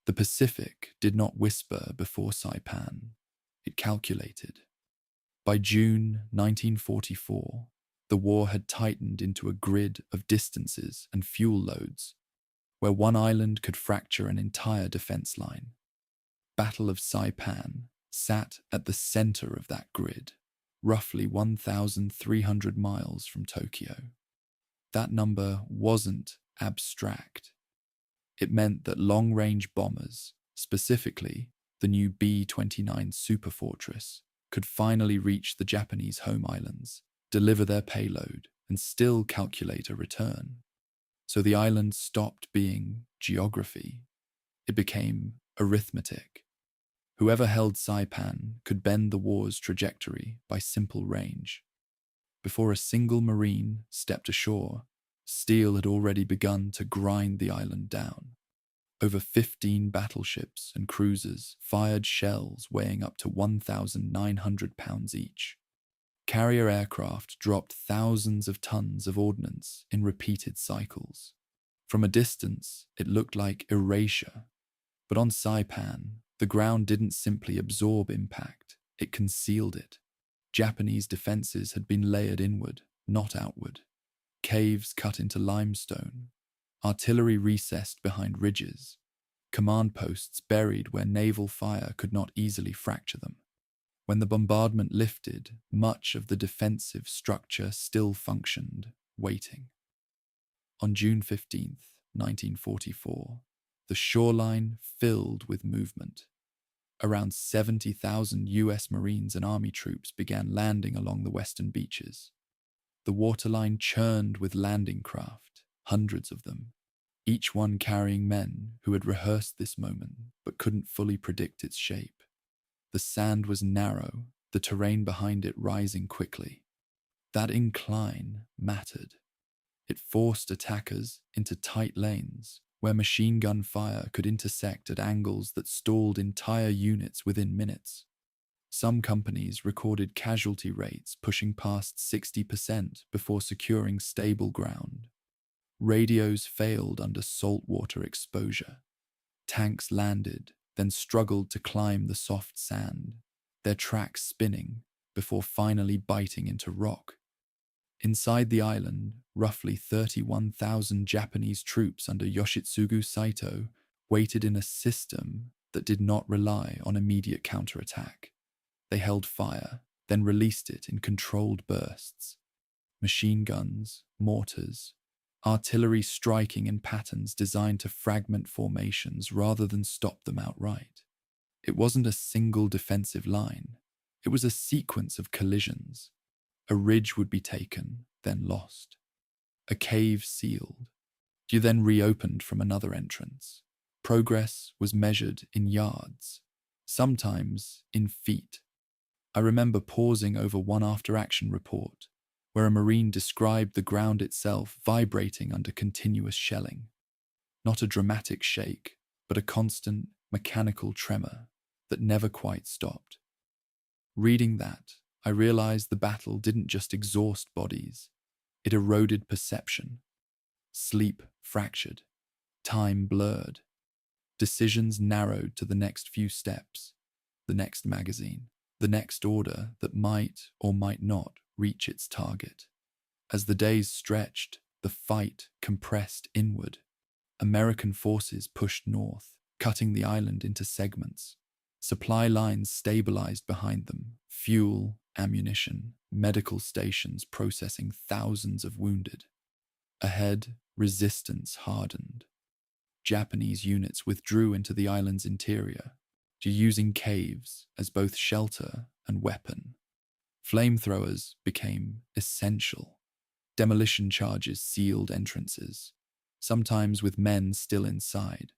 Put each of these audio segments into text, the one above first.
The Pacific did not whisper before Saipan. It calculated. By June 1944, the war had tightened into a grid of distances and fuel loads, where one island could fracture an entire defense line. Battle of Saipan sat at the center of that grid, roughly 1,300 miles from Tokyo. That number wasn't abstract. It meant that long-range bombers, specifically the new B-29 Superfortress, could finally reach the Japanese home islands, deliver their payload, and still calculate a return. So the island stopped being geography. It became arithmetic. Whoever held Saipan could bend the war's trajectory by simple range. Before a single Marine stepped ashore, steel had already begun to grind the island down. Over 15 battleships and cruisers fired shells weighing up to 1,900 pounds each. Carrier aircraft dropped thousands of tons of ordnance in repeated cycles. From a distance, it looked like erasure. But on Saipan, the ground didn't simply absorb impact, it concealed it. Japanese defenses had been layered inward, not outward. Caves cut into limestone, artillery recessed behind ridges, command posts buried where naval fire could not easily fracture them. When the bombardment lifted, much of the defensive structure still functioned, waiting. On June 15th, 1944, the shoreline filled with movement. Around 70,000 US Marines and Army troops began landing along the western beaches. The waterline churned with landing craft, hundreds of them, each one carrying men who had rehearsed this moment but couldn't fully predict its shape. The sand was narrow, the terrain behind it rising quickly. That incline mattered. It forced attackers into tight lanes where machine gun fire could intersect at angles that stalled entire units within minutes. Some companies recorded casualty rates pushing past 60% before securing stable ground. Radios failed under saltwater exposure. Tanks landed, then struggled to climb the soft sand, their tracks spinning before finally biting into rock. Inside the island, roughly 31,000 Japanese troops under Yoshitsugu Saito waited in a system that did not rely on immediate counterattack. They held fire, then released it in controlled bursts. Machine guns, mortars, artillery striking in patterns designed to fragment formations rather than stop them outright. It wasn't a single defensive line. It was a sequence of collisions. A ridge would be taken, then lost. A cave sealed. You then reopened from another entrance. Progress was measured in yards, sometimes in feet. I remember pausing over one after-action report, where a Marine described the ground itself vibrating under continuous shelling. Not a dramatic shake, but a constant, mechanical tremor that never quite stopped. Reading that, I realized the battle didn't just exhaust bodies, it eroded perception. Sleep fractured, time blurred, decisions narrowed to the next few steps, the next magazine, the next order that might or might not reach its target. As the days stretched, the fight compressed inward. American forces pushed north, cutting the island into segments. Supply lines stabilized behind them, fuel, ammunition, medical stations processing thousands of wounded. Ahead, resistance hardened. Japanese units withdrew into the island's interior, using caves as both shelter and weapon. Flamethrowers became essential. Demolition charges sealed entrances, sometimes with men still inside.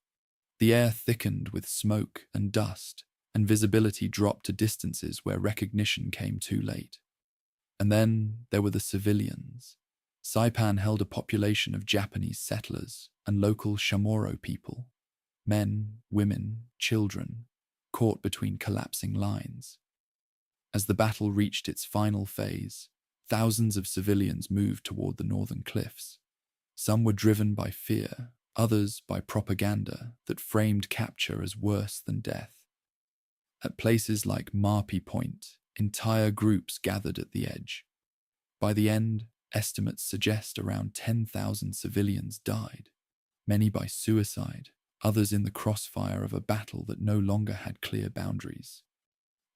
The air thickened with smoke and dust, and visibility dropped to distances where recognition came too late. And then there were the civilians. Saipan held a population of Japanese settlers and local Chamorro people, men, women, children, caught between collapsing lines. As the battle reached its final phase, thousands of civilians moved toward the northern cliffs. Some were driven by fear, others by propaganda that framed capture as worse than death. At places like Marpy Point, entire groups gathered at the edge. By the end, estimates suggest around 10,000 civilians died, many by suicide, others in the crossfire of a battle that no longer had clear boundaries.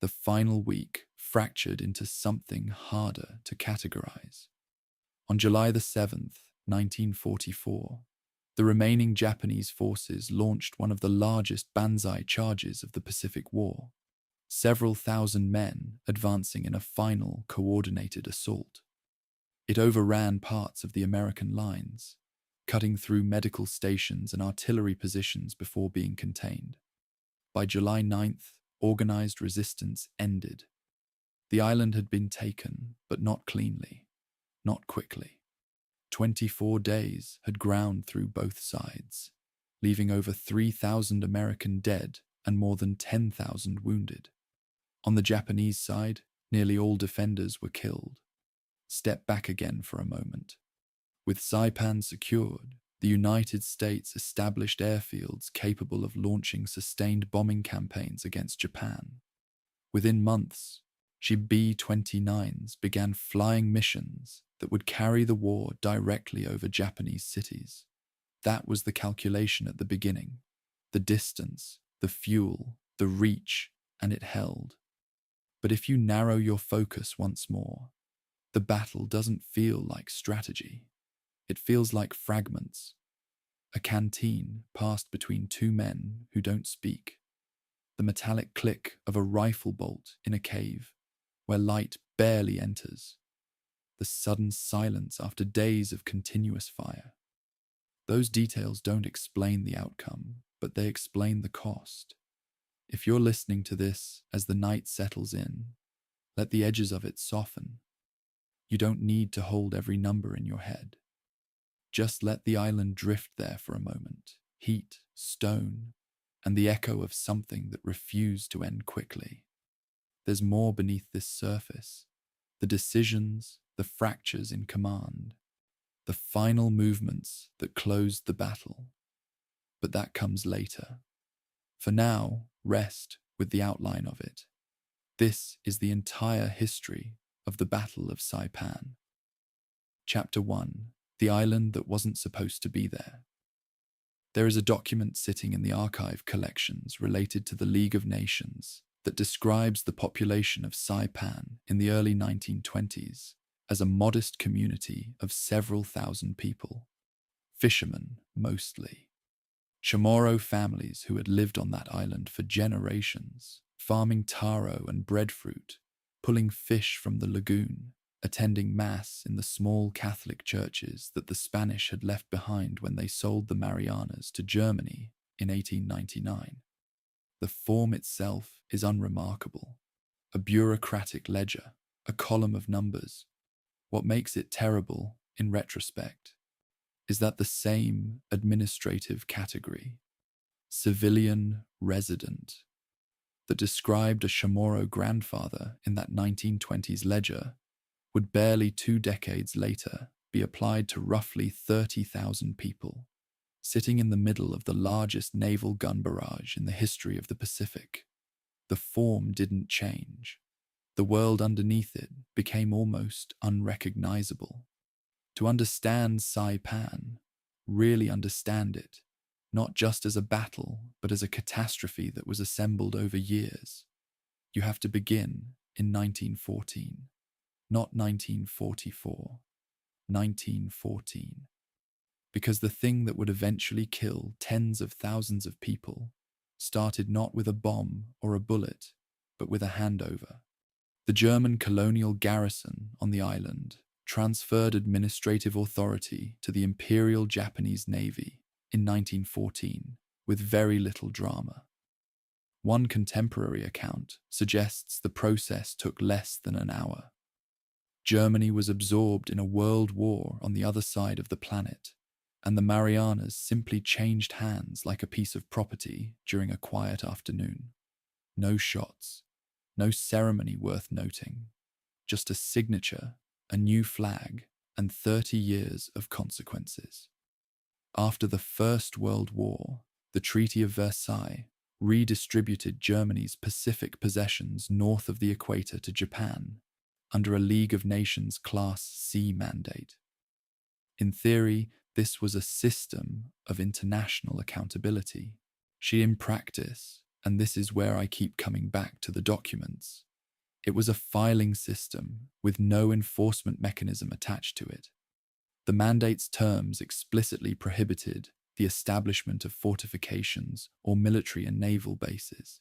The final week fractured into something harder to categorize. On July the 7th, 1944, the remaining Japanese forces launched one of the largest Banzai charges of the Pacific War, several thousand men advancing in a final coordinated assault. It overran parts of the American lines, cutting through medical stations and artillery positions before being contained. By July 9th, organized resistance ended. The island had been taken, but not cleanly, not quickly. 24 days had ground through both sides, leaving over 3,000 American dead and more than 10,000 wounded. On the Japanese side, nearly all defenders were killed. Step back again for a moment. With Saipan secured, the United States established airfields capable of launching sustained bombing campaigns against Japan. Within months, B-29s began flying missions that would carry the war directly over Japanese cities. That was the calculation at the beginning. The distance, the fuel, the reach, and it held. But if you narrow your focus once more, the battle doesn't feel like strategy. It feels like fragments. A canteen passed between two men who don't speak. The metallic click of a rifle bolt in a cave, where light barely enters. The sudden silence after days of continuous fire. Those details don't explain the outcome, but they explain the cost. If you're listening to this as the night settles in, let the edges of it soften. You don't need to hold every number in your head. Just let the island drift there for a moment. Heat, stone, and the echo of something that refused to end quickly. There's more beneath this surface. The decisions, the fractures in command, the final movements that closed the battle. But that comes later. For now, rest with the outline of it. This is the entire history of the Battle of Saipan. Chapter 1. The Island That Wasn't Supposed to Be There. There is a document sitting in the archive collections related to the League of Nations that describes the population of Saipan in the early 1920s as a modest community of several thousand people, fishermen mostly. Chamorro families who had lived on that island for generations, farming taro and breadfruit, pulling fish from the lagoon, attending Mass in the small Catholic churches that the Spanish had left behind when they sold the Marianas to Germany in 1899. The form itself is unremarkable. A bureaucratic ledger, a column of numbers. What makes it terrible, in retrospect, is that the same administrative category, civilian resident, that described a Chamorro grandfather in that 1920s ledger would barely 2 decades later be applied to roughly 30,000 people, sitting in the middle of the largest naval gun barrage in the history of the Pacific. The form didn't change. The world underneath it became almost unrecognizable. To understand Saipan, really understand it, not just as a battle, but as a catastrophe that was assembled over years, you have to begin in 1914. Not 1944, 1914. Because the thing that would eventually kill tens of thousands of people started not with a bomb or a bullet, but with a handover. The German colonial garrison on the island transferred administrative authority to the Imperial Japanese Navy in 1914 with very little drama. One contemporary account suggests the process took less than an hour. Germany was absorbed in a world war on the other side of the planet, and the Marianas simply changed hands like a piece of property during a quiet afternoon. No shots, no ceremony worth noting, just a signature, a new flag, and 30 years of consequences. After the First World War, the Treaty of Versailles redistributed Germany's Pacific possessions north of the equator to Japan under a League of Nations Class C mandate. In theory, this was a system of international accountability. In practice, and this is where I keep coming back to the documents, it was a filing system with no enforcement mechanism attached to it. The mandate's terms explicitly prohibited the establishment of fortifications or military and naval bases.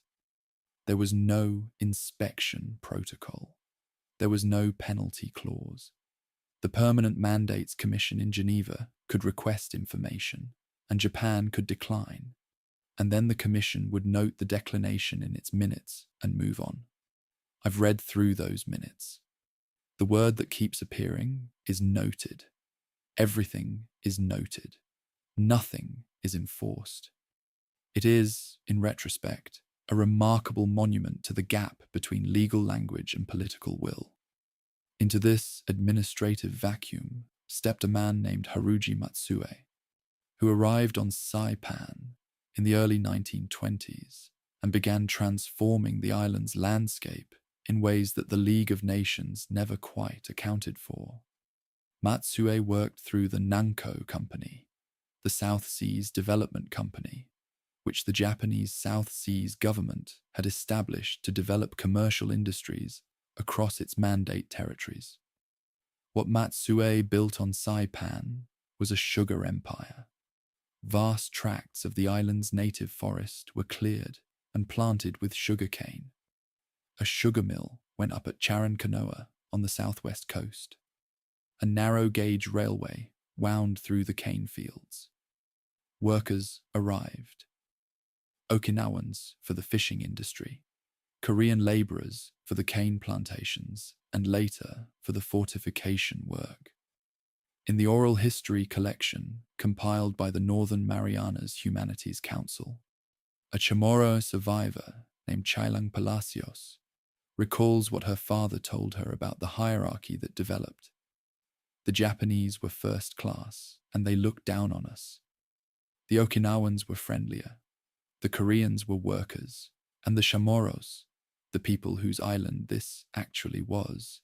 There was no inspection protocol. There was no penalty clause. The Permanent Mandates Commission in Geneva could request information, and Japan could decline, and then the Commission would note the declination in its minutes and move on. I've read through those minutes. The word that keeps appearing is noted. Everything is noted. Nothing is enforced. It is, in retrospect, a remarkable monument to the gap between legal language and political will. Into this administrative vacuum stepped a man named Haruji Matsue, who arrived on Saipan in the early 1920s and began transforming the island's landscape in ways that the League of Nations never quite accounted for. Matsue worked through the Nanko Company, the South Seas Development Company, which the Japanese South Seas government had established to develop commercial industries across its mandate territories. What Matsue built on Saipan was a sugar empire. Vast tracts of the island's native forest were cleared and planted with sugar cane. A sugar mill went up at Charankanoa on the southwest coast. A narrow-gauge railway wound through the cane fields. Workers arrived. Okinawans for the fishing industry, Korean labourers for the cane plantations, and later for the fortification work. In the oral history collection compiled by the Northern Marianas Humanities Council, a Chamorro survivor named Chailang Palacios recalls what her father told her about the hierarchy that developed. The Japanese were first class, and they looked down on us. The Okinawans were friendlier. The Koreans were workers, and the Chamorros, the people whose island this actually was,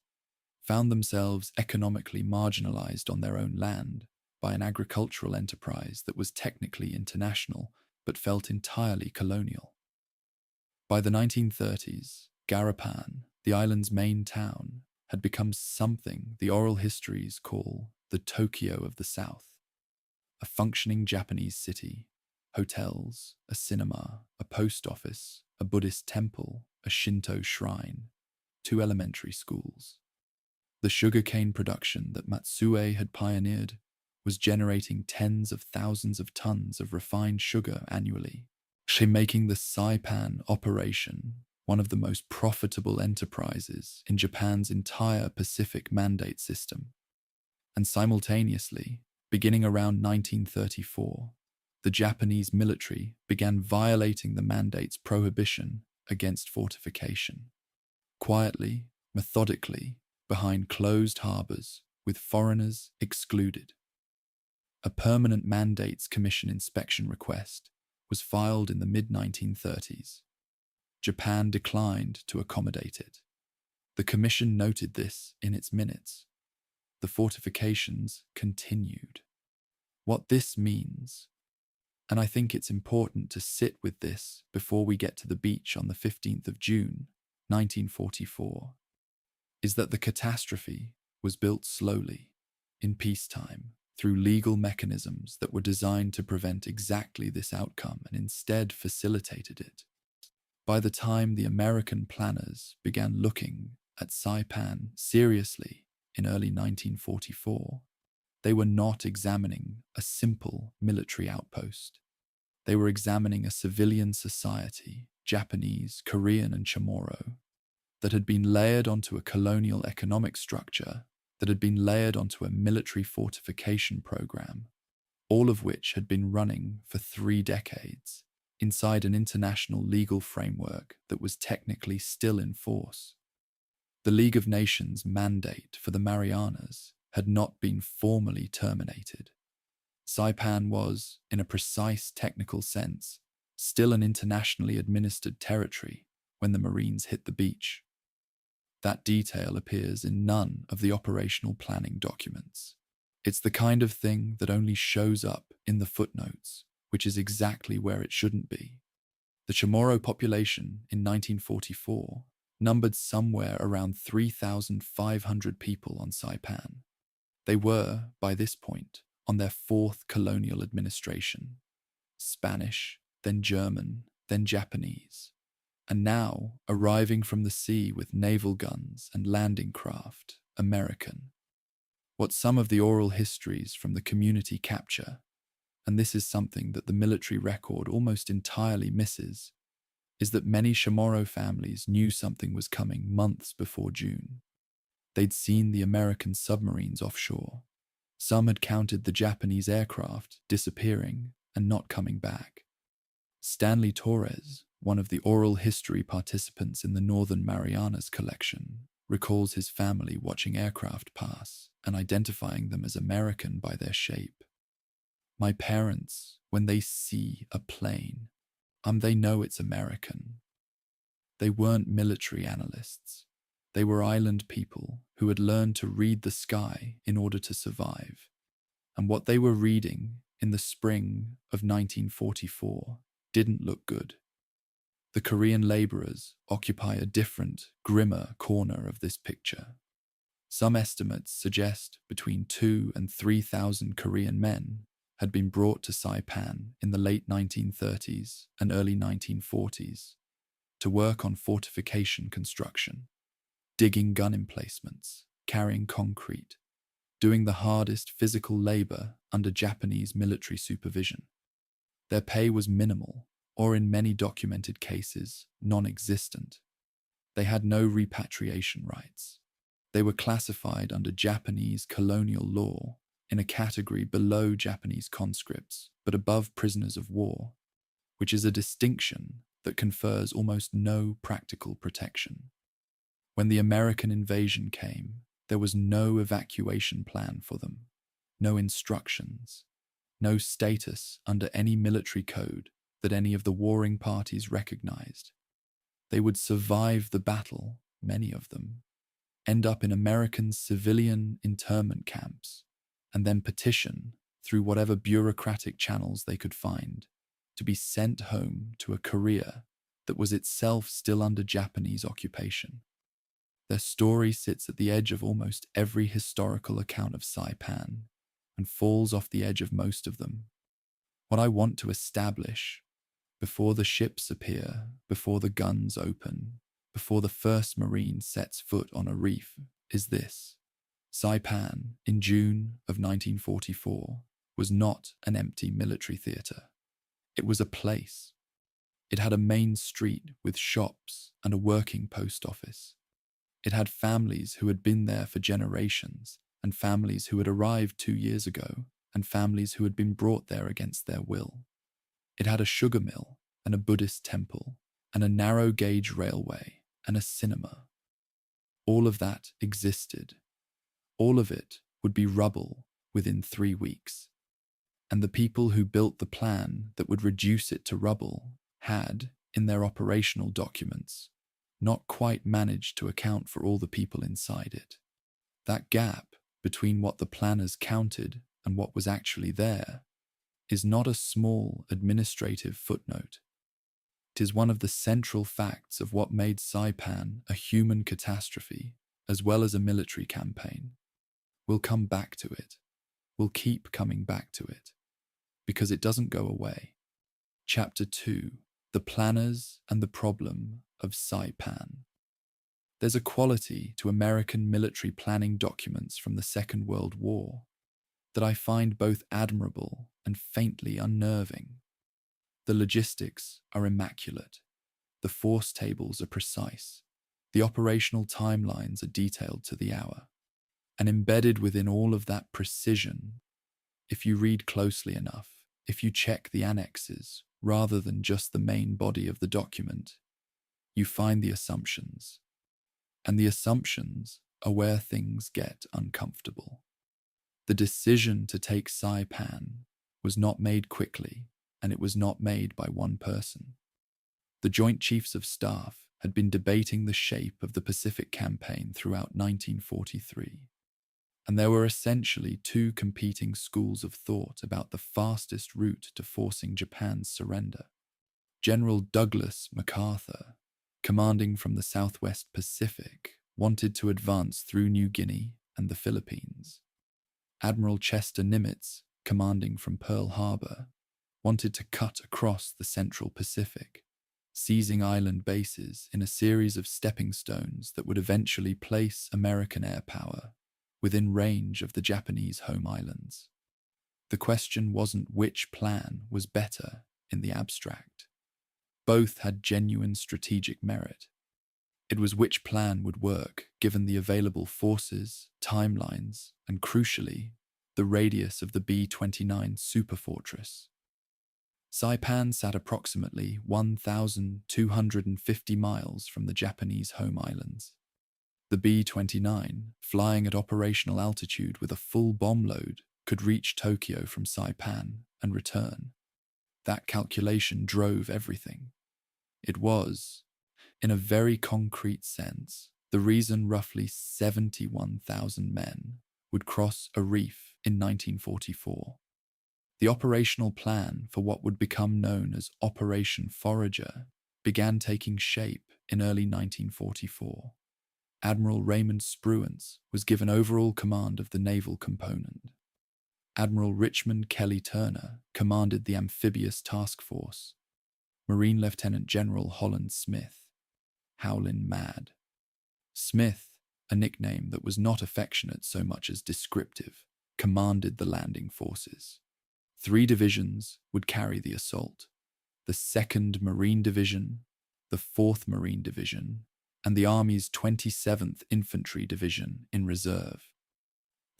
found themselves economically marginalized on their own land by an agricultural enterprise that was technically international but felt entirely colonial. By the 1930s, Garapan, the island's main town, had become something the oral histories call the Tokyo of the South. A functioning Japanese city, hotels, a cinema, a post office, a Buddhist temple, a Shinto shrine, 2 elementary schools. The sugarcane production that Matsue had pioneered was generating tens of thousands of tons of refined sugar annually, making the Saipan operation one of the most profitable enterprises in Japan's entire Pacific mandate system. And simultaneously, beginning around 1934, the Japanese military began violating the mandate's prohibition against fortification. Quietly, methodically, behind closed harbours, with foreigners excluded. A Permanent Mandates Commission inspection request was filed in the mid-1930s. Japan declined to accommodate it. The Commission noted this in its minutes. The fortifications continued. What this means, and I think it's important to sit with this before we get to the beach on the 15th of June, 1944, is that the catastrophe was built slowly, in peacetime, through legal mechanisms that were designed to prevent exactly this outcome and instead facilitated it. By the time the American planners began looking at Saipan seriously in early 1944, they were not examining a simple military outpost. They were examining a civilian society, Japanese, Korean, and Chamorro, that had been layered onto a colonial economic structure, that had been layered onto a military fortification program, all of which had been running for 3 decades inside an international legal framework that was technically still in force. The League of Nations mandate for the Marianas had not been formally terminated. Saipan was, in a precise technical sense, still an internationally administered territory when the Marines hit the beach. That detail appears in none of the operational planning documents. It's the kind of thing that only shows up in the footnotes, which is exactly where it shouldn't be. The Chamorro population in 1944 numbered somewhere around 3,500 people on Saipan. They were, by this point, on their fourth colonial administration. Spanish, then German, then Japanese, and now, arriving from the sea with naval guns and landing craft, American. What some of the oral histories from the community capture, and this is something that the military record almost entirely misses, is that many Chamorro families knew something was coming months before June. They'd seen the American submarines offshore. Some had counted the Japanese aircraft disappearing and not coming back. Stanley Torres, one of the oral history participants in the Northern Marianas collection, recalls his family watching aircraft pass and identifying them as American by their shape. My parents, when they see a plane, they know it's American. They weren't military analysts. They were island people who had learned to read the sky in order to survive. And what they were reading in the spring of 1944 didn't look good. The Korean laborers occupy a different, grimmer corner of this picture. Some estimates suggest between 2,000 and 3,000 Korean men had been brought to Saipan in the late 1930s and early 1940s to work on fortification construction, digging gun emplacements, carrying concrete, doing the hardest physical labor under Japanese military supervision. Their pay was minimal, or in many documented cases, non-existent. They had no repatriation rights. They were classified under Japanese colonial law in a category below Japanese conscripts, but above prisoners of war, which is a distinction that confers almost no practical protection. When the American invasion came, there was no evacuation plan for them, no instructions, no status under any military code that any of the warring parties recognized. They would survive the battle, many of them, end up in American civilian internment camps, and then petition, through whatever bureaucratic channels they could find, to be sent home to a Korea that was itself still under Japanese occupation. Their story sits at the edge of almost every historical account of Saipan and falls off the edge of most of them. What I want to establish, before the ships appear, before the guns open, before the first Marine sets foot on a reef, is this. Saipan, in June of 1944, was not an empty military theatre. It was a place. It had a main street with shops and a working post office. It had families who had been there for generations, and families who had arrived 2 years ago, and families who had been brought there against their will. It had a sugar mill, and a Buddhist temple, and a narrow-gauge railway, and a cinema. All of that existed. All of it would be rubble within 3 weeks. And the people who built the plan that would reduce it to rubble had, in their operational documents, not quite managed to account for all the people inside it. That gap between what the planners counted and what was actually there is not a small administrative footnote. It is one of the central facts of what made Saipan a human catastrophe as well as a military campaign. We'll come back to it. We'll keep coming back to it, because it doesn't go away. Chapter 2, The Planners and the Problem of Saipan. There's a quality to American military planning documents from the Second World War that I find both admirable and faintly unnerving. The logistics are immaculate. The force tables are precise. The operational timelines are detailed to the hour. And embedded within all of that precision, if you read closely enough, if you check the annexes rather than just the main body of the document, you find the assumptions. And the assumptions are where things get uncomfortable. The decision to take Saipan was not made quickly, and it was not made by one person. The Joint Chiefs of Staff had been debating the shape of the Pacific Campaign throughout 1943, and there were essentially two competing schools of thought about the fastest route to forcing Japan's surrender. General Douglas MacArthur, commanding from the Southwest Pacific, wanted to advance through New Guinea and the Philippines. Admiral Chester Nimitz, commanding from Pearl Harbor, wanted to cut across the Central Pacific, seizing island bases in a series of stepping stones that would eventually place American air power within range of the Japanese home islands. The question wasn't which plan was better in the abstract. Both had genuine strategic merit. It was which plan would work given the available forces, timelines, and crucially, the radius of the B-29 superfortress. Saipan sat approximately 1,250 miles from the Japanese home islands. The B-29, flying at operational altitude with a full bomb load, could reach Tokyo from Saipan and return. That calculation drove everything. It was, in a very concrete sense, the reason roughly 71,000 men would cross a reef in 1944. The operational plan for what would become known as Operation Forager began taking shape in early 1944. Admiral Raymond Spruance was given overall command of the naval component. Admiral Richmond Kelly Turner commanded the amphibious task force. Marine Lieutenant General Holland Smith, Howlin' Mad. Smith, a nickname that was not affectionate so much as descriptive, commanded the landing forces. 3 divisions would carry the assault: the 2nd Marine Division, the 4th Marine Division, and the Army's 27th Infantry Division in reserve.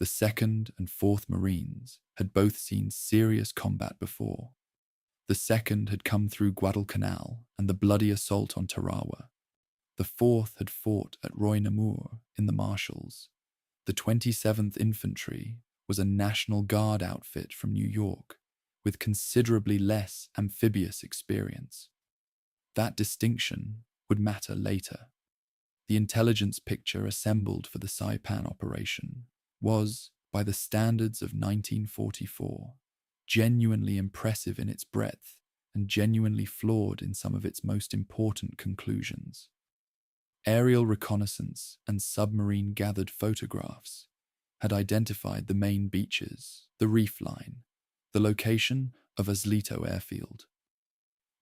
The 2nd and 4th Marines had both seen serious combat before. The 2nd had come through Guadalcanal and the bloody assault on Tarawa. The 4th had fought at Roy Namur in the Marshalls. The 27th Infantry was a National Guard outfit from New York, with considerably less amphibious experience. That distinction would matter later. The intelligence picture assembled for the Saipan operation was, by the standards of 1944, genuinely impressive in its breadth and genuinely flawed in some of its most important conclusions. Aerial reconnaissance and submarine-gathered photographs had identified the main beaches, the Reef line, the location of Aslito Airfield.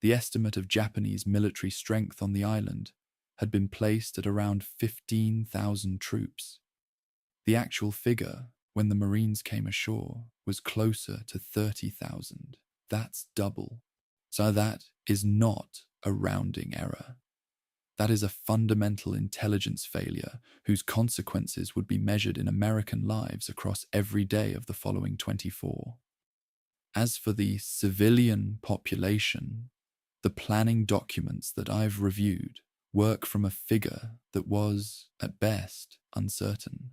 The estimate of Japanese military strength on the island had been placed at around 15,000 troops. The actual figure, when the Marines came ashore, was closer to 30,000. That's double. So that is not a rounding error. That is a fundamental intelligence failure whose consequences would be measured in American lives across every day of the following 24. As for the civilian population, the planning documents that I've reviewed work from a figure that was, at best, uncertain.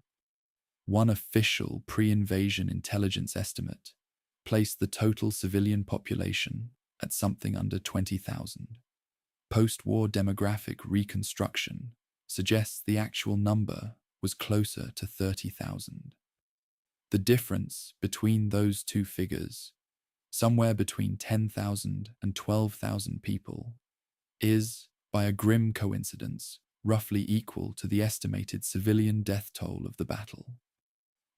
One official pre-invasion intelligence estimate placed the total civilian population at something under 20,000. Post-war demographic reconstruction suggests the actual number was closer to 30,000. The difference between those two figures, somewhere between 10,000 and 12,000 people, is, by a grim coincidence, roughly equal to the estimated civilian death toll of the battle.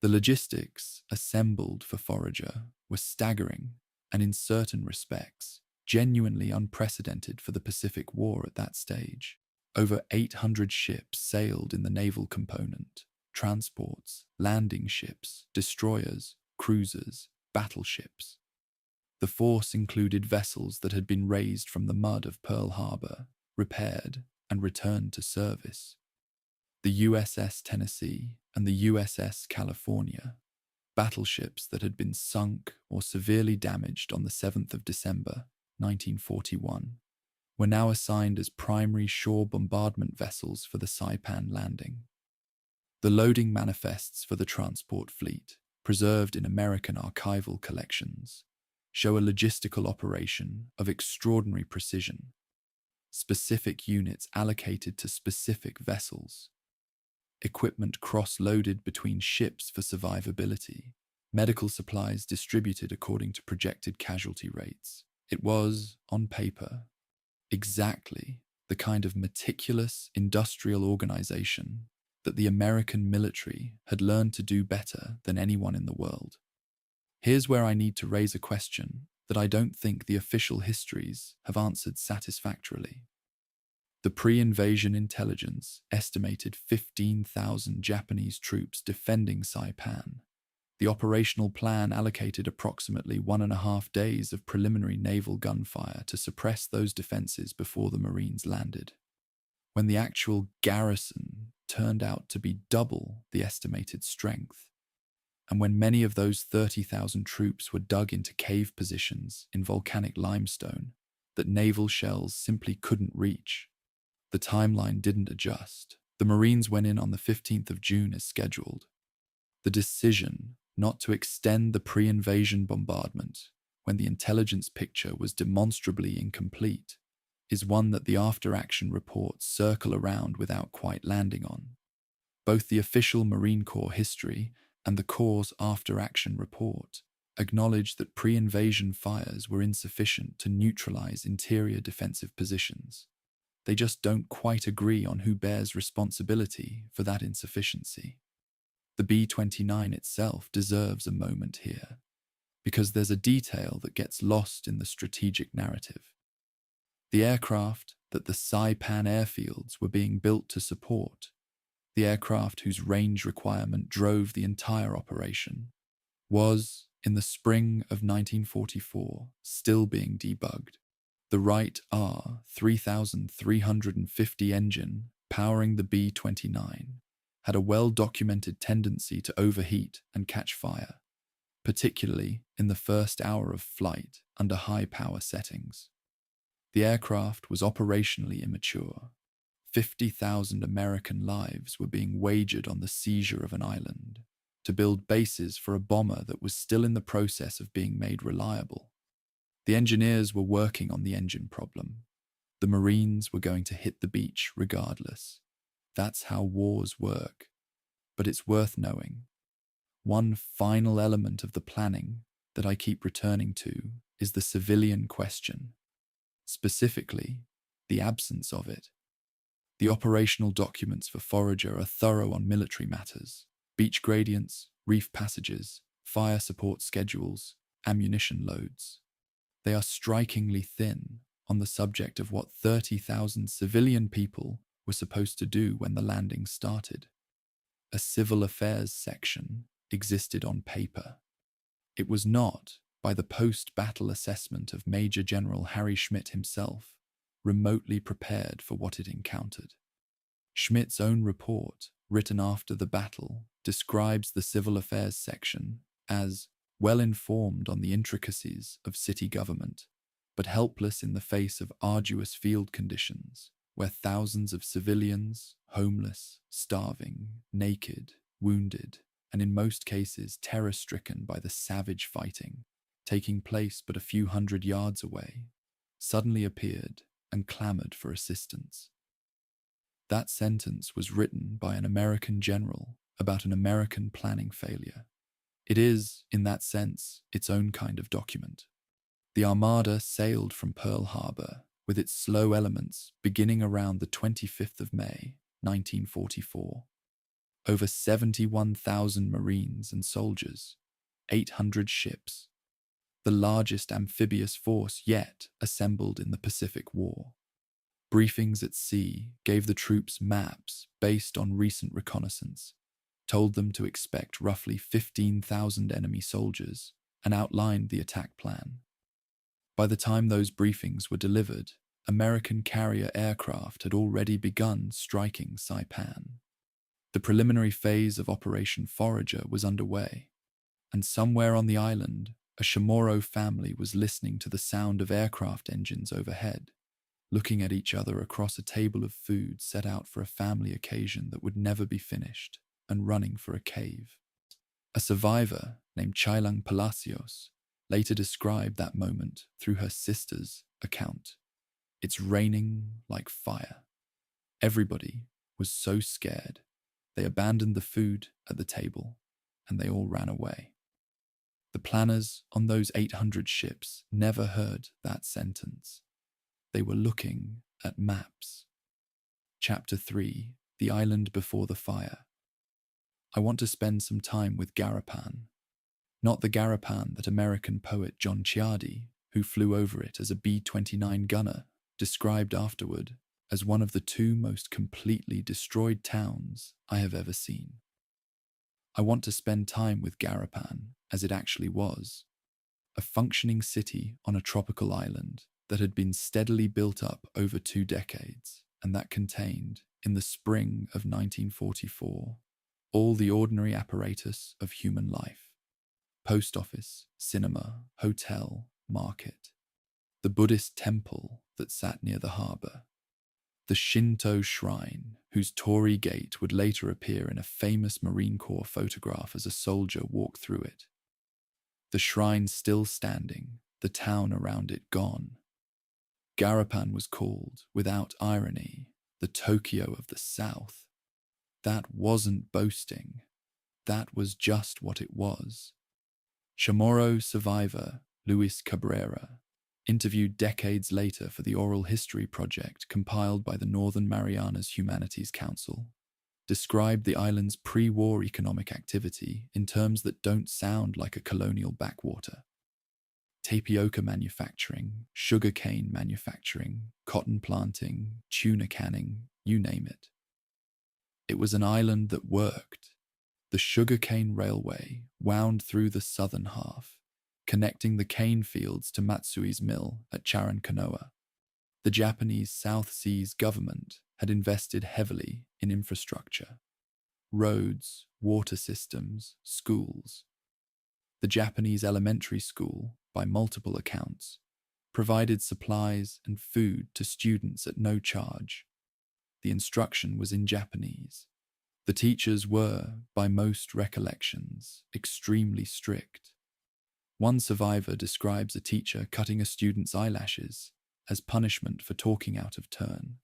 The logistics assembled for Forager were staggering and, in certain respects, genuinely unprecedented for the Pacific War at that stage. Over 800 ships sailed in the naval component: transports, landing ships, destroyers, cruisers, battleships. The force included vessels that had been raised from the mud of Pearl Harbor, repaired, and returned to service. The USS Tennessee and the USS California, battleships that had been sunk or severely damaged on the 7th of December, 1941, were now assigned as primary shore bombardment vessels for the Saipan landing. The loading manifests for the transport fleet, preserved in American archival collections, show a logistical operation of extraordinary precision, specific units allocated to specific vessels, equipment cross-loaded between ships for survivability, medical supplies distributed according to projected casualty rates. It was, on paper, exactly the kind of meticulous industrial organization that the American military had learned to do better than anyone in the world. Here's where I need to raise a question that I don't think the official histories have answered satisfactorily. The pre-invasion intelligence estimated 15,000 Japanese troops defending Saipan. The operational plan allocated approximately 1.5 days of preliminary naval gunfire to suppress those defenses before the Marines landed. When the actual garrison turned out to be double the estimated strength, and when many of those 30,000 troops were dug into cave positions in volcanic limestone that naval shells simply couldn't reach, the timeline didn't adjust. The Marines went in on the 15th of June as scheduled. The decision not to extend the pre-invasion bombardment when the intelligence picture was demonstrably incomplete is one that the after-action reports circle around without quite landing on. Both the official Marine Corps history and the Corps' after-action report acknowledge that pre-invasion fires were insufficient to neutralize interior defensive positions. They just don't quite agree on who bears responsibility for that insufficiency. The B-29 itself deserves a moment here, because there's a detail that gets lost in the strategic narrative. The aircraft that the Saipan airfields were being built to support, the aircraft whose range requirement drove the entire operation, was, in the spring of 1944, still being debugged. The Wright R-3350 engine powering the B-29 had a well-documented tendency to overheat and catch fire, particularly in the first hour of flight under high-power settings. The aircraft was operationally immature. 50,000 American lives were being wagered on the seizure of an island to build bases for a bomber that was still in the process of being made reliable. The engineers were working on the engine problem. The Marines were going to hit the beach regardless. That's how wars work. But it's worth knowing. One final element of the planning that I keep returning to is the civilian question. Specifically, the absence of it. The operational documents for Forager are thorough on military matters: beach gradients, reef passages, fire support schedules, ammunition loads. They are strikingly thin on the subject of what 30,000 civilian people were supposed to do when the landing started. A civil affairs section existed on paper. It was not, by the post-battle assessment of Major General Harry Schmidt himself, remotely prepared for what it encountered. Schmidt's own report, written after the battle, describes the civil affairs section as well informed on the intricacies of city government, but helpless in the face of arduous field conditions, where thousands of civilians, homeless, starving, naked, wounded, and in most cases terror-stricken by the savage fighting taking place but a few hundred yards away, suddenly appeared and clamored for assistance. That sentence was written by an American general about an American planning failure. It is, in that sense, its own kind of document. The Armada sailed from Pearl Harbor with its slow elements beginning around the 25th of May, 1944. Over 71,000 Marines and soldiers, 800 ships, the largest amphibious force yet assembled in the Pacific War. Briefings at sea gave the troops maps based on recent reconnaissance, told them to expect roughly 15,000 enemy soldiers, and outlined the attack plan. By the time those briefings were delivered, American carrier aircraft had already begun striking Saipan. The preliminary phase of Operation Forager was underway, and somewhere on the island, a Chamorro family was listening to the sound of aircraft engines overhead, looking at each other across a table of food set out for a family occasion that would never be finished, and running for a cave. A survivor named Chailang Palacios later described that moment through her sister's account. "It's raining like fire. Everybody was so scared. They abandoned the food at the table, and they all ran away." The planners on those 800 ships never heard that sentence. They were looking at maps. Chapter 3, The Island Before the Fire. I want to spend some time with Garapan. Not the Garapan that American poet John Ciardi, who flew over it as a B-29 gunner, described afterward as one of the two most completely destroyed towns I have ever seen. I want to spend time with Garapan as it actually was, a functioning city on a tropical island that had been steadily built up over 2 decades and that contained, in the spring of 1944, all the ordinary apparatus of human life: post office, cinema, hotel, market, the Buddhist temple that sat near the harbour, the Shinto shrine whose torii gate would later appear in a famous Marine Corps photograph as a soldier walked through it. The shrine still standing, the town around it gone. Garapan was called, without irony, the Tokyo of the South. That wasn't boasting. That was just what it was. Chamorro survivor Luis Cabrera, interviewed decades later for the oral history project compiled by the Northern Marianas Humanities Council, described the island's pre-war economic activity in terms that don't sound like a colonial backwater. Tapioca manufacturing, sugarcane manufacturing, cotton planting, tuna canning, you name it. It was an island that worked. The sugarcane railway wound through the southern half, connecting the cane fields to Matsui's mill at Charankanoa. The Japanese South Seas government had invested heavily in infrastructure: roads, water systems, schools. The Japanese elementary school, by multiple accounts, provided supplies and food to students at no charge. The instruction was in Japanese. The teachers were, by most recollections, extremely strict. One survivor describes a teacher cutting a student's eyelashes as punishment for talking out of turn.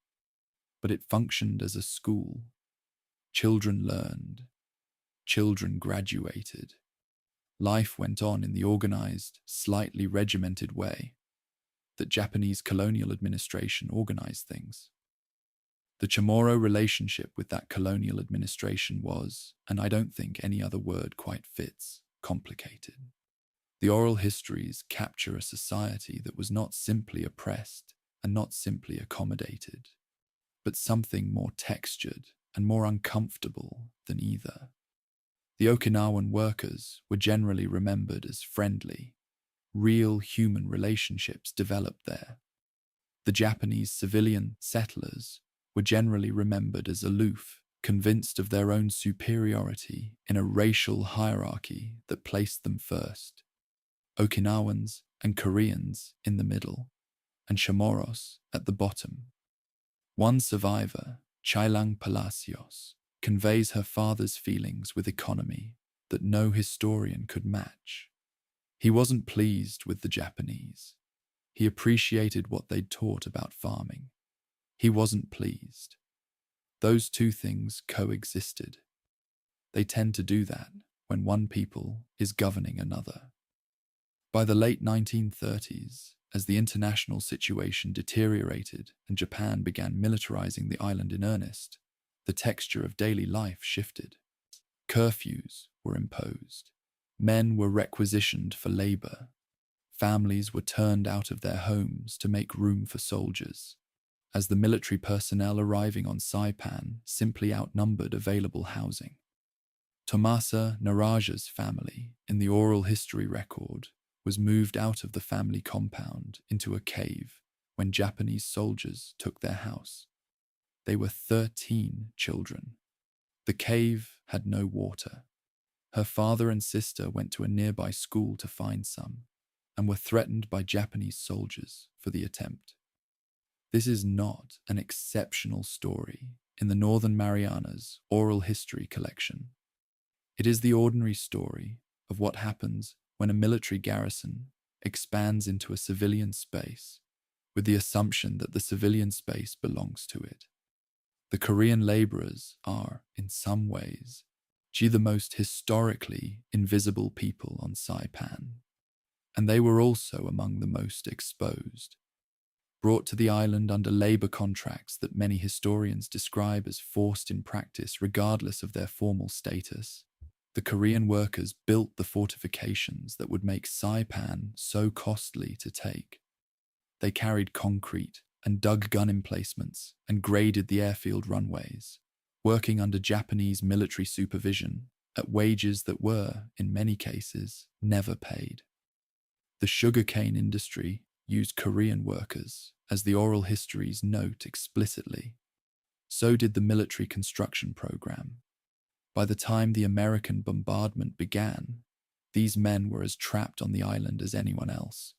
But it functioned as a school. Children learned. Children graduated. Life went on in the organized, slightly regimented way that Japanese colonial administration organized things. The Chamorro relationship with that colonial administration was, and I don't think any other word quite fits, complicated. The oral histories capture a society that was not simply oppressed and not simply accommodated, but something more textured and more uncomfortable than either. The Okinawan workers were generally remembered as friendly. Real human relationships developed there. The Japanese civilian settlers were generally remembered as aloof, convinced of their own superiority in a racial hierarchy that placed them first. Okinawans and Koreans in the middle, and Chamorros at the bottom. One survivor, Chailang Palacios, conveys her father's feelings with economy that no historian could match. He wasn't pleased with the Japanese. He appreciated what they'd taught about farming. He wasn't pleased. Those two things coexisted. They tend to do that when one people is governing another. By the late 1930s, as the international situation deteriorated and Japan began militarizing the island in earnest, the texture of daily life shifted. Curfews were imposed. Men were requisitioned for labor. Families were turned out of their homes to make room for soldiers, as the military personnel arriving on Saipan simply outnumbered available housing. Tomasa Naraja's family, in the oral history record, was moved out of the family compound into a cave when Japanese soldiers took their house. They were 13 children. The cave had no water. Her father and sister went to a nearby school to find some, and were threatened by Japanese soldiers for the attempt. This is not an exceptional story in the Northern Marianas oral history collection. It is the ordinary story of what happens when a military garrison expands into a civilian space, with the assumption that the civilian space belongs to it. The Korean laborers are, in some ways, the most historically invisible people on Saipan, and they were also among the most exposed. Brought to the island under labor contracts that many historians describe as forced in practice regardless of their formal status, the Korean workers built the fortifications that would make Saipan so costly to take. They carried concrete and dug gun emplacements and graded the airfield runways, working under Japanese military supervision at wages that were, in many cases, never paid. The sugarcane industry used Korean workers, as the oral histories note explicitly. So did the military construction program. By the time the American bombardment began, these men were as trapped on the island as anyone else,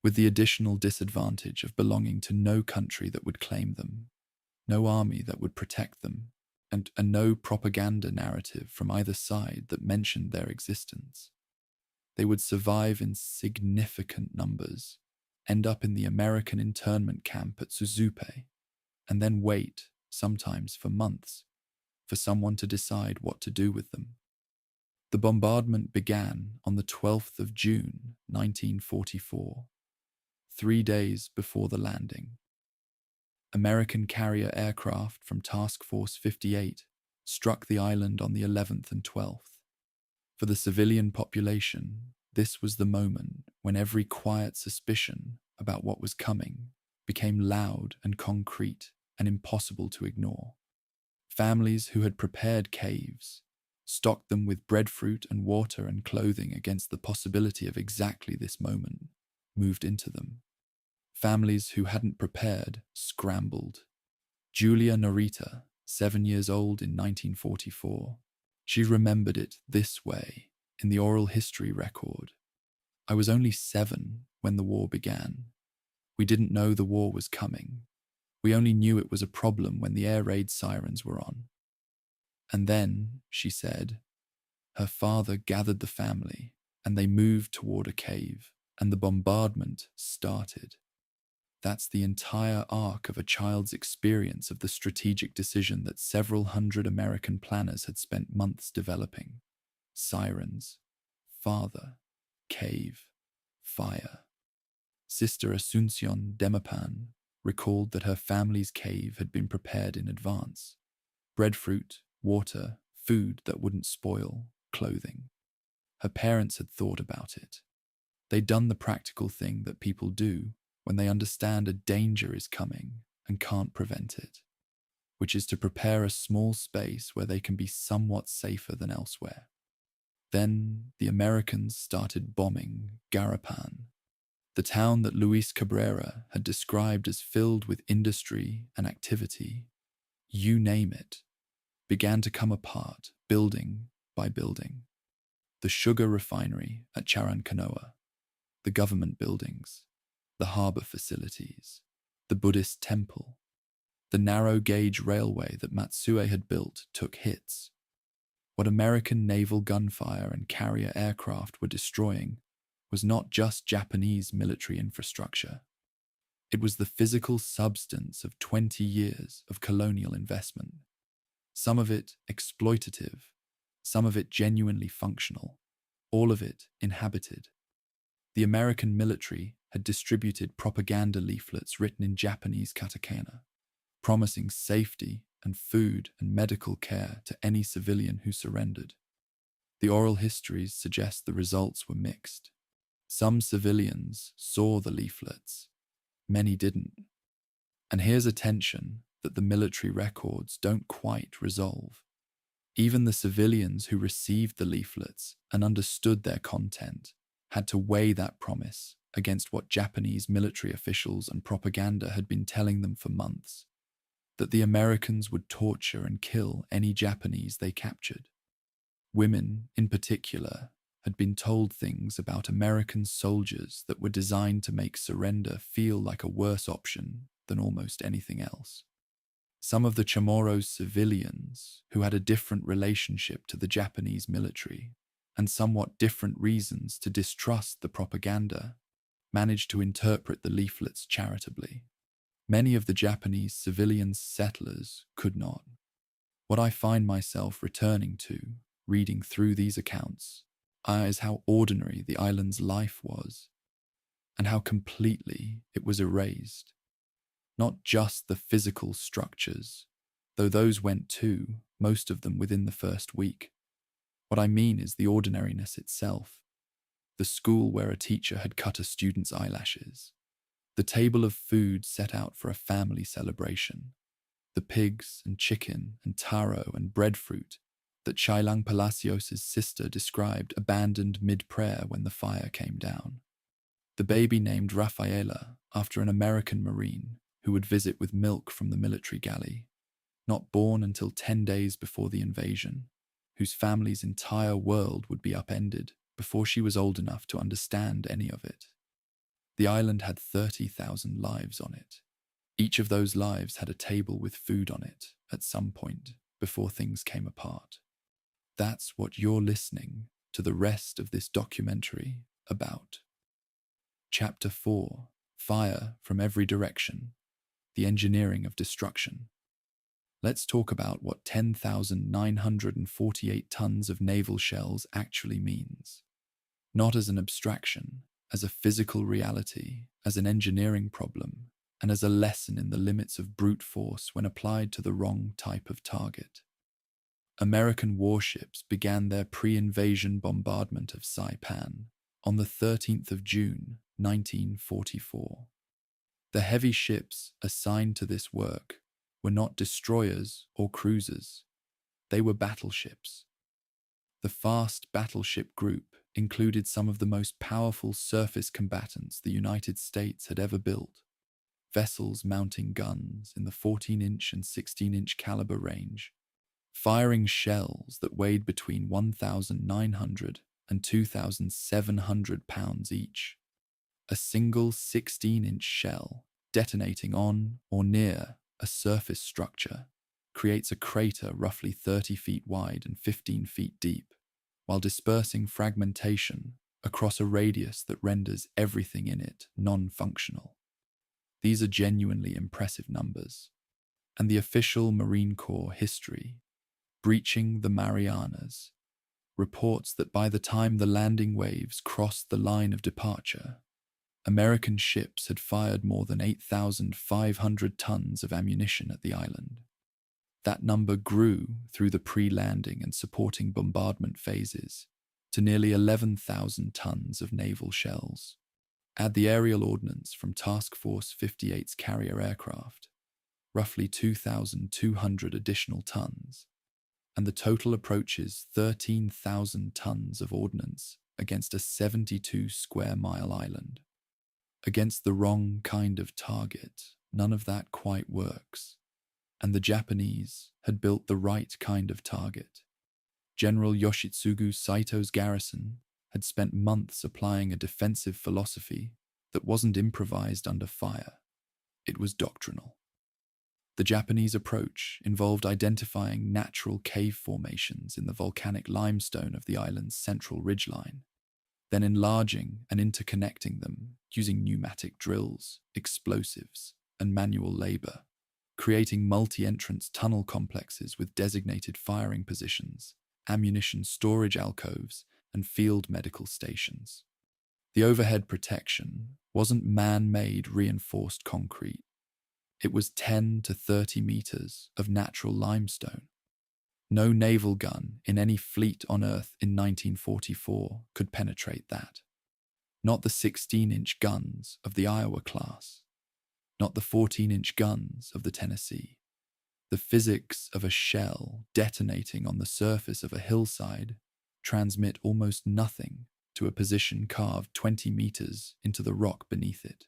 with the additional disadvantage of belonging to no country that would claim them, no army that would protect them, and no propaganda narrative from either side that mentioned their existence. They would survive in significant numbers, end up in the American internment camp at Suzupe, and then wait, sometimes for months, for someone to decide what to do with them. The bombardment began on the 12th of June, 1944, 3 days before the landing. American carrier aircraft from Task Force 58 struck the island on the 11th and 12th. For the civilian population, this was the moment when every quiet suspicion about what was coming became loud and concrete and impossible to ignore. Families who had prepared caves, stocked them with breadfruit and water and clothing against the possibility of exactly this moment, moved into them. Families who hadn't prepared scrambled. Julia Norita, 7 years old in 1944, she remembered it this way in the oral history record. I was only 7 when the war began. We didn't know the war was coming. We only knew it was a problem when the air raid sirens were on. And then, she said, her father gathered the family and they moved toward a cave and the bombardment started. That's the entire arc of a child's experience of the strategic decision that several hundred American planners had spent months developing. Sirens, father, cave, fire. Sister Asuncion Demapan recalled that her family's cave had been prepared in advance. Breadfruit, water, food that wouldn't spoil, clothing. Her parents had thought about it. They'd done the practical thing that people do when they understand a danger is coming and can't prevent it, which is to prepare a small space where they can be somewhat safer than elsewhere. Then the Americans started bombing Garapan, the town that Luis Cabrera had described as filled with industry and activity. You name it, began to come apart, building by building. The sugar refinery at Charankanoa, the government buildings, the harbour facilities, the Buddhist temple, the narrow-gauge railway that Matsue had built took hits. What American naval gunfire and carrier aircraft were destroying was not just Japanese military infrastructure. It was the physical substance of 20 years of colonial investment. Some of it exploitative, some of it genuinely functional, all of it inhabited. The American military had distributed propaganda leaflets written in Japanese katakana, promising safety and food and medical care to any civilian who surrendered. The oral histories suggest the results were mixed. Some civilians saw the leaflets, many didn't. And here's a tension that the military records don't quite resolve. Even the civilians who received the leaflets and understood their content had to weigh that promise against what Japanese military officials and propaganda had been telling them for months, that the Americans would torture and kill any Japanese they captured. Women, in particular, had been told things about American soldiers that were designed to make surrender feel like a worse option than almost anything else. Some of the Chamorro's civilians, who had a different relationship to the Japanese military and somewhat different reasons to distrust the propaganda, managed to interpret the leaflets charitably. Many of the Japanese civilian settlers could not. What I find myself returning to, reading through these accounts, is how ordinary the island's life was, and how completely it was erased. Not just the physical structures, though those went too, most of them within the first week. What I mean is the ordinariness itself. The school where a teacher had cut a student's eyelashes. The table of food set out for a family celebration. The pigs and chicken and taro and breadfruit that Chailang Palacios' sister described abandoned mid-prayer when the fire came down. The baby named Rafaela after an American Marine who would visit with milk from the military galley, not born until 10 days before the invasion, whose family's entire world would be upended before she was old enough to understand any of it. The island had 30,000 lives on it. Each of those lives had a table with food on it at some point before things came apart. That's what you're listening to the rest of this documentary about. Chapter 4, Fire from Every Direction, the Engineering of Destruction. Let's talk about what 10,948 tons of naval shells actually means. Not as an abstraction, as a physical reality, as an engineering problem, and as a lesson in the limits of brute force when applied to the wrong type of target. American warships began their pre-invasion bombardment of Saipan on the 13th of June, 1944. The heavy ships assigned to this work were not destroyers or cruisers. They were battleships. The fast battleship group included some of the most powerful surface combatants the United States had ever built, vessels mounting guns in the 14-inch and 16-inch caliber range, firing shells that weighed between 1,900 and 2,700 pounds each. A single 16-inch shell detonating on or near a surface structure creates a crater roughly 30 feet wide and 15 feet deep, while dispersing fragmentation across a radius that renders everything in it non-functional. These are genuinely impressive numbers, and the official Marine Corps history, Breaching the Marianas, reports that by the time the landing waves crossed the line of departure, American ships had fired more than 8,500 tons of ammunition at the island. That number grew through the pre-landing and supporting bombardment phases to nearly 11,000 tons of naval shells. Add the aerial ordnance from Task Force 58's carrier aircraft, roughly 2,200 additional tons, and the total approaches 13,000 tons of ordnance against a 72-square-mile island. Against the wrong kind of target, none of that quite works, and the Japanese had built the right kind of target. General Yoshitsugu Saito's garrison had spent months applying a defensive philosophy that wasn't improvised under fire. It was doctrinal. The Japanese approach involved identifying natural cave formations in the volcanic limestone of the island's central ridgeline, then enlarging and interconnecting them using pneumatic drills, explosives, and manual labor, creating multi-entrance tunnel complexes with designated firing positions, ammunition storage alcoves, and field medical stations. The overhead protection wasn't man-made reinforced concrete. It was 10 to 30 meters of natural limestone. No naval gun in any fleet on Earth in 1944 could penetrate that. Not the 16-inch guns of the Iowa class. Not the 14-inch guns of the Tennessee. The physics of a shell detonating on the surface of a hillside transmit almost nothing to a position carved 20 meters into the rock beneath it.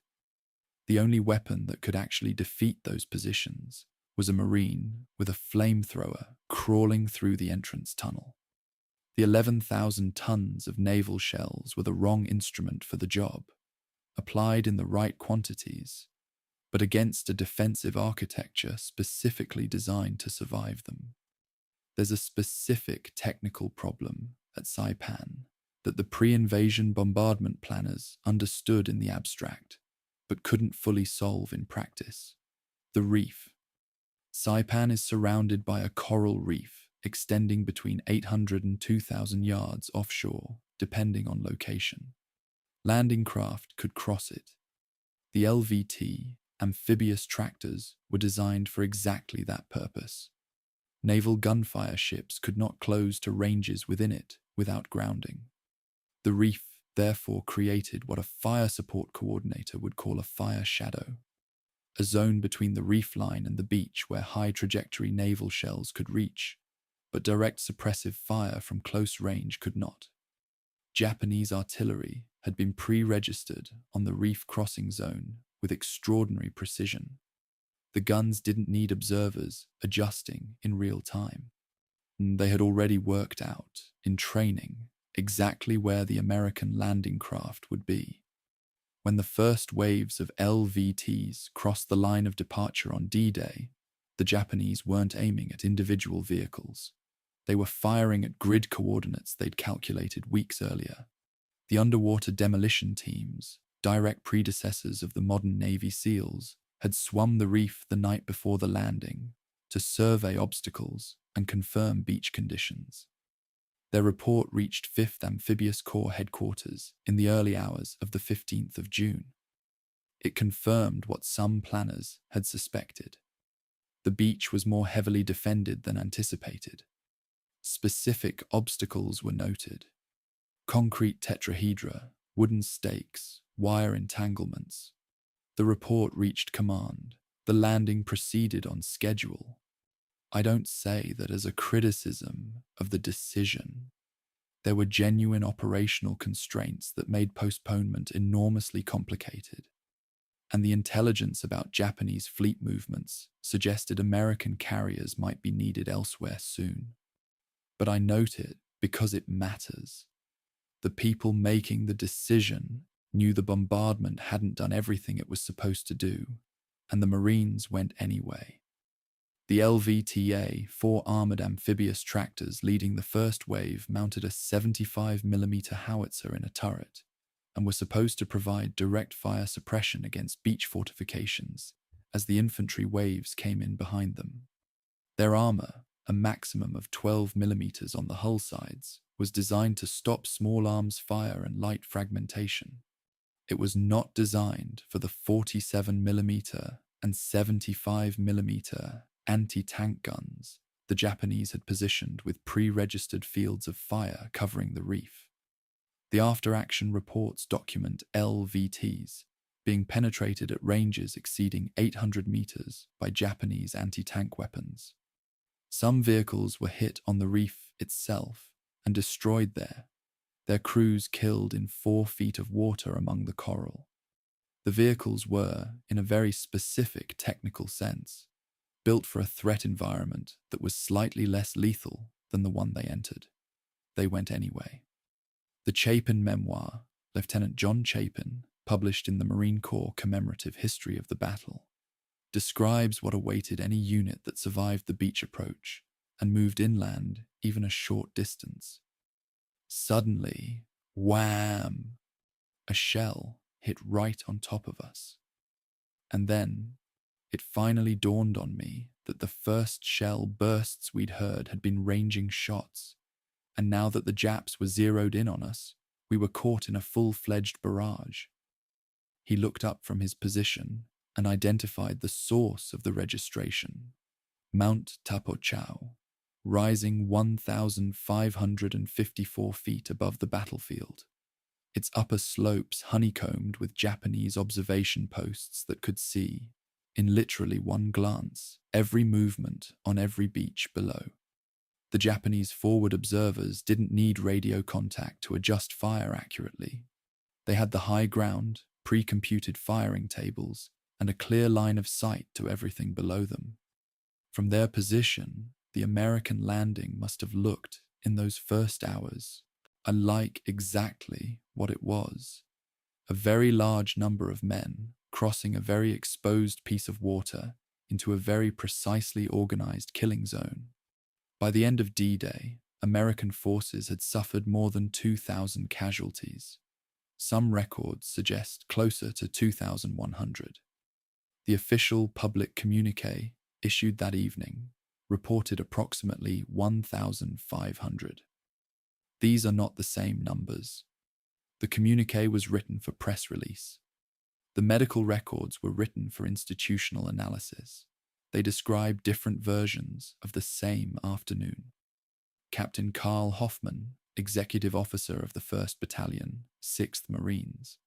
The only weapon that could actually defeat those positions was a Marine with a flamethrower crawling through the entrance tunnel. The 11,000 tons of naval shells were the wrong instrument for the job, applied in the right quantities, but against a defensive architecture specifically designed to survive them. There's a specific technical problem at Saipan that the pre-invasion bombardment planners understood in the abstract, but couldn't fully solve in practice. The Reef. Saipan is surrounded by a coral reef extending between 800 and 2,000 yards offshore, depending on location. Landing craft could cross it. The LVT, amphibious tractors, were designed for exactly that purpose. Naval gunfire ships could not close to ranges within it without grounding. The Reef therefore created what a fire support coordinator would call a fire shadow, a zone between the reef line and the beach where high-trajectory naval shells could reach, but direct suppressive fire from close range could not. Japanese artillery had been pre-registered on the reef crossing zone with extraordinary precision. The guns didn't need observers adjusting in real time. They had already worked out, in training, exactly where the American landing craft would be. When the first waves of LVTs crossed the line of departure on D-Day, the Japanese weren't aiming at individual vehicles. They were firing at grid coordinates they'd calculated weeks earlier. The underwater demolition teams, direct predecessors of the modern Navy SEALs, had swum the reef the night before the landing to survey obstacles and confirm beach conditions. Their report reached 5th Amphibious Corps headquarters in the early hours of the 15th of June. It confirmed what some planners had suspected. The beach was more heavily defended than anticipated. Specific obstacles were noted: concrete tetrahedra, wooden stakes, wire entanglements. The report reached command. The landing proceeded on schedule. I don't say that as a criticism of the decision. There were genuine operational constraints that made postponement enormously complicated, and the intelligence about Japanese fleet movements suggested American carriers might be needed elsewhere soon. But I note it because it matters. The people making the decision knew the bombardment hadn't done everything it was supposed to do, and the Marines went anyway. The LVTA, 4 armoured amphibious tractors leading the first wave, mounted a 75mm howitzer in a turret and were supposed to provide direct fire suppression against beach fortifications as the infantry waves came in behind them. Their armour, a maximum of 12mm on the hull sides, was designed to stop small arms fire and light fragmentation. It was not designed for the 47mm and 75mm anti-tank guns the Japanese had positioned with pre-registered fields of fire covering the reef. The after-action reports document LVTs being penetrated at ranges exceeding 800 meters by Japanese anti-tank weapons. Some vehicles were hit on the reef itself and destroyed there, their crews killed in 4 feet of water among the coral. The vehicles were, in a very specific technical sense, built for a threat environment that was slightly less lethal than the one they entered. They went anyway. The Chapin memoir, Lieutenant John Chapin, published in the Marine Corps Commemorative History of the Battle, describes what awaited any unit that survived the beach approach and moved inland even a short distance. Suddenly, wham! A shell hit right on top of us. And then, it finally dawned on me that the first shell bursts we'd heard had been ranging shots, and now that the Japs were zeroed in on us, we were caught in a full-fledged barrage. He looked up from his position and identified the source of the registration: Mount Tapochau, rising 1,554 feet above the battlefield. Its upper slopes honeycombed with Japanese observation posts that could see, in literally one glance, every movement on every beach below. The Japanese forward observers didn't need radio contact to adjust fire accurately. They had the high ground, pre-computed firing tables, and a clear line of sight to everything below them. From their position, the American landing must have looked, in those first hours, unlike exactly what it was: a very large number of men crossing a very exposed piece of water into a very precisely organized killing zone. By the end of D-Day, American forces had suffered more than 2,000 casualties. Some records suggest closer to 2,100. The official public communique issued that evening reported approximately 1,500. These are not the same numbers. The communique was written for press release. The medical records were written for institutional analysis. They describe different versions of the same afternoon. Captain Carl Hoffman, executive officer of the 1st Battalion, 6th Marines,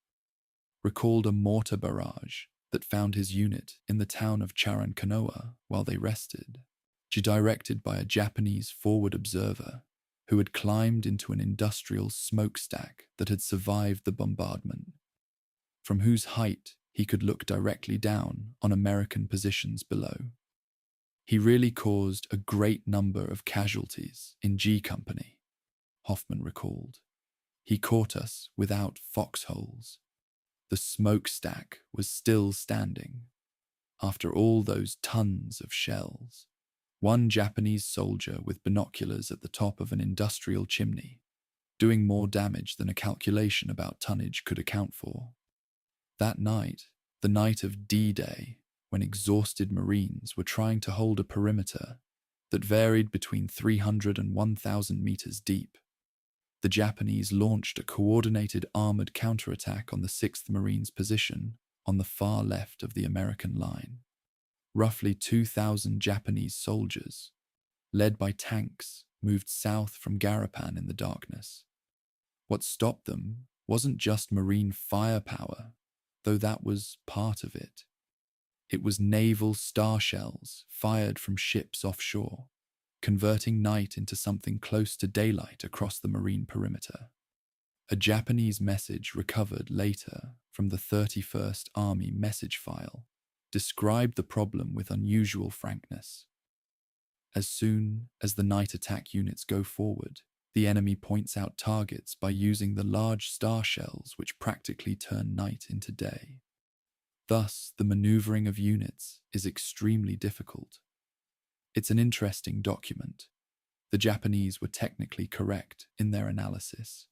recalled a mortar barrage that found his unit in the town of Charankanoa while they rested, directed by a Japanese forward observer who had climbed into an industrial smokestack that had survived the bombardment, from whose height he could look directly down on American positions below. He really caused a great number of casualties in G Company, Hoffman recalled. He caught us without foxholes. The smokestack was still standing, after all those tons of shells. One Japanese soldier with binoculars at the top of an industrial chimney, doing more damage than a calculation about tonnage could account for. That night, the night of D-Day, when exhausted Marines were trying to hold a perimeter that varied between 300 and 1,000 meters deep, the Japanese launched a coordinated armored counterattack on the 6th Marines' position on the far left of the American line. Roughly 2,000 Japanese soldiers, led by tanks, moved south from Garapan in the darkness. What stopped them wasn't just Marine firepower, though that was part of it. It was naval star shells fired from ships offshore, converting night into something close to daylight across the marine perimeter. A Japanese message recovered later from the 31st Army message file described the problem with unusual frankness. As soon as the night attack units go forward, the enemy points out targets by using the large star shells which practically turn night into day. Thus, the maneuvering of units is extremely difficult. It's an interesting document. The Japanese were technically correct in their analysis.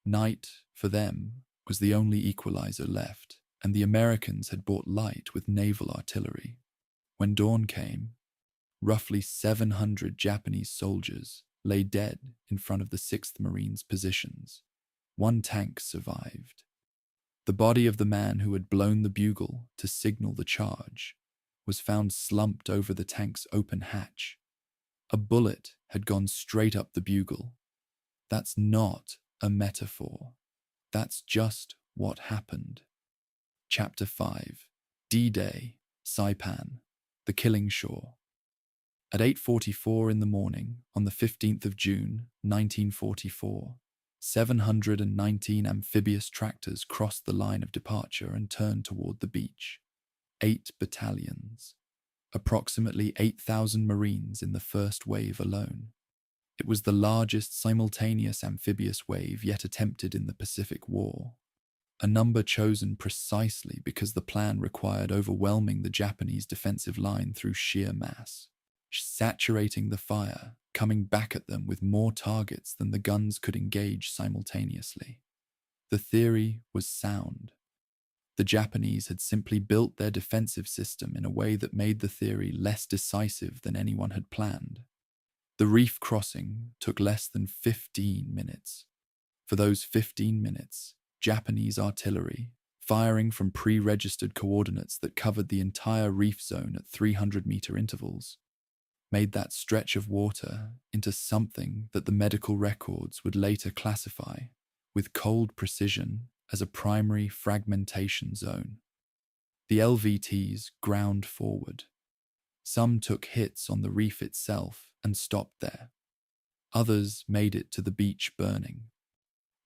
Night, for them, was the only equalizer left, and the Americans had brought light with naval artillery. When dawn came, roughly 700 Japanese soldiers lay dead in front of the 6th Marines' positions. One tank survived. The body of the man who had blown the bugle to signal the charge was found slumped over the tank's open hatch. A bullet had gone straight up the bugle. That's not a metaphor. That's just what happened. Chapter 5. D-Day, Saipan, the Killing Shore. At 8:44 in the morning, on the 15th of June, 1944, 719 amphibious tractors crossed the line of departure and turned toward the beach. 8 battalions. Approximately 8,000 Marines in the first wave alone. It was the largest simultaneous amphibious wave yet attempted in the Pacific War. A number chosen precisely because the plan required overwhelming the Japanese defensive line through sheer mass, saturating the fire, coming back at them with more targets than the guns could engage simultaneously. The theory was sound. The Japanese had simply built their defensive system in a way that made the theory less decisive than anyone had planned. The Reef crossing took less than 15 minutes. For those 15 minutes, Japanese artillery, firing from pre-registered coordinates that covered the entire reef zone at 300-meter intervals, made that stretch of water into something that the medical records would later classify, with cold precision, as a primary fragmentation zone. The LVTs ground forward. Some took hits on the reef itself and stopped there. Others made it to the beach burning.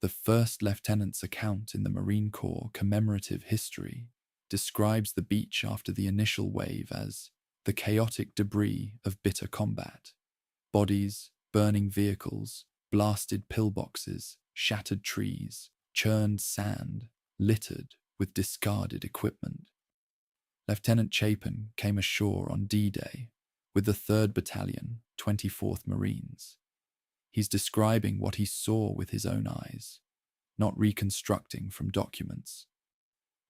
The first lieutenant's account in the Marine Corps commemorative history describes the beach after the initial wave as the chaotic debris of bitter combat. Bodies, burning vehicles, blasted pillboxes, shattered trees, churned sand, littered with discarded equipment. Lieutenant Chapin came ashore on D-Day with the 3rd Battalion, 24th Marines. He's describing what he saw with his own eyes, not reconstructing from documents.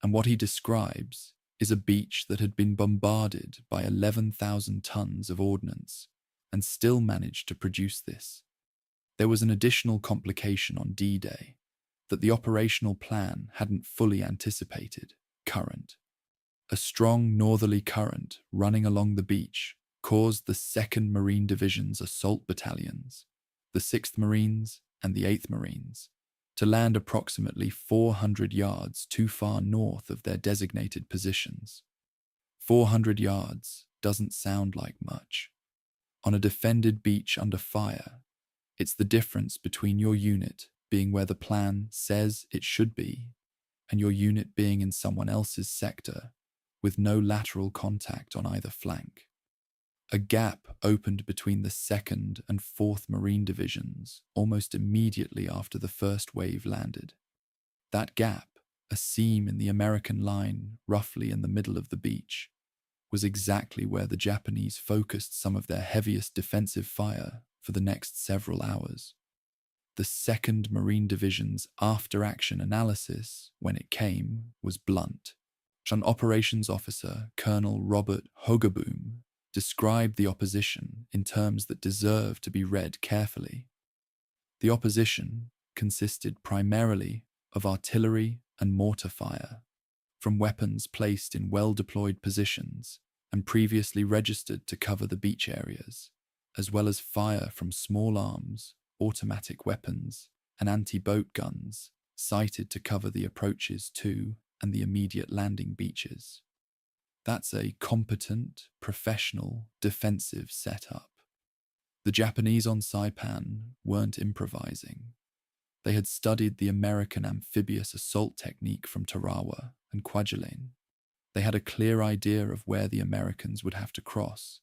And what he describes is a beach that had been bombarded by 11,000 tons of ordnance and still managed to produce this. There was an additional complication on D-Day that the operational plan hadn't fully anticipated: current. A strong northerly current running along the beach caused the 2nd Marine Division's assault battalions, the 6th Marines and the 8th Marines, to land approximately 400 yards too far north of their designated positions. 400 yards doesn't sound like much. On a defended beach under fire, it's the difference between your unit being where the plan says it should be and your unit being in someone else's sector with no lateral contact on either flank. A gap opened between the 2nd and 4th Marine Divisions almost immediately after the first wave landed. That gap, a seam in the American line roughly in the middle of the beach, was exactly where the Japanese focused some of their heaviest defensive fire for the next several hours. The 2nd Marine Division's after-action analysis, when it came, was blunt. An operations officer, Colonel Robert Hogaboom, described the opposition in terms that deserve to be read carefully. The opposition consisted primarily of artillery and mortar fire, from weapons placed in well-deployed positions and previously registered to cover the beach areas, as well as fire from small arms, automatic weapons, and anti-boat guns sighted to cover the approaches to and the immediate landing beaches. That's a competent, professional, defensive setup. The Japanese on Saipan weren't improvising. They had studied the American amphibious assault technique from Tarawa and Kwajalein. They had a clear idea of where the Americans would have to cross,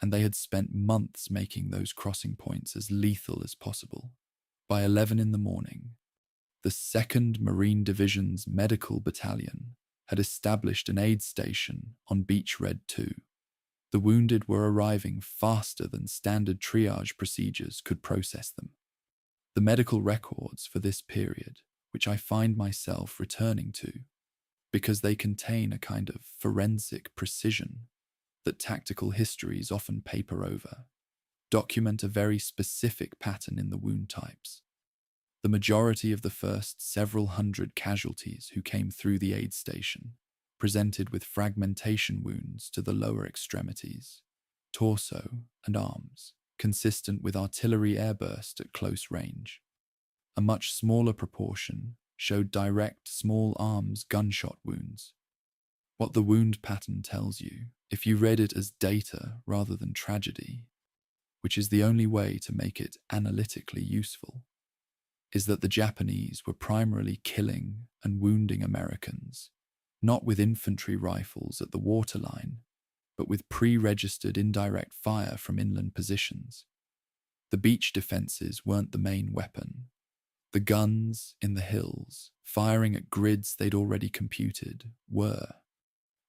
and they had spent months making those crossing points as lethal as possible. By 11 in the morning, the 2nd Marine Division's Medical Battalion had established an aid station on Beach Red 2. The wounded were arriving faster than standard triage procedures could process them. The medical records for this period, which I find myself returning to, because they contain a kind of forensic precision that tactical histories often paper over, document a very specific pattern in the wound types. The majority of the first several hundred casualties who came through the aid station presented with fragmentation wounds to the lower extremities, torso, and arms, consistent with artillery airburst at close range. A much smaller proportion showed direct small arms gunshot wounds. What the wound pattern tells you, if you read it as data rather than tragedy, which is the only way to make it analytically useful, is that the Japanese were primarily killing and wounding Americans, not with infantry rifles at the waterline, but with pre-registered indirect fire from inland positions. The beach defenses weren't the main weapon. The guns in the hills, firing at grids they'd already computed, were.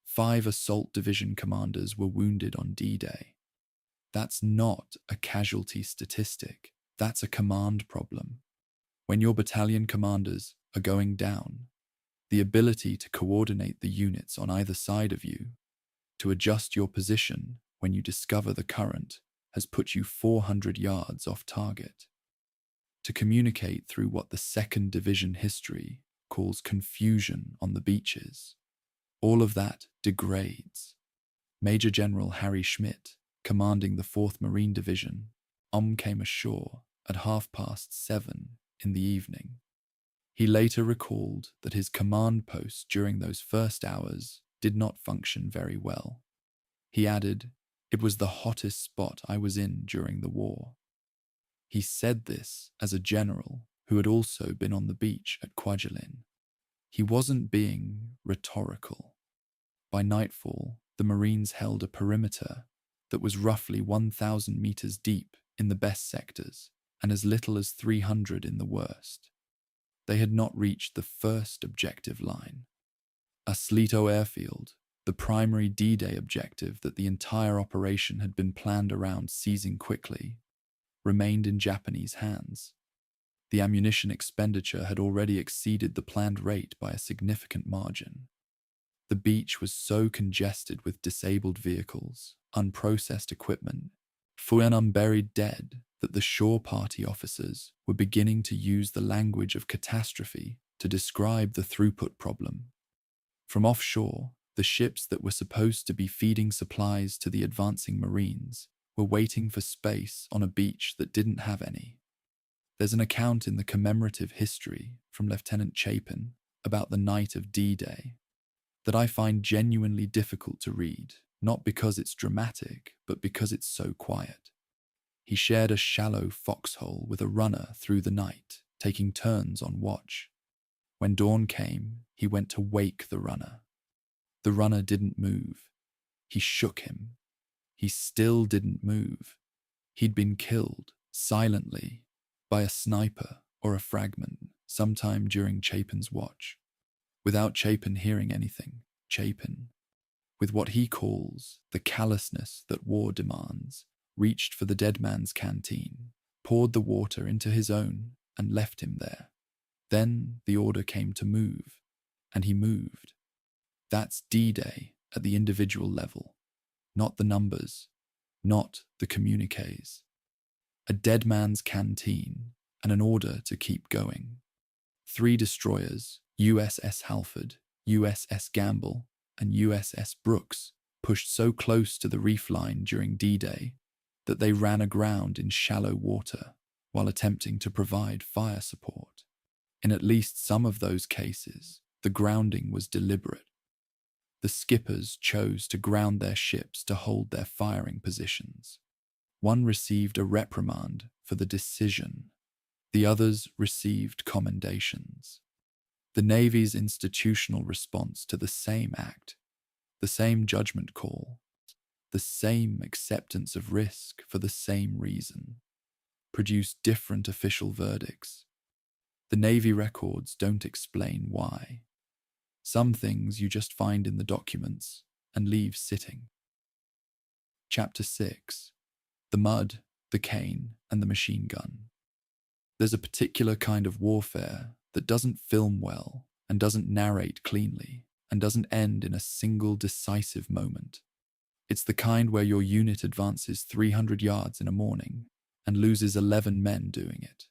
5 assault division commanders were wounded on D-Day. That's not a casualty statistic. That's a command problem. When your battalion commanders are going down, the ability to coordinate the units on either side of you, to adjust your position when you discover the current, has put you 400 yards off target. To communicate through what the 2nd Division history calls confusion on the beaches, all of that degrades. Major General Harry Schmidt, commanding the 4th Marine Division, came ashore at 7:30 in the evening. He later recalled that his command post during those first hours did not function very well. He added, "It was the hottest spot I was in during the war." He said this as a general who had also been on the beach at Kwajalein. He wasn't being rhetorical. By nightfall, the Marines held a perimeter that was roughly 1,000 meters deep in the best sectors and as little as 300 in the worst. They had not reached the first objective line. Aslito Airfield, the primary D-Day objective that the entire operation had been planned around seizing quickly, remained in Japanese hands. The ammunition expenditure had already exceeded the planned rate by a significant margin. The beach was so congested with disabled vehicles, unprocessed equipment, and unburied dead that the shore party officers were beginning to use the language of catastrophe to describe the throughput problem. From offshore, the ships that were supposed to be feeding supplies to the advancing Marines were waiting for space on a beach that didn't have any. There's an account in the commemorative history from Lieutenant Chapin about the night of D-Day that I find genuinely difficult to read, not because it's dramatic, but because it's so quiet. He shared a shallow foxhole with a runner through the night, taking turns on watch. When dawn came, he went to wake the runner. The runner didn't move. He shook him. He still didn't move. He'd been killed, silently, by a sniper or a fragment sometime during Chapin's watch. Without Chapin hearing anything, Chapin, with what he calls the callousness that war demands, reached for the dead man's canteen, poured the water into his own, and left him there. Then the order came to move, and he moved. That's D-Day at the individual level, not the numbers, not the communiques. A dead man's canteen and an order to keep going. 3 destroyers, USS Halford, USS Gamble, and USS Brooks, pushed so close to the reef line during D-Day that they ran aground in shallow water while attempting to provide fire support. In at least some of those cases, the grounding was deliberate. The skippers chose to ground their ships to hold their firing positions. One received a reprimand for the decision. The others received commendations. The Navy's institutional response to the same act, the same judgment call, the same acceptance of risk for the same reason, produced different official verdicts. The Navy records don't explain why. Some things you just find in the documents and leave sitting. Chapter 6. The mud, the cane, and the machine gun. There's a particular kind of warfare that doesn't film well and doesn't narrate cleanly and doesn't end in a single decisive moment. It's the kind where your unit advances 300 yards in a morning and loses 11 men doing it,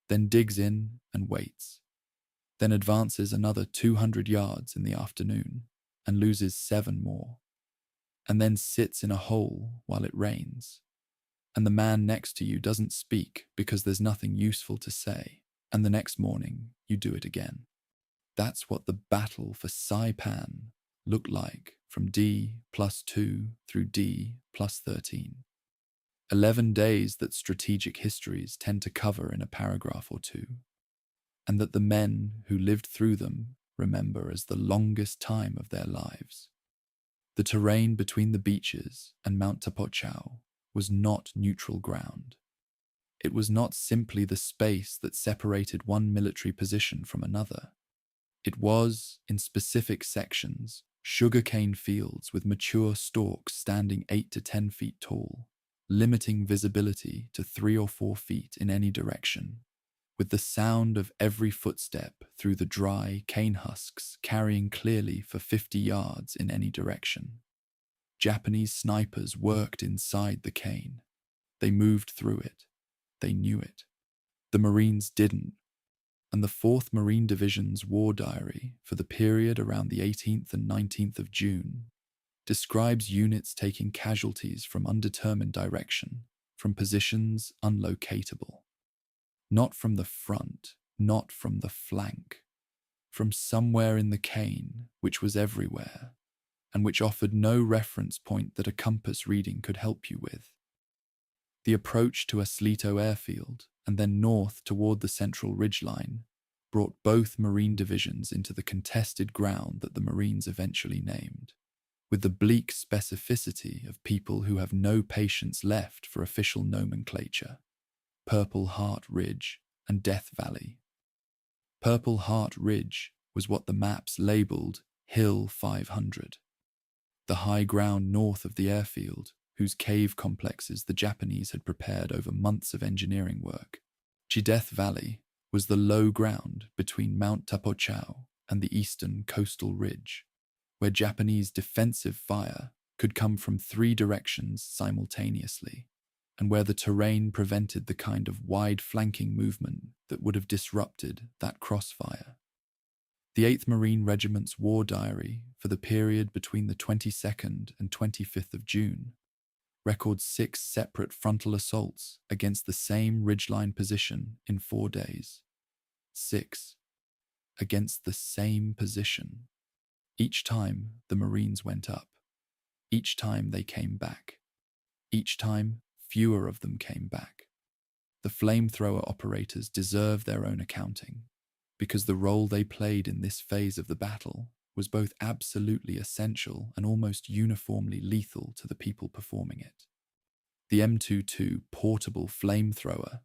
then digs in and waits, then advances another 200 yards in the afternoon and loses 7 more, and then sits in a hole while it rains. And the man next to you doesn't speak because there's nothing useful to say, and the next morning you do it again. That's what the Battle for Saipan looked like from D+2 through D+13. 11 days that strategic histories tend to cover in a paragraph or two, and that the men who lived through them remember as the longest time of their lives. The terrain between the beaches and Mount Tapochau was not neutral ground. It was not simply the space that separated one military position from another. It was, in specific sections, sugarcane fields with mature stalks standing 8 to 10 feet tall, limiting visibility to 3 or 4 feet in any direction, with the sound of every footstep through the dry cane husks carrying clearly for 50 yards in any direction. Japanese snipers worked inside the cane. They moved through it. They knew it. The Marines didn't, and the 4th Marine Division's war diary for the period around the 18th and 19th of June describes units taking casualties from undetermined direction, from positions unlocatable. Not from the front, not from the flank, from somewhere in the cane, which was everywhere, and which offered no reference point that a compass reading could help you with. The approach to Aslito airfield, and then north toward the central ridgeline, brought both Marine divisions into the contested ground that the Marines eventually named, with the bleak specificity of people who have no patience left for official nomenclature: Purple Heart Ridge and Death Valley. Purple Heart Ridge was what the maps labelled Hill 500. The high ground north of the airfield, whose cave complexes the Japanese had prepared over months of engineering work. Chideth Valley was the low ground between Mount Tapochau and the eastern coastal ridge, where Japanese defensive fire could come from 3 directions simultaneously, and where the terrain prevented the kind of wide flanking movement that would have disrupted that crossfire. The 8th Marine Regiment's war diary for the period between the 22nd and 25th of June records 6 separate frontal assaults against the same ridgeline position in 4 days. 6 against the same position. Each time the Marines went up. Each time they came back. Each time fewer of them came back. The flamethrower operators deserve their own accounting, because the role they played in this phase of the battle was both absolutely essential and almost uniformly lethal to the people performing it. The M22 portable flamethrower,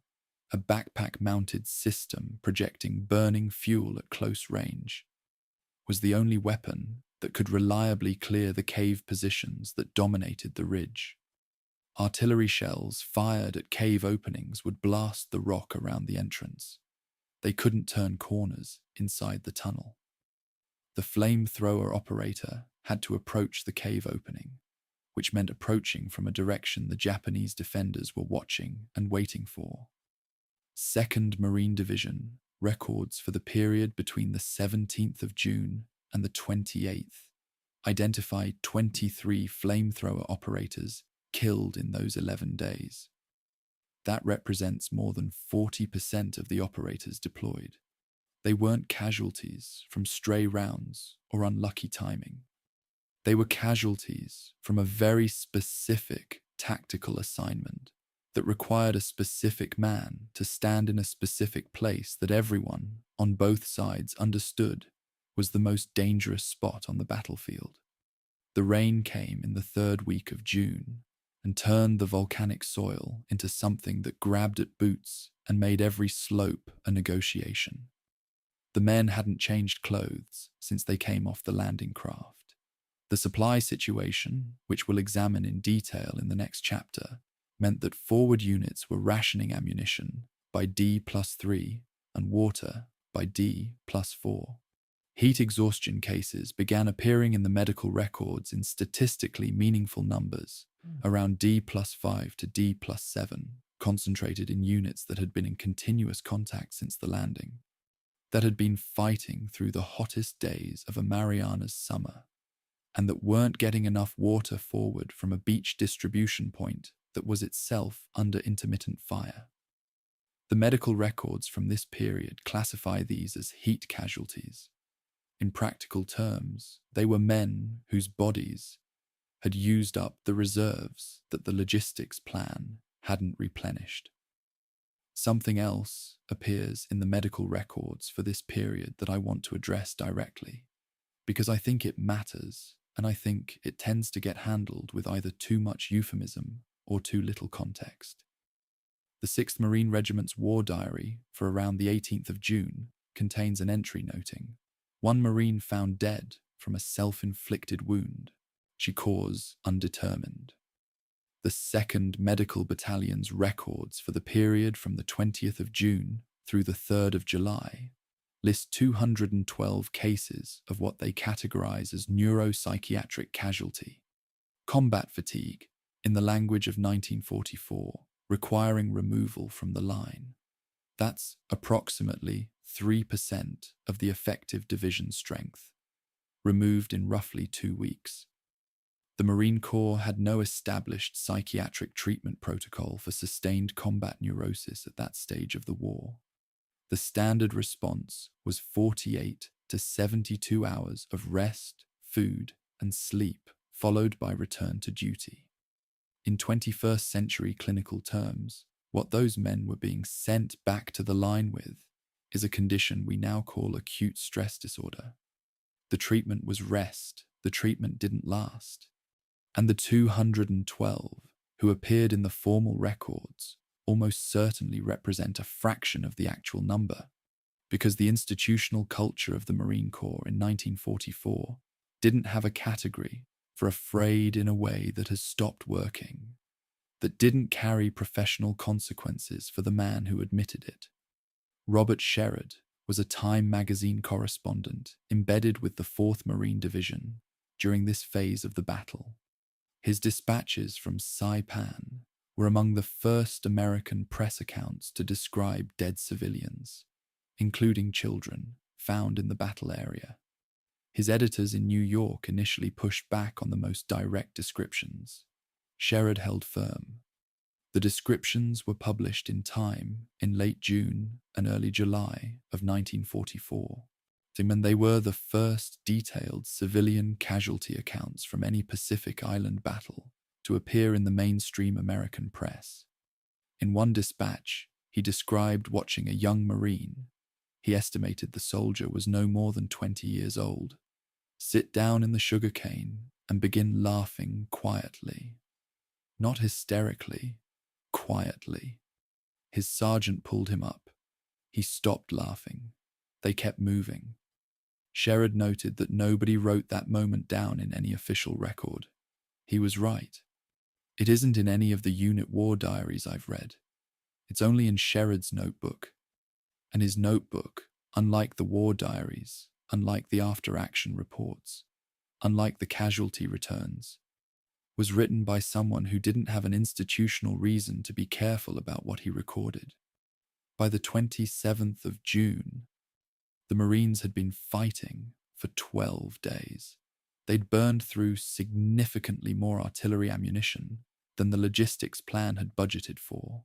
a backpack-mounted system projecting burning fuel at close range, was the only weapon that could reliably clear the cave positions that dominated the ridge. Artillery shells fired at cave openings would blast the rock around the entrance. They couldn't turn corners inside the tunnel. The flamethrower operator had to approach the cave opening, which meant approaching from a direction the Japanese defenders were watching and waiting for. 2nd Marine Division records for the period between the 17th of June and the 28th identified 23 flamethrower operators killed in those 11 days. That represents more than 40% of the operators deployed. They weren't casualties from stray rounds or unlucky timing. They were casualties from a very specific tactical assignment that required a specific man to stand in a specific place that everyone on both sides understood was the most dangerous spot on the battlefield. The rain came in the 3rd week of June and turned the volcanic soil into something that grabbed at boots and made every slope a negotiation. The men hadn't changed clothes since they came off the landing craft. The supply situation, which we'll examine in detail in the next chapter, meant that forward units were rationing ammunition by D+3 and water by D+4. Heat exhaustion cases began appearing in the medical records in statistically meaningful numbers, around D+5 to D+7, concentrated in units that had been in continuous contact since the landing, that had been fighting through the hottest days of a Mariana's summer, and that weren't getting enough water forward from a beach distribution point that was itself under intermittent fire. The medical records from this period classify these as heat casualties. In practical terms, they were men whose bodies had used up the reserves that the logistics plan hadn't replenished. Something else appears in the medical records for this period that I want to address directly, because I think it matters, and I think it tends to get handled with either too much euphemism or too little context. The 6th Marine Regiment's war diary for around the 18th of June contains an entry noting, "One Marine found dead from a self-inflicted wound. She cause undetermined." The 2nd Medical Battalion's records for the period from the 20th of June through the 3rd of July list 212 cases of what they categorize as neuropsychiatric casualty, combat fatigue, in the language of 1944, requiring removal from the line. That's approximately 3% of the effective division strength, removed in roughly 2 weeks. The Marine Corps had no established psychiatric treatment protocol for sustained combat neurosis at that stage of the war. The standard response was 48 to 72 hours of rest, food, and sleep, followed by return to duty. In 21st century clinical terms, what those men were being sent back to the line with is a condition we now call acute stress disorder. The treatment was rest, the treatment didn't last. And the 212 who appeared in the formal records almost certainly represent a fraction of the actual number, because the institutional culture of the Marine Corps in 1944 didn't have a category for a frayed in a way that has stopped working, that didn't carry professional consequences for the man who admitted it. Robert Sherrod was a Time magazine correspondent embedded with the 4th Marine Division during this phase of the battle. His dispatches from Saipan were among the first American press accounts to describe dead civilians, including children, found in the battle area. His editors in New York initially pushed back on the most direct descriptions. Sherrod held firm. The descriptions were published in Time in late June and early July of 1944, and they were the first detailed civilian casualty accounts from any Pacific Island battle to appear in the mainstream American press. In one dispatch, he described watching a young Marine. He estimated the soldier was no more than 20 years old, sit down in the sugarcane and begin laughing quietly. Not hysterically, quietly. His sergeant pulled him up. He stopped laughing. They kept moving. Sherrod noted that nobody wrote that moment down in any official record. He was right. It isn't in any of the unit war diaries I've read. It's only in Sherrod's notebook. And his notebook, unlike the war diaries, unlike the after-action reports, unlike the casualty returns, was written by someone who didn't have an institutional reason to be careful about what he recorded. By the 27th of June, the Marines had been fighting for 12 days. They'd burned through significantly more artillery ammunition than the logistics plan had budgeted for.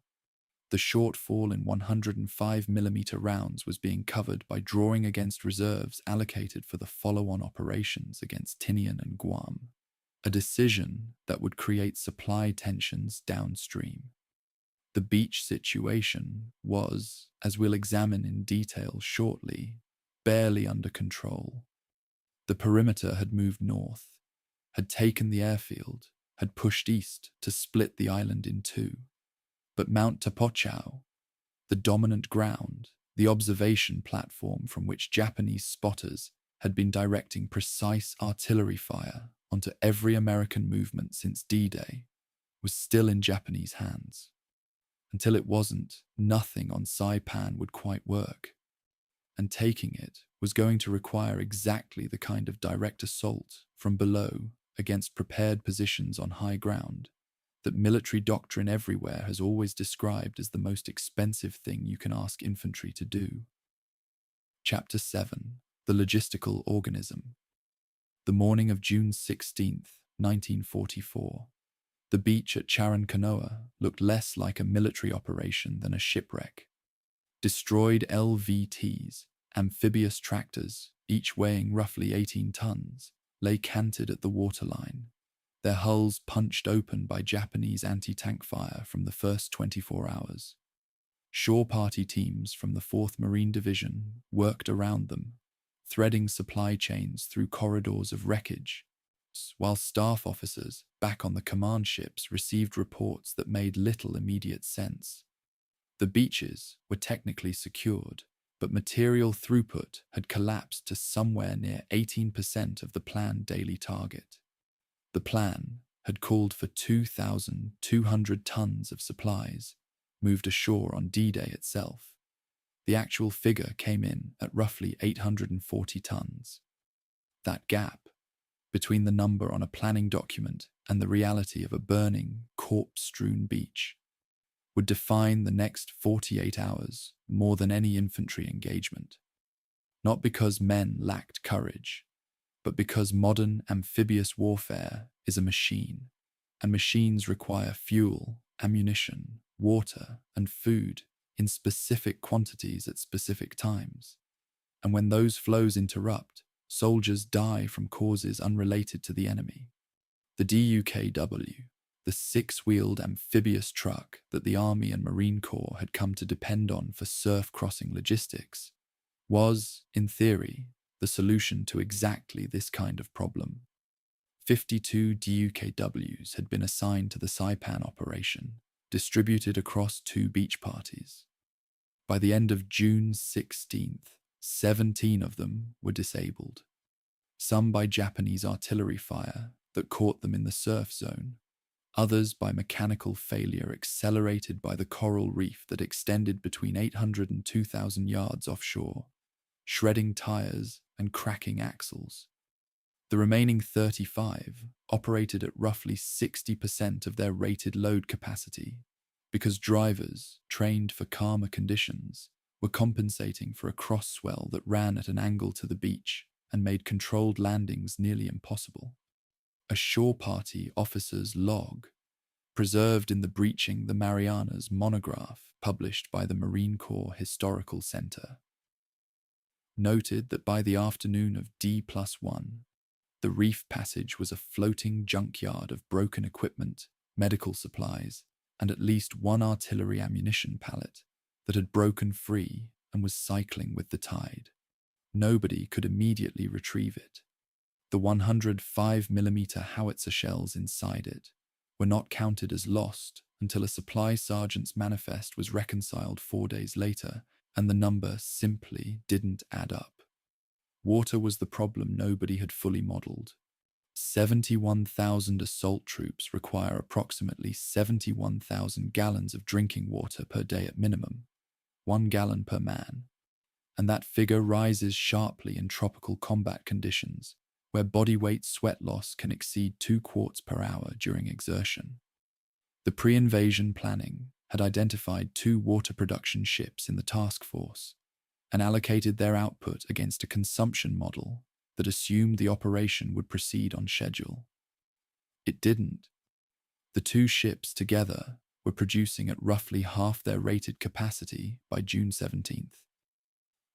The shortfall in 105mm rounds was being covered by drawing against reserves allocated for the follow-on operations against Tinian and Guam, a decision that would create supply tensions downstream. The beach situation was, as we'll examine in detail shortly, barely under control. The perimeter had moved north, had taken the airfield, had pushed east to split the island in two. But Mount Tapochau, the dominant ground, the observation platform from which Japanese spotters had been directing precise artillery fire onto every American movement since D-Day, was still in Japanese hands. Until it wasn't, nothing on Saipan would quite work. And taking it was going to require exactly the kind of direct assault from below against prepared positions on high ground that military doctrine everywhere has always described as the most expensive thing you can ask infantry to do. Chapter 7. The Logistical Organism. The morning of June 16th, 1944, the beach at Charankanoa looked less like a military operation than a shipwreck. Destroyed LVTs, amphibious tractors, each weighing roughly 18 tons, lay canted at the waterline, their hulls punched open by Japanese anti-tank fire from the first 24 hours. Shore party teams from the 4th Marine Division worked around them, threading supply chains through corridors of wreckage, while staff officers back on the command ships received reports that made little immediate sense. The beaches were technically secured, but material throughput had collapsed to somewhere near 18% of the planned daily target. The plan had called for 2,200 tons of supplies moved ashore on D-Day itself. The actual figure came in at roughly 840 tons. That gap, between the number on a planning document and the reality of a burning, corpse-strewn beach, would define the next 48 hours more than any infantry engagement. Not because men lacked courage, but because modern amphibious warfare is a machine, and machines require fuel, ammunition, water, and food in specific quantities at specific times. And when those flows interrupt, soldiers die from causes unrelated to the enemy. The DUKW, the six-wheeled amphibious truck that the Army and Marine Corps had come to depend on for surf-crossing logistics, was, in theory, the solution to exactly this kind of problem. 52 DUKWs had been assigned to the Saipan operation, distributed across 2 beach parties. By the end of June 16th, 17 of them were disabled, some by Japanese artillery fire that caught them in the surf zone, others by mechanical failure accelerated by the coral reef that extended between 800 and 2,000 yards offshore, shredding tires and cracking axles. The remaining 35 operated at roughly 60% of their rated load capacity because drivers, trained for calmer conditions, were compensating for a cross-swell that ran at an angle to the beach and made controlled landings nearly impossible. A shore party officer's log, preserved in the Breaching the Marianas monograph published by the Marine Corps Historical Center, noted that by the afternoon of D+1, the Reef passage was a floating junkyard of broken equipment, medical supplies, and at least one artillery ammunition pallet that had broken free and was cycling with the tide. Nobody could immediately retrieve it. The 105mm howitzer shells inside it were not counted as lost until a supply sergeant's manifest was reconciled 4 days later, and the number simply didn't add up. Water was the problem nobody had fully modelled. 71,000 assault troops require approximately 71,000 gallons of drinking water per day at minimum, 1 gallon per man, and that figure rises sharply in tropical combat conditions, where body weight sweat loss can exceed 2 quarts per hour during exertion. The pre-invasion planning had identified 2 water production ships in the task force and allocated their output against a consumption model that assumed the operation would proceed on schedule. It didn't. The 2 ships together were producing at roughly half their rated capacity by June 17th,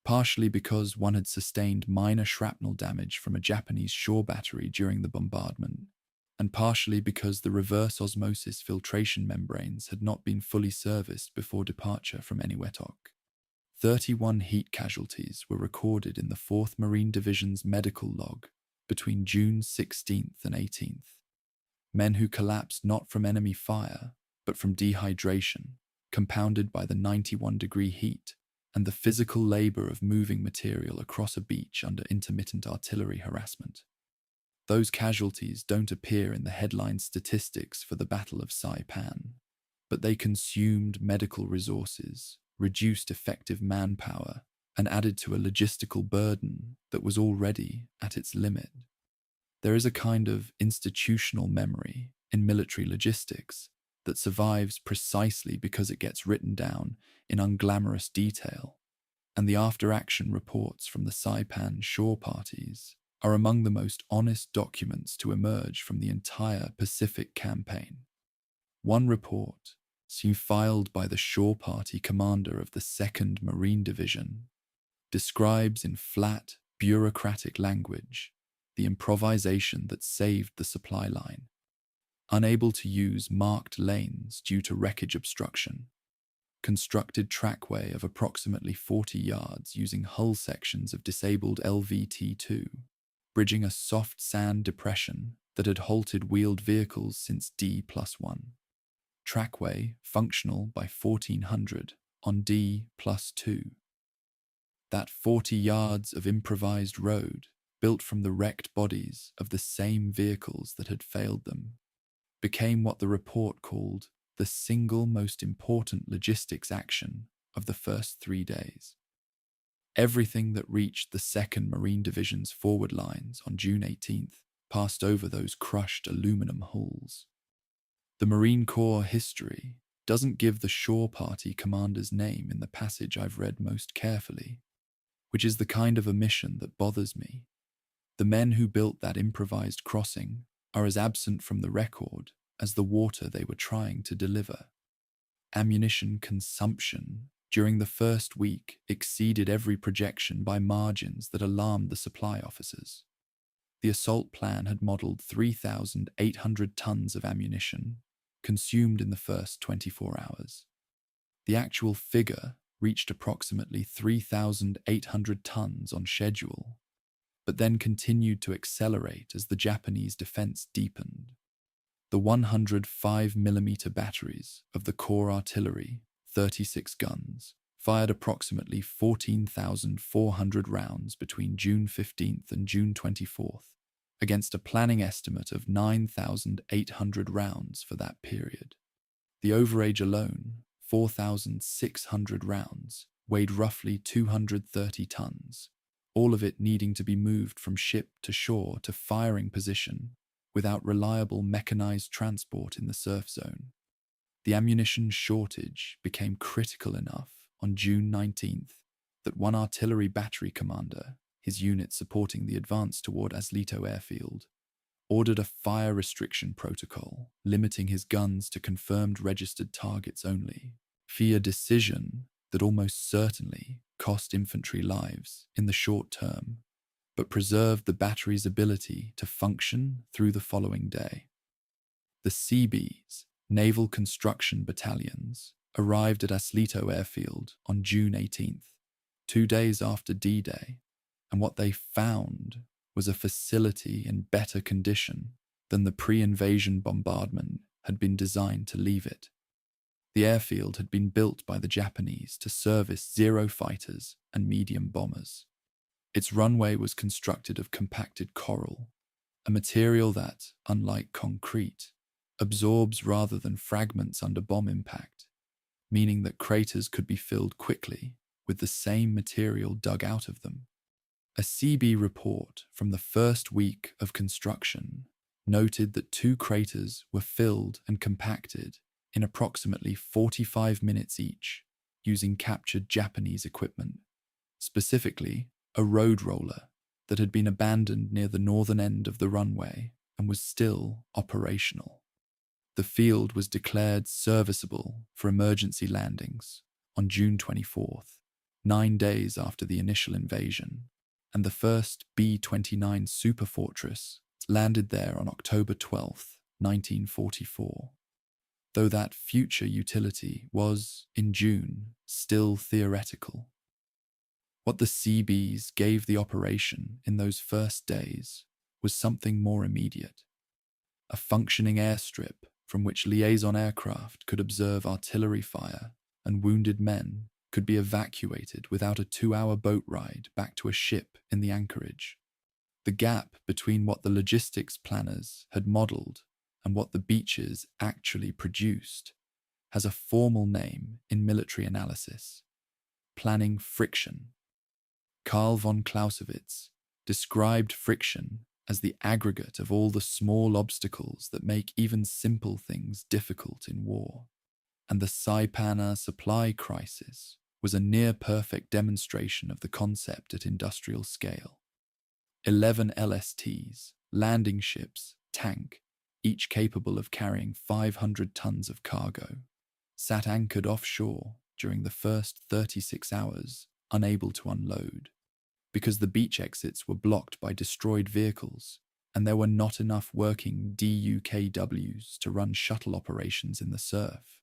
partially because one had sustained minor shrapnel damage from a Japanese shore battery during the bombardment, and partially because the reverse osmosis filtration membranes had not been fully serviced before departure from Eniwetok. 31 heat casualties were recorded in the 4th Marine Division's medical log between June 16th and 18th. Men who collapsed not from enemy fire, but from dehydration, compounded by the 91-degree heat and the physical labor of moving material across a beach under intermittent artillery harassment. Those casualties don't appear in the headline statistics for the Battle of Saipan, but they consumed medical resources, reduced effective manpower, and added to a logistical burden that was already at its limit. There is a kind of institutional memory in military logistics that survives precisely because it gets written down in unglamorous detail, and the after-action reports from the Saipan shore parties are among the most honest documents to emerge from the entire Pacific campaign. One report, filed by the shore party commander of the 2nd Marine Division, describes in flat, bureaucratic language the improvisation that saved the supply line. Unable to use marked lanes due to wreckage obstruction, constructed trackway of approximately 40 yards using hull sections of disabled LVT-2, bridging a soft sand depression that had halted wheeled vehicles since D+1. Trackway functional by 1400 on D+2. That 40 yards of improvised road, built from the wrecked bodies of the same vehicles that had failed them, became what the report called the single most important logistics action of the first 3 days. Everything that reached the 2nd Marine Division's forward lines on June 18th passed over those crushed aluminum hulls. The Marine Corps history doesn't give the shore party commander's name in the passage I've read most carefully, which is the kind of omission that bothers me. The men who built that improvised crossing are as absent from the record as the water they were trying to deliver. Ammunition consumption during the first week exceeded every projection by margins that alarmed the supply officers. The assault plan had modelled 3,800 tons of ammunition consumed in the first 24 hours. The actual figure reached approximately 3,800 tons on schedule, but then continued to accelerate as the Japanese defense deepened. The 105mm batteries of the Corps artillery, 36 guns, fired approximately 14,400 rounds between June 15th and June 24th, against a planning estimate of 9,800 rounds for that period. The overage alone, 4,600 rounds, weighed roughly 230 tons, all of it needing to be moved from ship to shore to firing position without reliable mechanized transport in the surf zone. The ammunition shortage became critical enough on June 19th that one artillery battery commander, his unit supporting the advance toward Aslito airfield, ordered a fire restriction protocol limiting his guns to confirmed registered targets only, via decision that almost certainly cost infantry lives in the short term, but preserved the battery's ability to function through the following day. The Seabees, Naval Construction Battalions, arrived at Aslito airfield on June 18th, 2 days after D-Day, and what they found was a facility in better condition than the pre-invasion bombardment had been designed to leave it. The airfield had been built by the Japanese to service Zero fighters and medium bombers. Its runway was constructed of compacted coral, a material that, unlike concrete, absorbs rather than fragments under bomb impact, meaning that craters could be filled quickly with the same material dug out of them. A CB report from the first week of construction noted that 2 craters were filled and compacted in approximately 45 minutes each using captured Japanese equipment, specifically a road roller that had been abandoned near the northern end of the runway and was still operational. The field was declared serviceable for emergency landings on June 24th, 9 days after the initial invasion, and the first B-29 Superfortress landed there on October 12th, 1944. Though that future utility was, in June, still theoretical. What the Seabees gave the operation in those first days was something more immediate. A functioning airstrip from which liaison aircraft could observe artillery fire and wounded men could be evacuated without a 2-hour boat ride back to a ship in the anchorage. The gap between what the logistics planners had modelled and what the beaches actually produced has a formal name in military analysis: planning friction. Karl von Clausewitz described friction as the aggregate of all the small obstacles that make even simple things difficult in war, and the Saipan supply crisis was a near-perfect demonstration of the concept at industrial scale. 11 LSTs, landing ships, tank, each capable of carrying 500 tons of cargo, sat anchored offshore during the first 36 hours, unable to unload, because the beach exits were blocked by destroyed vehicles, and there were not enough working DUKWs to run shuttle operations in the surf.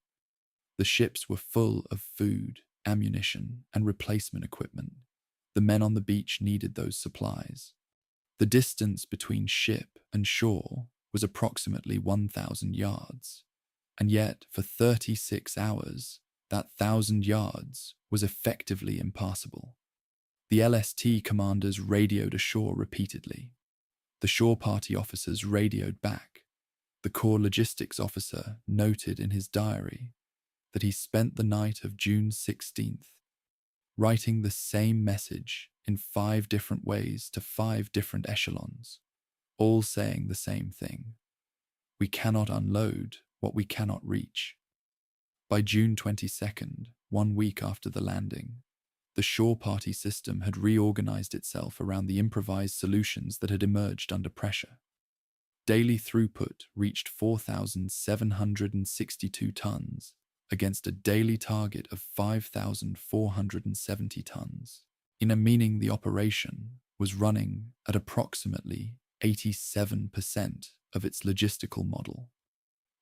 The ships were full of food, ammunition, and replacement equipment. The men on the beach needed those supplies. The distance between ship and shore was approximately 1,000 yards, and yet for 36 hours, that 1,000 yards was effectively impassable. The LST commanders radioed ashore repeatedly. The shore party officers radioed back. The Corps logistics officer noted in his diary that he spent the night of June 16th writing the same message in 5 different ways to 5 different echelons, all saying the same thing: we cannot unload what we cannot reach. By June 22nd, 1 week after the landing, the shore party system had reorganized itself around the improvised solutions that had emerged under pressure. Daily throughput reached 4,762 tons against a daily target of 5,470 tons, meaning the operation was running at approximately 87% of its logistical model.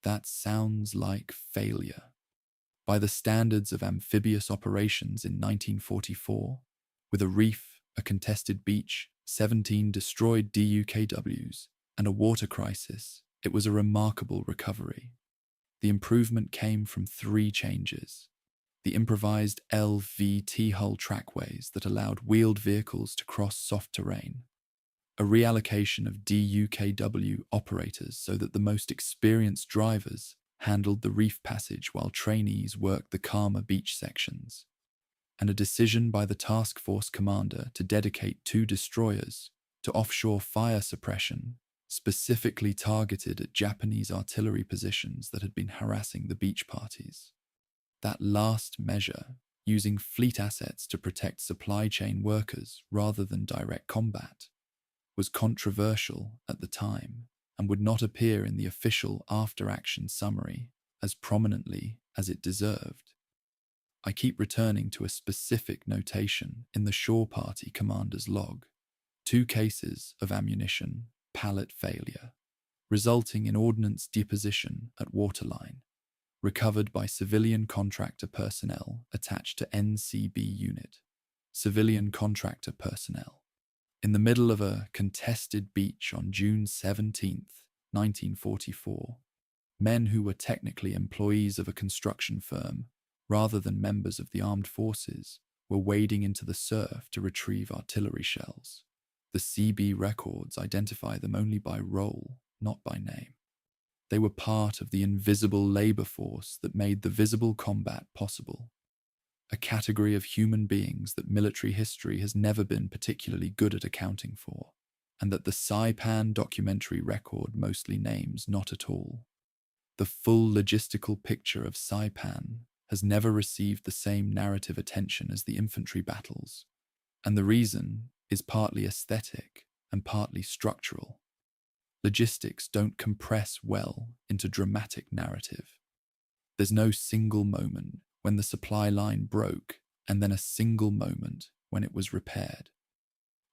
That sounds like failure. By the standards of amphibious operations in 1944, with a reef, a contested beach, 17 destroyed DUKWs, and a water crisis, it was a remarkable recovery. The improvement came from 3 changes: the improvised LVT hull trackways that allowed wheeled vehicles to cross soft terrain, a reallocation of DUKW operators so that the most experienced drivers handled the reef passage while trainees worked the calmer beach sections, and a decision by the task force commander to dedicate 2 destroyers to offshore fire suppression specifically targeted at Japanese artillery positions that had been harassing the beach parties. That last measure, using fleet assets to protect supply chain workers rather than direct combat, was controversial at the time and would not appear in the official after-action summary as prominently as it deserved. I keep returning to a specific notation in the Shore Party commander's log: 2 cases of ammunition pallet failure, resulting in ordnance deposition at waterline, recovered by civilian contractor personnel attached to NCB unit. Civilian contractor personnel. In the middle of a contested beach on June 17, 1944, men who were technically employees of a construction firm rather than members of the armed forces were wading into the surf to retrieve artillery shells. The CB records identify them only by role, not by name. They were part of the invisible labor force that made the visible combat possible, a category of human beings that military history has never been particularly good at accounting for, and that the Saipan documentary record mostly names not at all. The full logistical picture of Saipan has never received the same narrative attention as the infantry battles, and the reason is partly aesthetic and partly structural. Logistics don't compress well into dramatic narrative. There's no single moment when the supply line broke and then a single moment when it was repaired.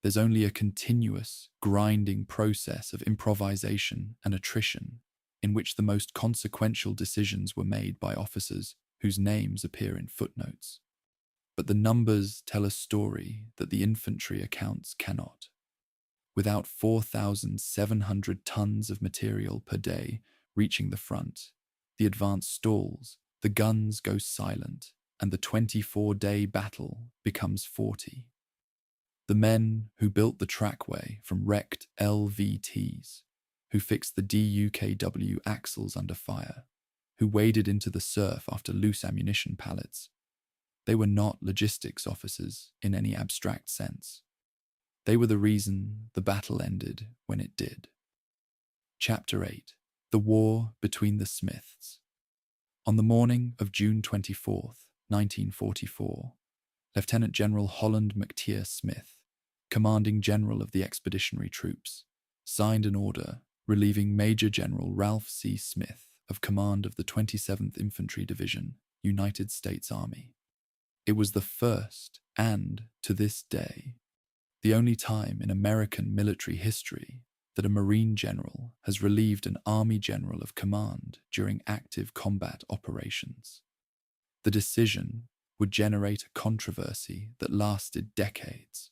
There's only a continuous, grinding process of improvisation and attrition in which the most consequential decisions were made by officers whose names appear in footnotes. But the numbers tell a story that the infantry accounts cannot. Without 4,700 tons of material per day reaching the front, the advance stalls, the guns go silent, and the 24-day battle becomes 40. The men who built the trackway from wrecked LVTs, who fixed the DUKW axles under fire, who waded into the surf after loose ammunition pallets, they were not logistics officers in any abstract sense. They were the reason the battle ended when it did. Chapter 8. The War Between the Smiths. On the morning of June 24th, 1944, Lieutenant General Holland McTeer Smith, commanding general of the expeditionary troops, signed an order relieving Major General Ralph C. Smith of command of the 27th Infantry Division, United States Army. It was the first, and, to this day, the only time in American military history that a Marine general has relieved an Army general of command during active combat operations. The decision would generate a controversy that lasted decades,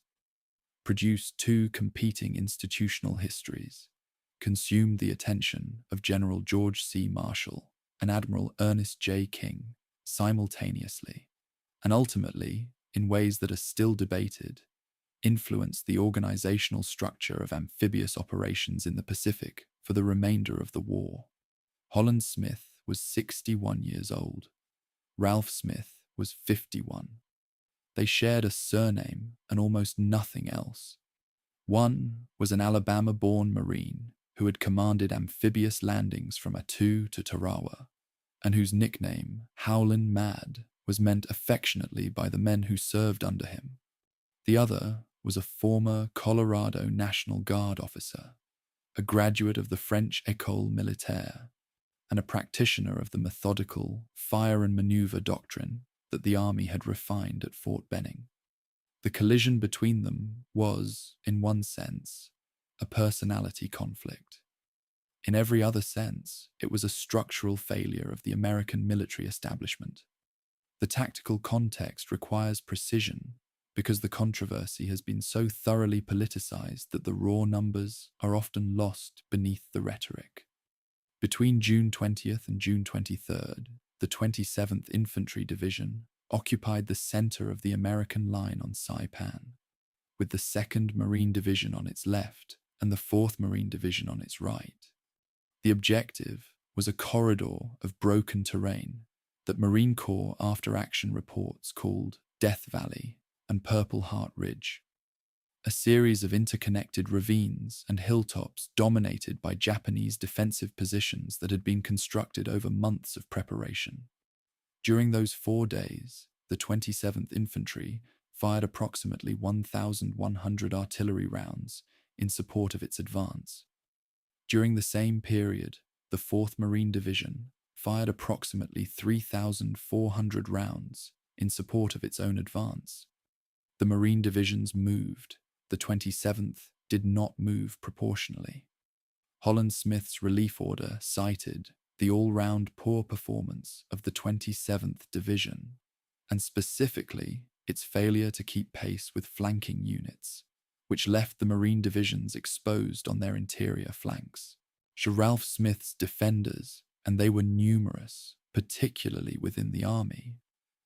produced 2 competing institutional histories, consumed the attention of General George C. Marshall and Admiral Ernest J. King simultaneously, and ultimately, in ways that are still debated, influenced the organizational structure of amphibious operations in the Pacific for the remainder of the war. Holland Smith was 61 years old. Ralph Smith was 51. They shared a surname and almost nothing else. One was an Alabama-born Marine who had commanded amphibious landings from Attu to Tarawa, and whose nickname, Howlin' Mad, was meant affectionately by the men who served under him. The other was a former Colorado National Guard officer, a graduate of the French École Militaire, and a practitioner of the methodical fire and maneuver doctrine that the Army had refined at Fort Benning. The collision between them was, in one sense, a personality conflict. In every other sense, it was a structural failure of the American military establishment. The tactical context requires precision because the controversy has been so thoroughly politicized that the raw numbers are often lost beneath the rhetoric. Between June 20th and June 23rd, the 27th Infantry Division occupied the center of the American line on Saipan, with the 2nd Marine Division on its left and the 4th Marine Division on its right. The objective was a corridor of broken terrain that Marine Corps after-action reports called Death Valley and Purple Heart Ridge, a series of interconnected ravines and hilltops dominated by Japanese defensive positions that had been constructed over months of preparation. During those 4 days, the 27th Infantry fired approximately 1,100 artillery rounds in support of its advance. During the same period, the 4th Marine Division fired approximately 3,400 rounds in support of its own advance. The Marine Divisions moved. The 27th did not move proportionally. Holland-Smith's relief order cited the all-round poor performance of the 27th Division, and specifically its failure to keep pace with flanking units, which left the Marine Divisions exposed on their interior flanks. Ralph Smith's defenders, and they were numerous, particularly within the army,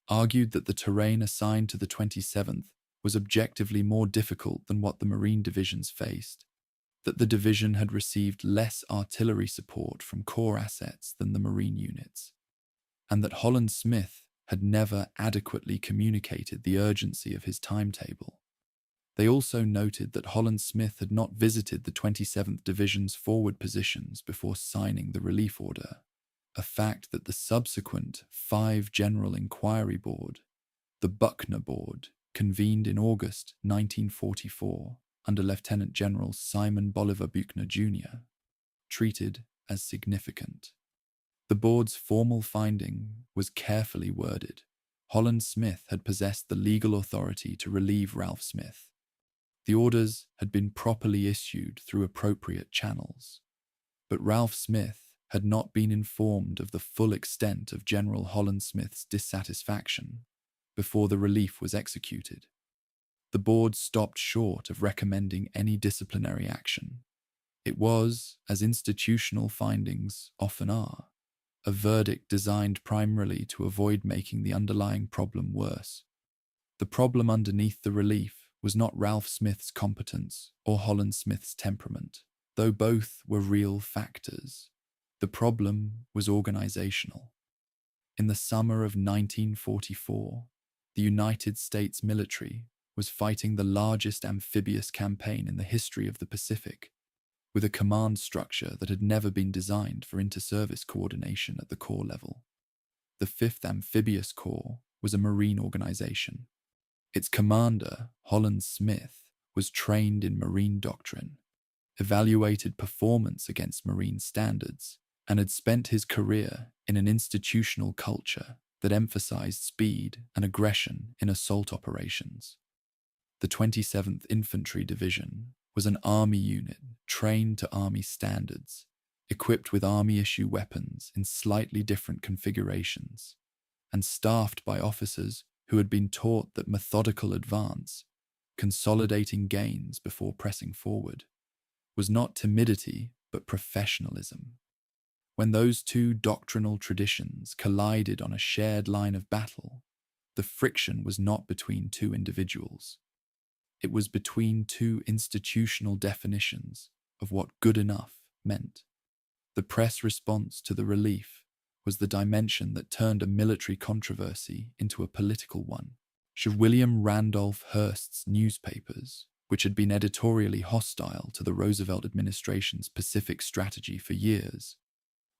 argued that the terrain assigned to the 27th was objectively more difficult than what the Marine Divisions faced, that the division had received less artillery support from Corps assets than the Marine units, and that Holland-Smith had never adequately communicated the urgency of his timetable. They also noted that Holland-Smith had not visited the 27th Division's forward positions before signing the relief order, a fact that the subsequent 5 General Inquiry Board, the Buckner Board, convened in August 1944 under Lieutenant General Simon Bolivar Buckner Jr., treated as significant. The board's formal finding was carefully worded. Holland-Smith had possessed the legal authority to relieve Ralph Smith. The orders had been properly issued through appropriate channels, but Ralph Smith had not been informed of the full extent of General Holland-Smith's dissatisfaction before the relief was executed. The board stopped short of recommending any disciplinary action. It was, as institutional findings often are, a verdict designed primarily to avoid making the underlying problem worse. The problem underneath the relief was not Ralph Smith's competence or Holland-Smith's temperament, though both were real factors. The problem was organizational. In the summer of 1944, the United States military was fighting the largest amphibious campaign in the history of the Pacific, with a command structure that had never been designed for inter-service coordination at the Corps level. The 5th Amphibious Corps was a Marine organization. Its commander, Holland-Smith, was trained in Marine doctrine, evaluated performance against Marine standards, and had spent his career in an institutional culture that emphasized speed and aggression in assault operations. The 27th Infantry Division was an Army unit trained to Army standards, equipped with Army-issue weapons in slightly different configurations, and staffed by officers who had been taught that methodical advance, consolidating gains before pressing forward, was not timidity but professionalism. When those two doctrinal traditions collided on a shared line of battle, the friction was not between two individuals. It was between two institutional definitions of what good enough meant. The press response to the relief was the dimension that turned a military controversy into a political one. William Randolph Hearst's newspapers, which had been editorially hostile to the Roosevelt administration's Pacific strategy for years,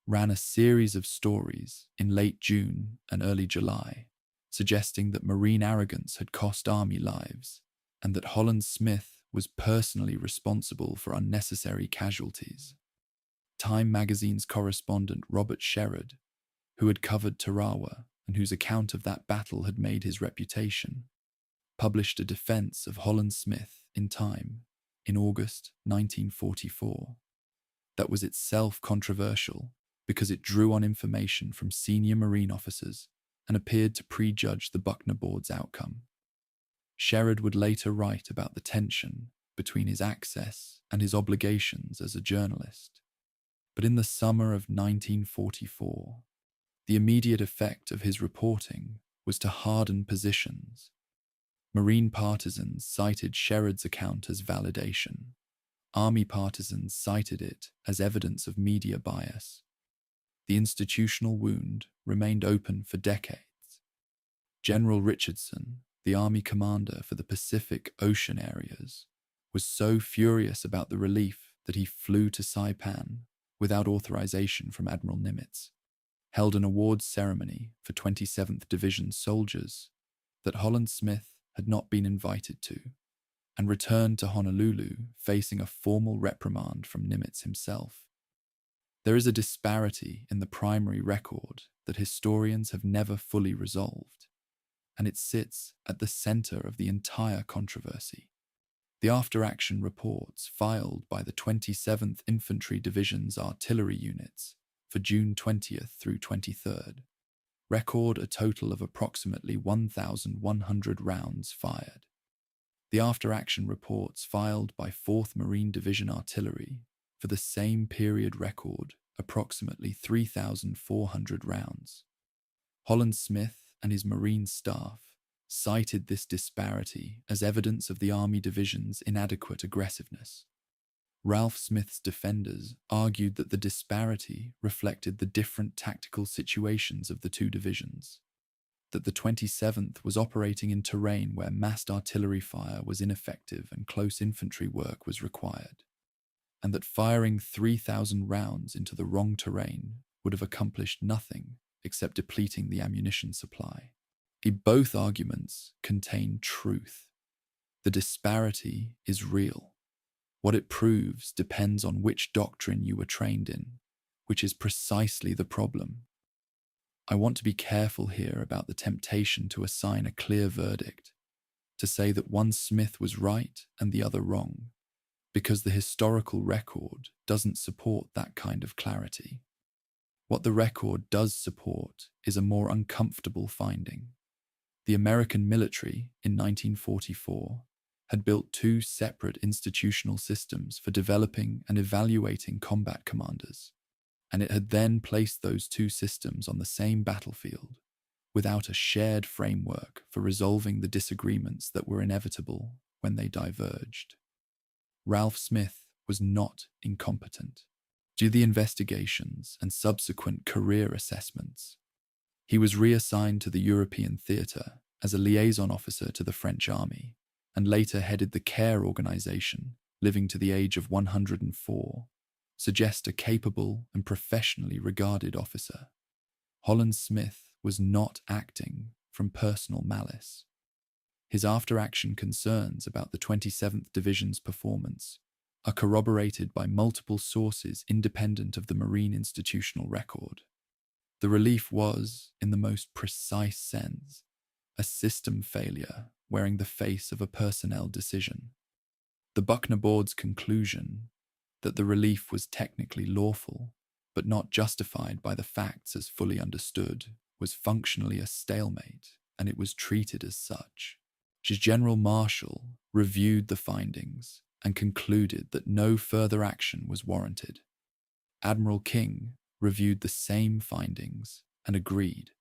ran a series of stories in late June and early July, suggesting that Marine arrogance had cost Army lives, and that Holland-Smith was personally responsible for unnecessary casualties. Time magazine's correspondent Robert Sherrod, who had covered Tarawa and whose account of that battle had made his reputation, published a defense of Holland-Smith in Time in August 1944 that was itself controversial because it drew on information from senior Marine officers and appeared to prejudge the Buckner Board's outcome. Sherrod would later write about the tension between his access and his obligations as a journalist. But in the summer of 1944, the immediate effect of his reporting was to harden positions. Marine partisans cited Sherrod's account as validation, Army partisans cited it as evidence of media bias. The institutional wound remained open for decades. General Richardson, the Army commander for the Pacific Ocean areas, was so furious about the relief that he flew to Saipan without authorization from Admiral Nimitz, held an awards ceremony for 27th Division soldiers that Holland Smith had not been invited to, and returned to Honolulu facing a formal reprimand from Nimitz himself. There is a disparity in the primary record that historians have never fully resolved, and it sits at the center of the entire controversy. The after-action reports filed by the 27th Infantry Division's artillery units for June 20th through 23rd record a total of approximately 1,100 rounds fired. The after-action reports filed by 4th Marine Division Artillery for the same period record approximately 3,400 rounds. Holland Smith and his Marine staff cited this disparity as evidence of the Army Division's inadequate aggressiveness. Ralph Smith's defenders argued that the disparity reflected the different tactical situations of the two divisions, that the 27th was operating in terrain where massed artillery fire was ineffective and close infantry work was required, and that firing 3,000 rounds into the wrong terrain would have accomplished nothing except depleting the ammunition supply. Both arguments contain truth. The disparity is real. What it proves depends on which doctrine you were trained in, which is precisely the problem. I want to be careful here about the temptation to assign a clear verdict, to say that one Smith was right and the other wrong, because the historical record doesn't support that kind of clarity. What the record does support is a more uncomfortable finding. The American military, in 1944, had built two separate institutional systems for developing and evaluating combat commanders, and it had then placed those two systems on the same battlefield without a shared framework for resolving the disagreements that were inevitable when they diverged. Ralph Smith was not incompetent. Due to the investigations and subsequent career assessments, he was reassigned to the European theatre as a liaison officer to the French army, and later headed the CARE organization, living to the age of 104, suggest a capable and professionally regarded officer. Holland Smith was not acting from personal malice. His after-action concerns about the 27th Division's performance are corroborated by multiple sources independent of the Marine institutional record. The relief was, in the most precise sense, a system failure wearing the face of a personnel decision. The Buckner Board's conclusion that the relief was technically lawful, but not justified by the facts as fully understood, was functionally a stalemate, and it was treated as such. General Marshall reviewed the findings and concluded that no further action was warranted. Admiral King reviewed the same findings and agreed.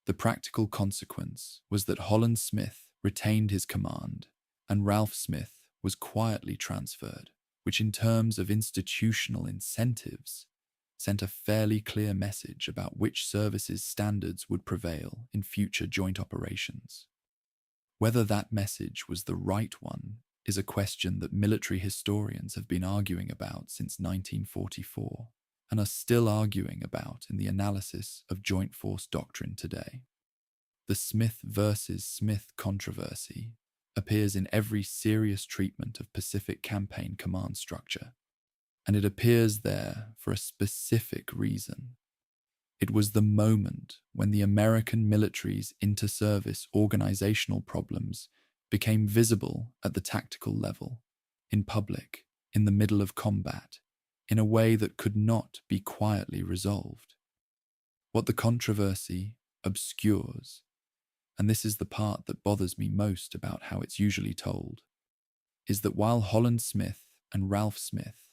The practical consequence was that Holland Smith retained his command and Ralph Smith was quietly transferred, which in terms of institutional incentives sent a fairly clear message about which services' standards would prevail in future joint operations. Whether that message was the right one is a question that military historians have been arguing about since 1944 and are still arguing about in the analysis of joint force doctrine today. The Smith versus Smith controversy appears in every serious treatment of Pacific Campaign command structure, and it appears there for a specific reason. It was the moment when the American military's inter-service organizational problems became visible at the tactical level, in public, in the middle of combat, in a way that could not be quietly resolved. What the controversy obscures, and this is the part that bothers me most about how it's usually told, is that while Holland Smith and Ralph Smith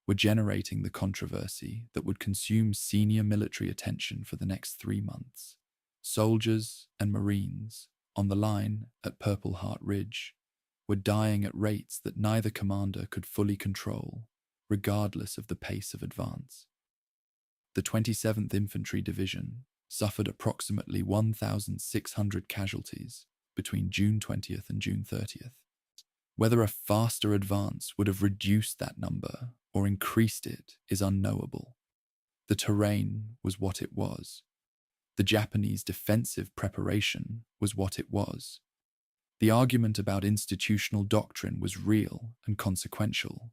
were generating the controversy that would consume senior military attention for the next 3 months, soldiers and Marines on the line at Purple Heart Ridge were dying at rates that neither commander could fully control, regardless of the pace of advance. The 27th Infantry Division suffered approximately 1,600 casualties between June 20th and June 30th. Whether a faster advance would have reduced that number or increased it is unknowable. The terrain was what it was. The Japanese defensive preparation was what it was. The argument about institutional doctrine was real and consequential,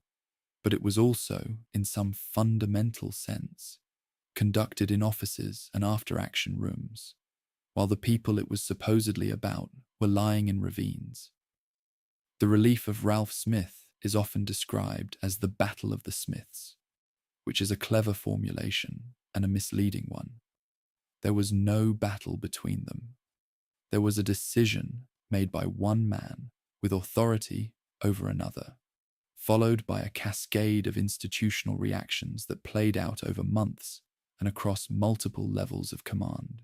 but it was also, in some fundamental sense, conducted in offices and after-action rooms, while the people it was supposedly about were lying in ravines. The relief of Ralph Smith is often described as the Battle of the Smiths, which is a clever formulation and a misleading one. There was no battle between them. There was a decision made by one man with authority over another, followed by a cascade of institutional reactions that played out over months and across multiple levels of command.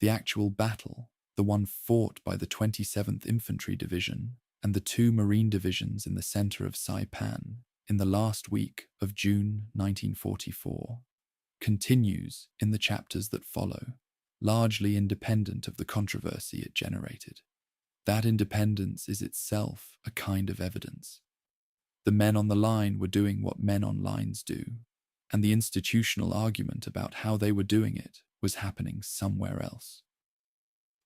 The actual battle, the one fought by the 27th Infantry Division and the two Marine divisions in the center of Saipan in the last week of June 1944, continues in the chapters that follow, largely independent of the controversy it generated. That independence is itself a kind of evidence. The men on the line were doing what men on lines do, and the institutional argument about how they were doing it was happening somewhere else.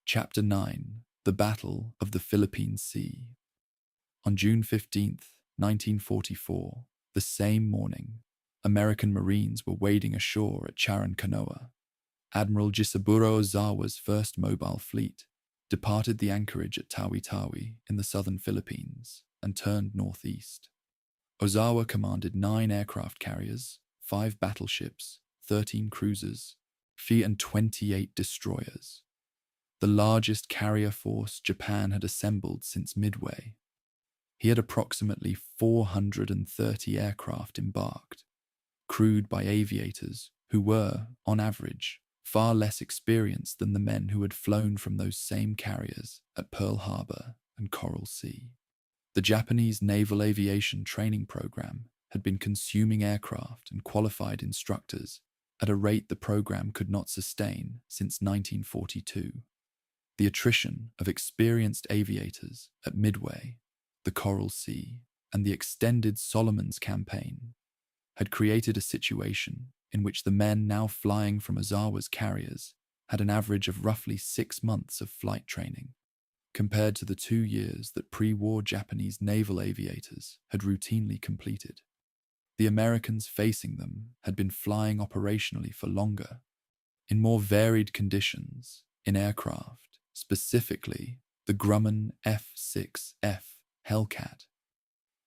Chapter 9. The Battle of the Philippine Sea. On June 15th, 1944, the same morning, American Marines were wading ashore at Charankanoa. Admiral Jisaburo Ozawa's first mobile fleet departed the anchorage at Tawi-Tawi in the southern Philippines and turned northeast. Ozawa commanded 9 aircraft carriers, 5 battleships, 13 cruisers, and 28 destroyers, the largest carrier force Japan had assembled since Midway. He had approximately 430 aircraft embarked, crewed by aviators who were, on average, far less experienced than the men who had flown from those same carriers at Pearl Harbor and Coral Sea. The Japanese naval aviation training program had been consuming aircraft and qualified instructors at a rate the program could not sustain since 1942. The attrition of experienced aviators at Midway, the Coral Sea, and the extended Solomons campaign had created a situation in which the men now flying from Ozawa's carriers had an average of roughly 6 months of flight training, compared to the 2 years that pre-war Japanese naval aviators had routinely completed. The Americans facing them had been flying operationally for longer, in more varied conditions, in aircraft, specifically the Grumman F-6F Hellcat,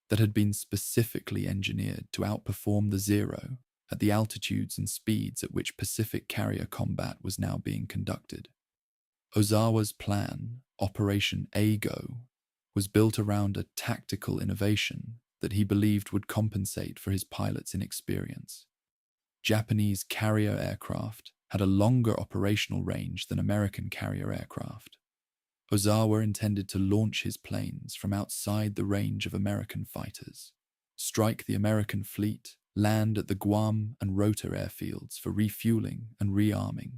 that had been specifically engineered to outperform the Zero at the altitudes and speeds at which Pacific carrier combat was now being conducted. Ozawa's plan, Operation A-Go, was built around a tactical innovation that he believed would compensate for his pilots' inexperience. Japanese carrier aircraft had a longer operational range than American carrier aircraft. Ozawa intended to launch his planes from outside the range of American fighters, strike the American fleet, land at the Guam and Rota airfields for refueling and rearming,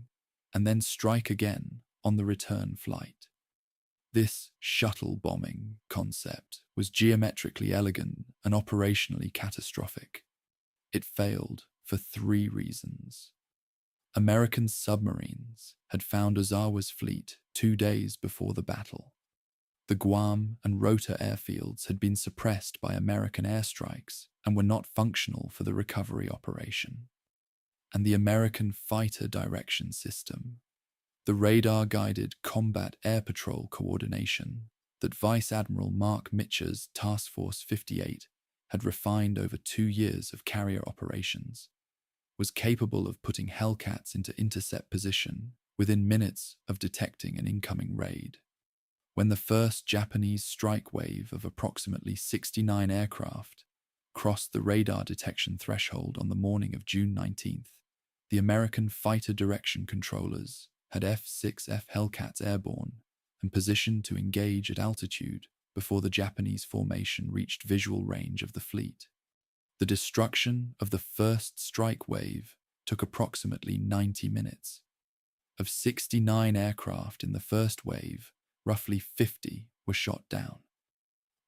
and then strike again on the return flight. This shuttle bombing concept was geometrically elegant and operationally catastrophic. It failed for 3 reasons. American submarines had found Ozawa's fleet 2 days before the battle. The Guam and Rota airfields had been suppressed by American airstrikes and were not functional for the recovery operation. And the American fighter direction system, the radar-guided combat air patrol coordination that Vice Admiral Mark Mitcher's Task Force 58 had refined over 2 years of carrier operations, was capable of putting Hellcats into intercept position within minutes of detecting an incoming raid. When the first Japanese strike wave of approximately 69 aircraft crossed the radar detection threshold on the morning of June 19th, the American fighter direction controllers had F-6F Hellcats airborne and positioned to engage at altitude before the Japanese formation reached visual range of the fleet. The destruction of the first strike wave took approximately 90 minutes. Of 69 aircraft in the first wave, roughly 50 were shot down.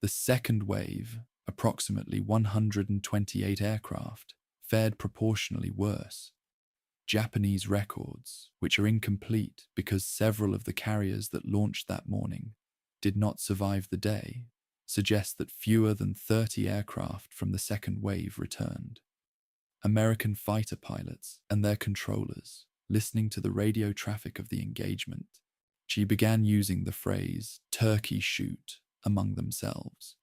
The second wave, approximately 128 aircraft, fared proportionally worse. Japanese records, which are incomplete because several of the carriers that launched that morning did not survive the day, suggest that fewer than 30 aircraft from the second wave returned. American fighter pilots and their controllers, listening to the radio traffic of the engagement, began using the phrase "turkey shoot" among themselves,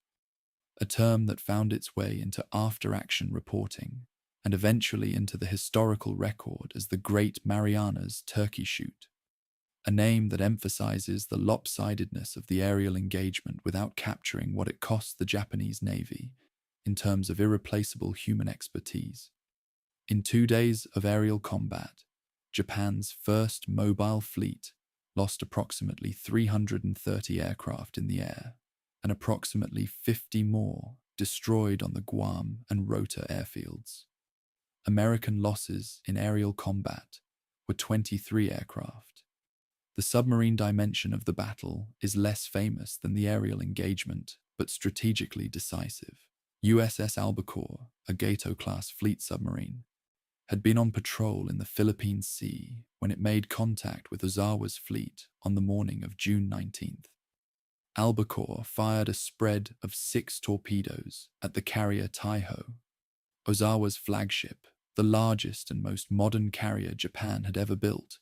a term that found its way into after-action reporting and eventually into the historical record as the Great Mariana's Turkey Shoot, a name that emphasizes the lopsidedness of the aerial engagement without capturing what it cost the Japanese Navy in terms of irreplaceable human expertise. In 2 days of aerial combat, Japan's first mobile fleet lost approximately 330 aircraft in the air, and approximately 50 more destroyed on the Guam and Rota airfields. American losses in aerial combat were 23 aircraft. The submarine dimension of the battle is less famous than the aerial engagement, but strategically decisive. USS Albacore, a Gato-class fleet submarine, had been on patrol in the Philippine Sea when it made contact with Ozawa's fleet on the morning of June 19th. Albacore fired a spread of 6 torpedoes at the carrier Taiho, Ozawa's flagship, the largest and most modern carrier Japan had ever built,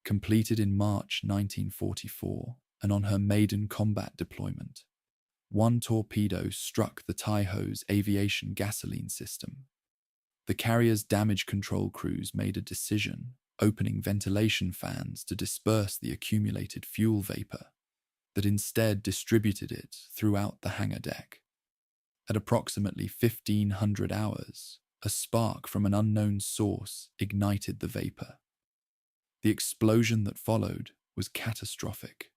completed in March 1944 and on her maiden combat deployment. 1 torpedo struck the Taiho's aviation gasoline system. The carrier's damage control crews made a decision, opening ventilation fans to disperse the accumulated fuel vapor, that instead distributed it throughout the hangar deck. At approximately 1500 hours, a spark from an unknown source ignited the vapor. The explosion that followed was catastrophic.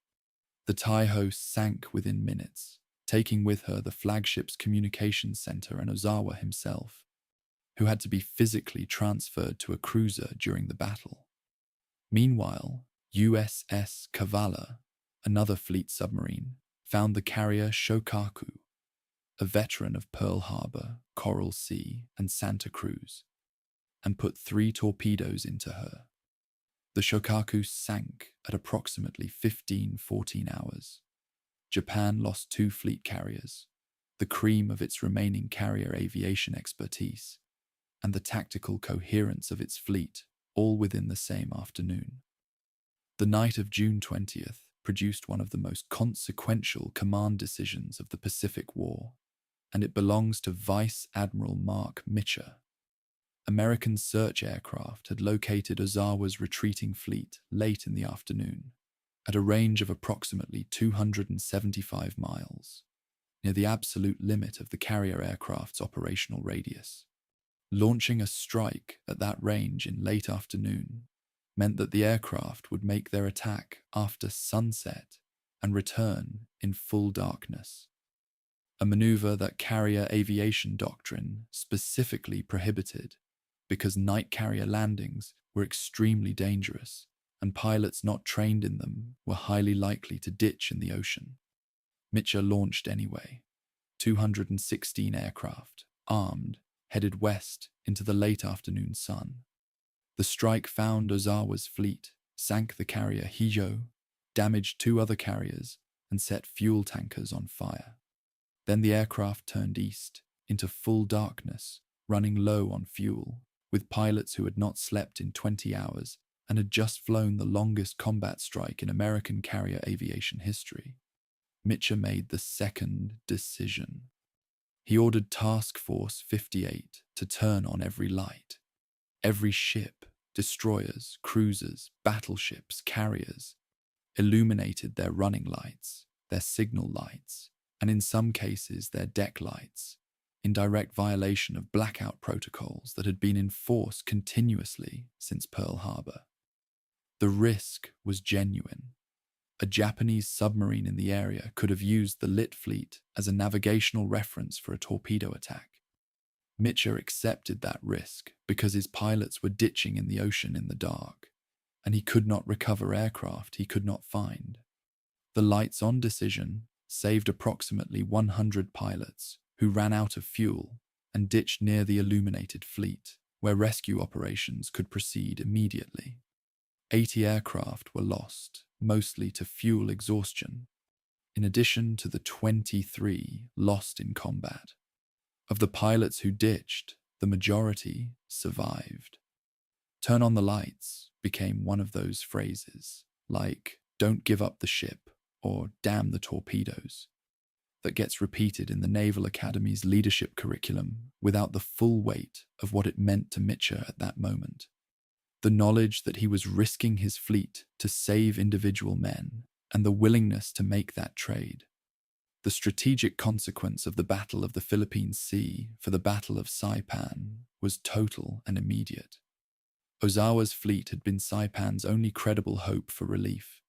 The Taiho sank within minutes, taking with her the flagship's communications center and Ozawa himself, who had to be physically transferred to a cruiser during the battle. Meanwhile, USS Kavala, another fleet submarine, found the carrier Shokaku, a veteran of Pearl Harbor, Coral Sea, and Santa Cruz, and put 3 torpedoes into her. The Shokaku sank at approximately 14 hours. Japan lost 2 fleet carriers, the cream of its remaining carrier aviation expertise, and the tactical coherence of its fleet, all within the same afternoon. The night of June 20th produced one of the most consequential command decisions of the Pacific War, and it belongs to Vice Admiral Mark Mitcher. American search aircraft had located Ozawa's retreating fleet late in the afternoon, at a range of approximately 275 miles, near the absolute limit of the carrier aircraft's operational radius. Launching a strike at that range in late afternoon meant that the aircraft would make their attack after sunset and return in full darkness, a maneuver that carrier aviation doctrine specifically prohibited because night carrier landings were extremely dangerous and pilots not trained in them were highly likely to ditch in the ocean. Mitcher launched anyway. 216 aircraft, armed, headed west into the late afternoon sun. The strike found Ozawa's fleet, sank the carrier Hijo, damaged 2 other carriers, and set fuel tankers on fire. Then the aircraft turned east, into full darkness, running low on fuel, with pilots who had not slept in 20 hours and had just flown the longest combat strike in American carrier aviation history. Mitcher made the second decision. He ordered Task Force 58 to turn on every light. Every ship, destroyers, cruisers, battleships, carriers, illuminated their running lights, their signal lights, and in some cases their deck lights, in direct violation of blackout protocols that had been in force continuously since Pearl Harbor. The risk was genuine. A Japanese submarine in the area could have used the lit fleet as a navigational reference for a torpedo attack. Mitchell accepted that risk because his pilots were ditching in the ocean in the dark, and he could not recover aircraft he could not find. The lights-on decision saved approximately 100 pilots who ran out of fuel and ditched near the illuminated fleet, where rescue operations could proceed immediately. 80 aircraft were lost, mostly to fuel exhaustion, in addition to the 23 lost in combat. Of the pilots who ditched, the majority survived. "Turn on the lights" became one of those phrases, like "don't give up the ship" or "damn the torpedoes," that gets repeated in the Naval Academy's leadership curriculum without the full weight of what it meant to Mitchell at that moment. The knowledge that he was risking his fleet to save individual men, and the willingness to make that trade. The strategic consequence of the Battle of the Philippine Sea for the Battle of Saipan was total and immediate. Ozawa's fleet had been Saipan's only credible hope for relief.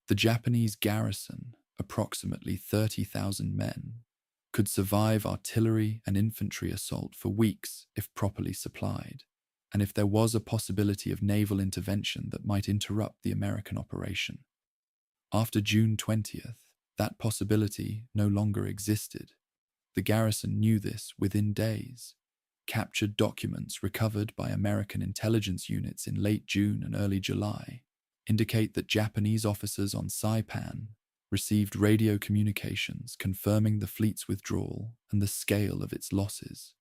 The Japanese garrison, approximately 30,000 men, could survive artillery and infantry assault for weeks if properly supplied, and if there was a possibility of naval intervention that might interrupt the American operation. After June 20th, that possibility no longer existed. The garrison knew this within days. Captured documents recovered by American intelligence units in late June and early July indicate that Japanese officers on Saipan received radio communications confirming the fleet's withdrawal and the scale of its losses.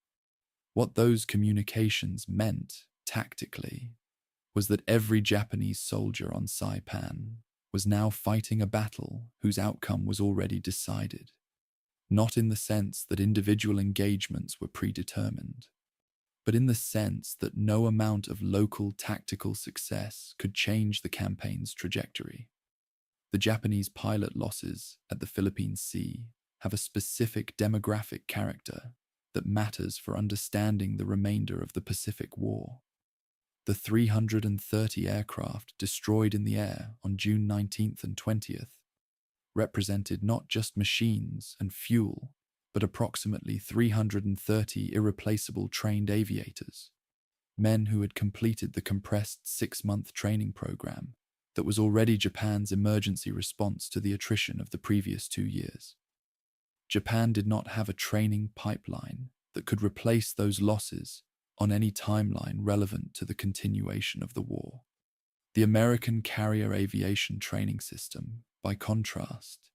What those communications meant, tactically, was that every Japanese soldier on Saipan was now fighting a battle whose outcome was already decided, not in the sense that individual engagements were predetermined, but in the sense that no amount of local tactical success could change the campaign's trajectory. The Japanese pilot losses at the Philippine Sea have a specific demographic character that matters for understanding the remainder of the Pacific War. The 330 aircraft destroyed in the air on June 19th and 20th represented not just machines and fuel, but approximately 330 irreplaceable trained aviators, men who had completed the compressed 6-month training program that was already Japan's emergency response to the attrition of the previous 2 years. Japan did not have a training pipeline that could replace those losses on any timeline relevant to the continuation of the war. The American carrier aviation training system, by contrast,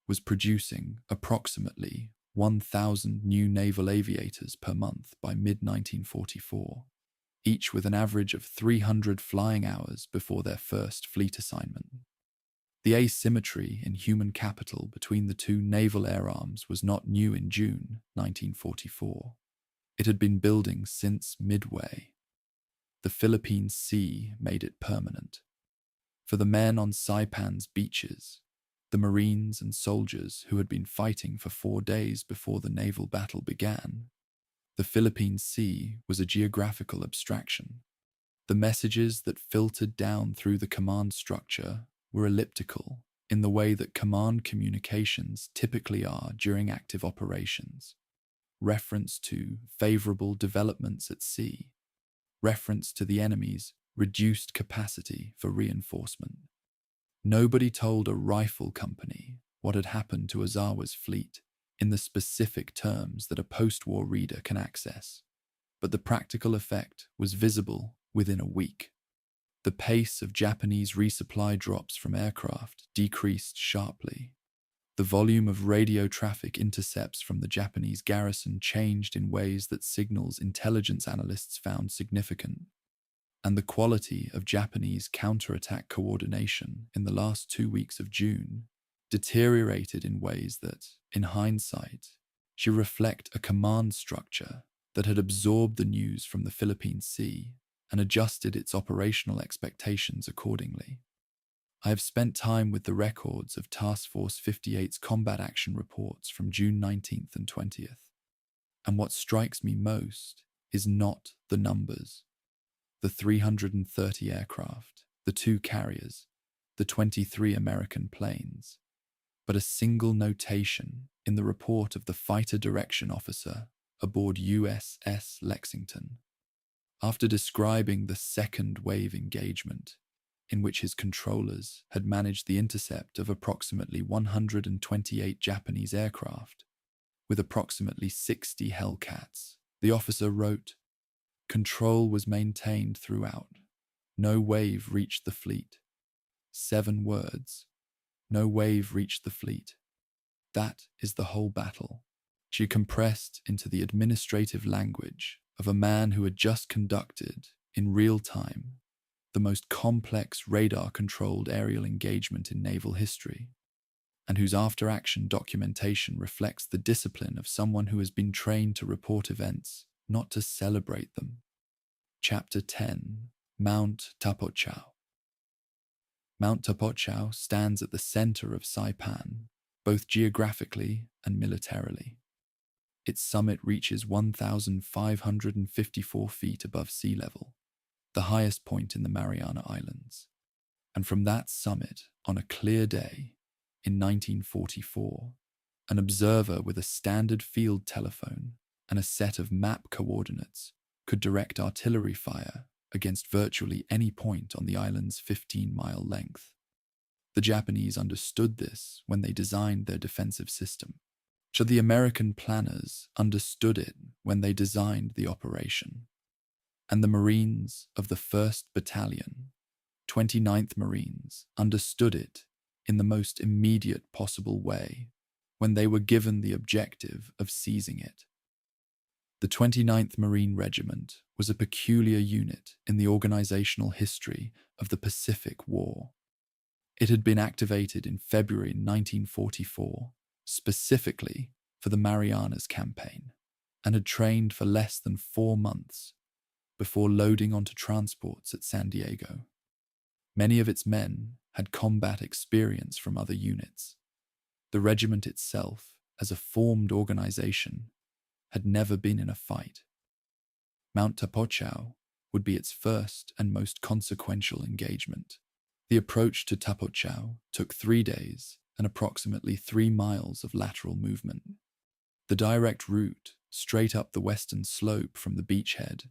was producing approximately 1,000 new naval aviators per month by mid-1944, each with an average of 300 flying hours before their first fleet assignment. The asymmetry in human capital between the two naval air arms was not new in June 1944. It had been building since Midway. The Philippine Sea made it permanent. For the men on Saipan's beaches, the Marines and soldiers who had been fighting for 4 days before the naval battle began, the Philippine Sea was a geographical abstraction. The messages that filtered down through the command structure were elliptical in the way that command communications typically are during active operations. Reference to favorable developments at sea, reference to the enemy's reduced capacity for reinforcement. Nobody told a rifle company what had happened to Ozawa's fleet in the specific terms that a post-war reader can access, but the practical effect was visible within a week. The pace of Japanese resupply drops from aircraft decreased sharply. The volume of radio traffic intercepts from the Japanese garrison changed in ways that signals intelligence analysts found significant, and the quality of Japanese counterattack coordination in the last 2 weeks of June deteriorated in ways that, in hindsight, should reflect a command structure that had absorbed the news from the Philippine Sea and adjusted its operational expectations accordingly. I have spent time with the records of Task Force 58's combat action reports from June 19th and 20th, and what strikes me most is not the numbers. The 330 aircraft, the 2 carriers, the 23 American planes, but a single notation in the report of the fighter direction officer aboard USS Lexington. After describing the second wave engagement, in which his controllers had managed the intercept of approximately 128 Japanese aircraft, with approximately 60 Hellcats, the officer wrote, "Control was maintained throughout. No wave reached the fleet." 7 words. No wave reached the fleet. That is the whole battle. She compressed into the administrative language of a man who had just conducted, in real time, the most complex radar-controlled aerial engagement in naval history, and whose after-action documentation reflects the discipline of someone who has been trained to report events, not to celebrate them. Chapter 10. Mount Tapochau. Mount Tapochau stands at the center of Saipan, both geographically and militarily. Its summit reaches 1,554 feet above sea level, the highest point in the Mariana Islands. And from that summit, on a clear day, in 1944, an observer with a standard field telephone and a set of map coordinates could direct artillery fire against virtually any point on the island's 15-mile length. The Japanese understood this when they designed their defensive system. So the American planners understood it when they designed the operation. And the Marines of the 1st Battalion, 29th Marines, understood it in the most immediate possible way when they were given the objective of seizing it. The 29th Marine Regiment was a peculiar unit in the organizational history of the Pacific War. It had been activated in February 1944, specifically for the Marianas Campaign, and had trained for less than 4 months before loading onto transports at San Diego. Many of its men had combat experience from other units. The regiment itself, as a formed organization, had never been in a fight. Mount Tapochau would be its first and most consequential engagement. The approach to Tapochau took 3 days and approximately 3 miles of lateral movement. The direct route, straight up the western slope from the beachhead,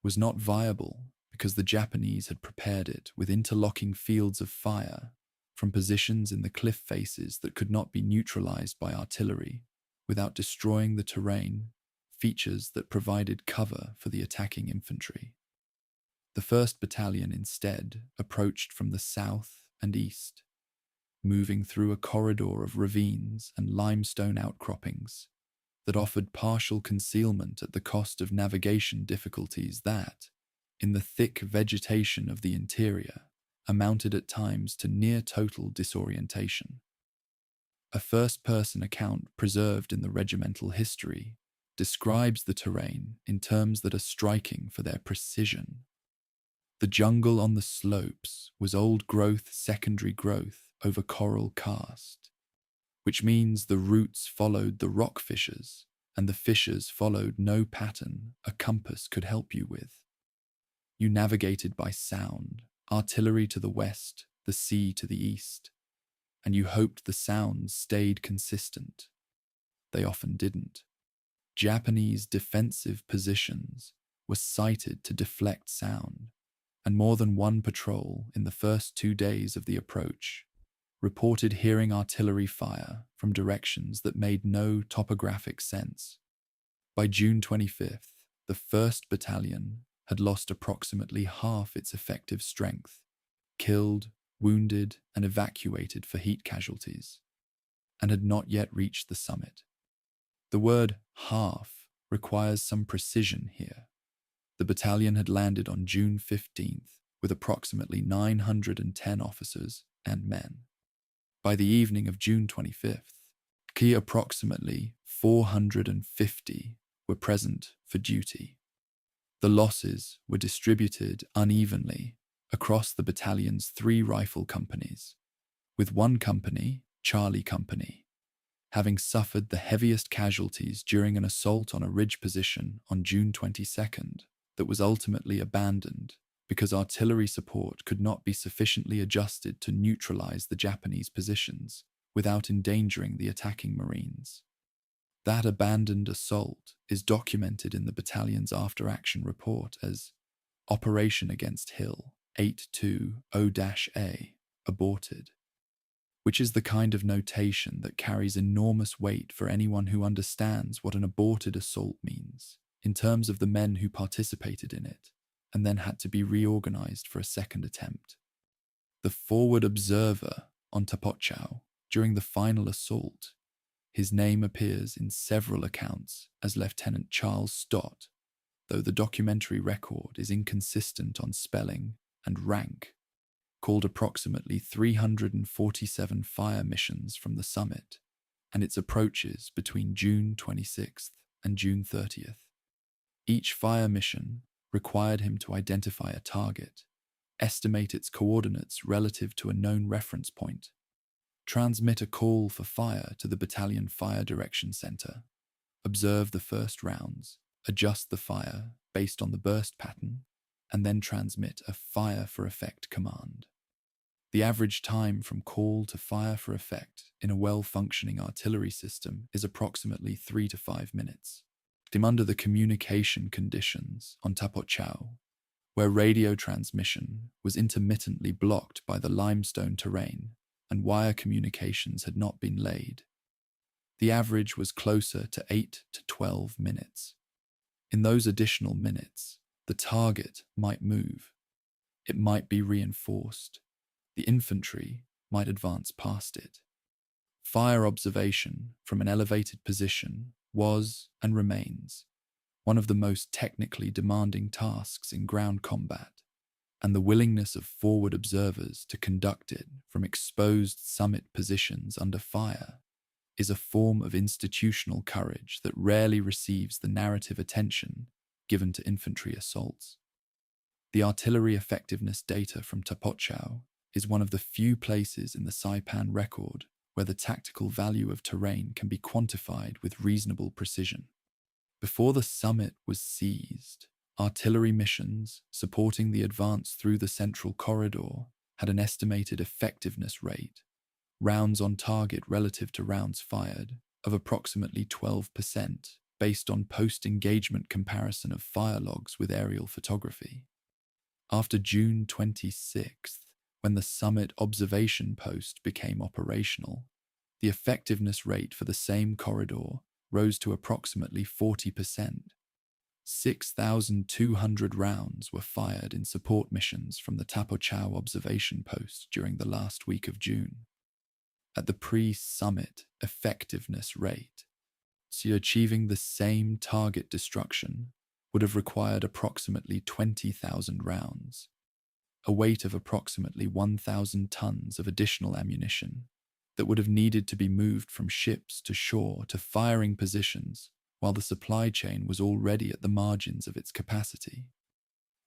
was not viable because the Japanese had prepared it with interlocking fields of fire from positions in the cliff faces that could not be neutralized by artillery without destroying the terrain, features that provided cover for the attacking infantry. The 1st Battalion instead approached from the south and east, moving through a corridor of ravines and limestone outcroppings that offered partial concealment at the cost of navigation difficulties that, in the thick vegetation of the interior, amounted at times to near total disorientation. A first-person account preserved in the regimental history describes the terrain in terms that are striking for their precision. The jungle on the slopes was old-growth secondary growth over coral karst, which means the roots followed the rock fissures and the fissures followed no pattern a compass could help you with. You navigated by sound, artillery to the west, the sea to the east, and you hoped the sounds stayed consistent. They often didn't. Japanese defensive positions were sighted to deflect sound, and more than one patrol in the first 2 days of the approach reported hearing artillery fire from directions that made no topographic sense. By June 25th, the 1st Battalion had lost approximately half its effective strength, killed, wounded, and evacuated for heat casualties, and had not yet reached the summit. The word half requires some precision here. The battalion had landed on June 15th with approximately 910 officers and men. By the evening of June 25th, approximately 450 were present for duty. The losses were distributed unevenly across the battalion's 3 rifle companies, with one company, Charlie Company, having suffered the heaviest casualties during an assault on a ridge position on June 22nd that was ultimately abandoned because artillery support could not be sufficiently adjusted to neutralize the Japanese positions without endangering the attacking Marines. That abandoned assault is documented in the battalion's after-action report as Operation Against Hill 820-A aborted, which is the kind of notation that carries enormous weight for anyone who understands what an aborted assault means in terms of the men who participated in it and then had to be reorganized for a second attempt. The forward observer on Tapotchau during the final assault, his name appears in several accounts as Lieutenant Charles Stott, though the documentary record is inconsistent on spelling and rank, called approximately 347 fire missions from the summit and its approaches between June 26th and June 30th. Each fire mission required him to identify a target, estimate its coordinates relative to a known reference point, transmit a call for fire to the battalion fire direction center, observe the first rounds, adjust the fire based on the burst pattern, and then transmit a fire for effect command. The average time from call to fire for effect in a well-functioning artillery system is approximately 3 to 5 minutes. Under the communication conditions on Tapotchau, where radio transmission was intermittently blocked by the limestone terrain and wire communications had not been laid, the average was closer to 8 to 12 minutes. In those additional minutes, the target might move. It might be reinforced. The infantry might advance past it. Fire observation from an elevated position was and remains one of the most technically demanding tasks in ground combat, and the willingness of forward observers to conduct it from exposed summit positions under fire is a form of institutional courage that rarely receives the narrative attention given to infantry assaults. The artillery effectiveness data from Tapotchau is one of the few places in the Saipan record where the tactical value of terrain can be quantified with reasonable precision. Before the summit was seized, artillery missions supporting the advance through the central corridor had an estimated effectiveness rate, rounds on target relative to rounds fired, of approximately 12% based on post-engagement comparison of fire logs with aerial photography. After June 26th, when the summit observation post became operational, the effectiveness rate for the same corridor rose to approximately 40%. 6,200 rounds were fired in support missions from the Tapotchau observation post during the last week of June. At the pre-summit effectiveness rate, so achieving the same target destruction would have required approximately 20,000 rounds, a weight of approximately 1,000 tons of additional ammunition that would have needed to be moved from ships to shore to firing positions while the supply chain was already at the margins of its capacity.